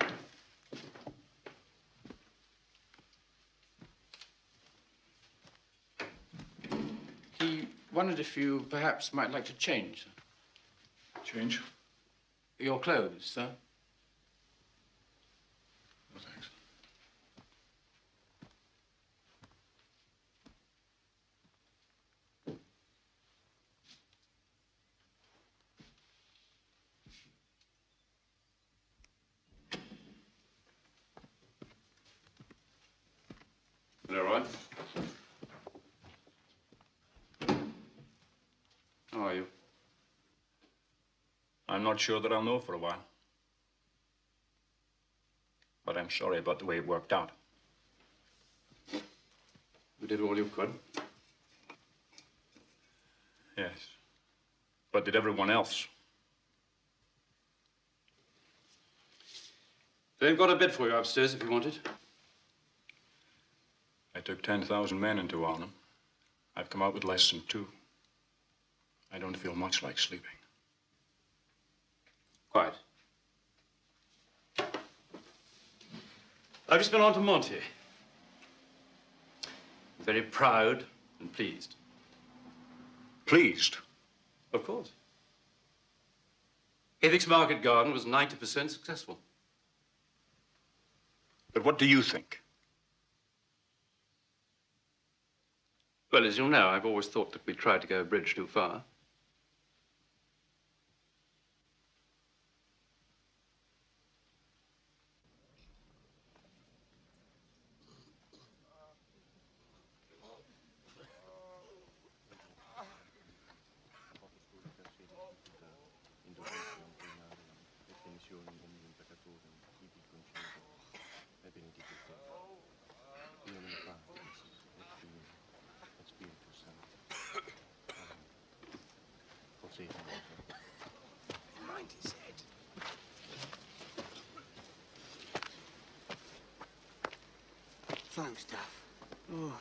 He wondered if you perhaps might like to change, sir. Change? Your clothes, sir. No, thanks. Leroy? How are you? I'm not sure that I'll know for a while. But I'm sorry about the way it worked out. You did all you could. Yes. But did everyone else? They've got a bed for you upstairs if you want it. I took 10,000 men into Arnhem. I've come out with less than 2. I don't feel much like sleeping. Quiet. I've just been on to Monty. Very proud and pleased. Pleased? Of course. He thinks Market Garden was 90% successful. But what do you think? Well, as you know, I've always thought that we tried to go a bridge too far. Thanks, Duff. Oh.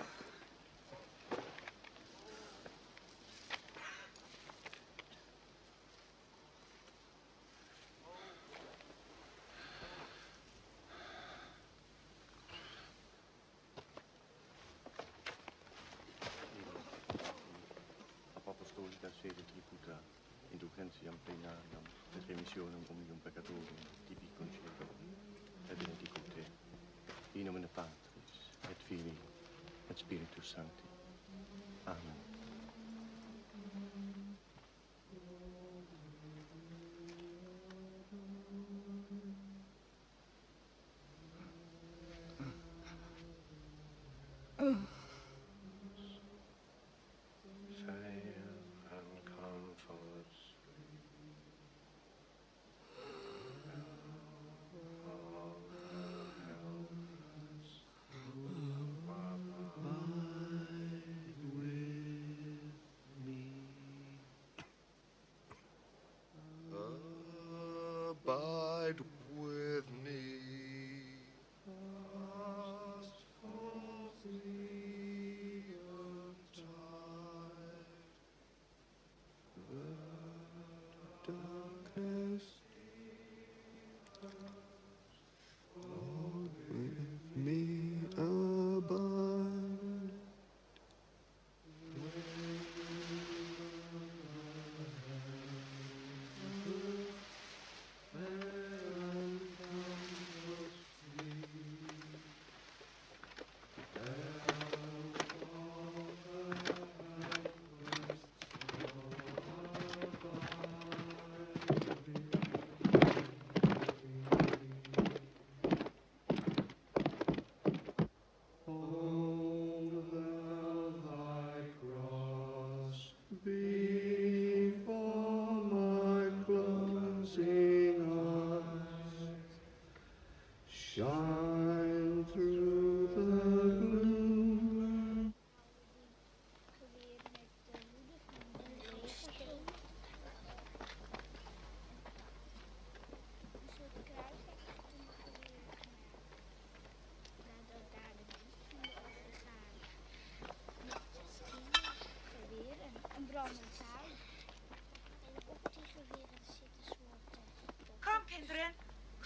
Apostolica sede tributa indulgentiam plenariam et remissionem omnium peccatorium tibi concedo et benedico te in nomine Patris et Filii et Spiritus Sancti. Amen.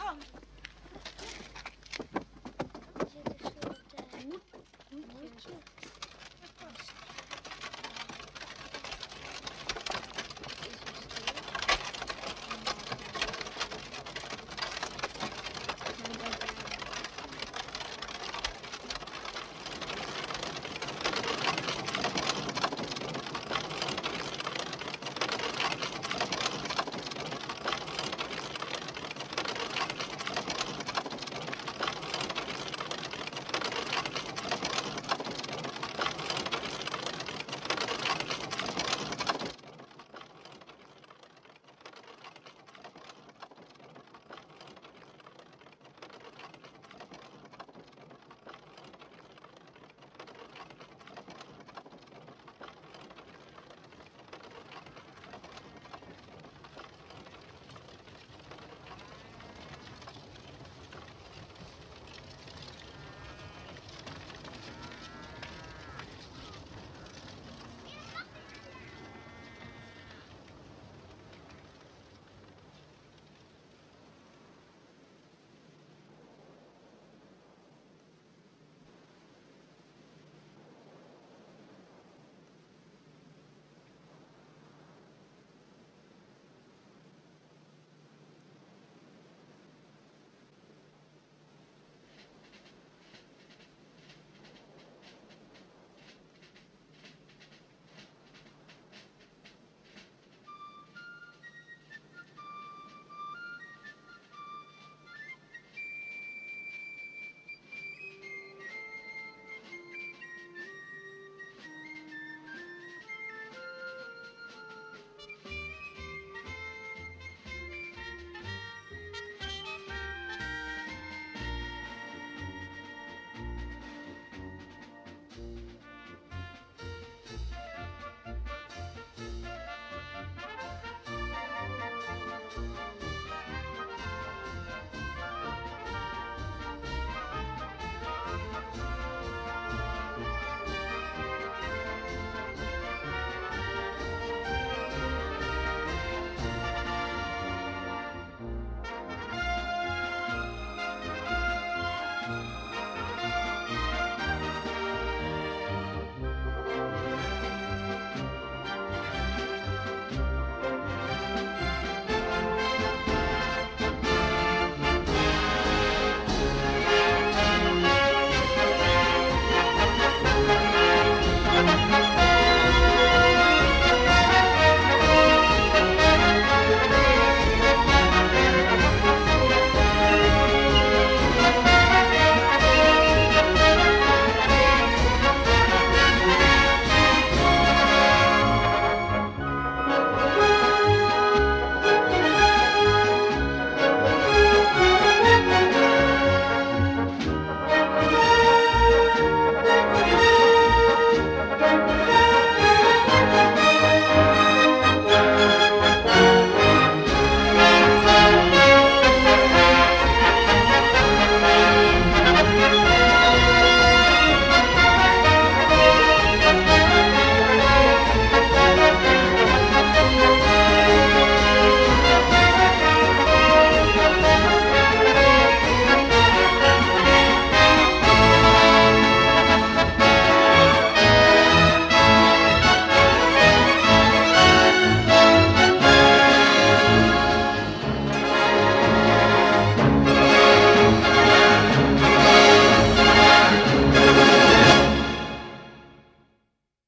wrong?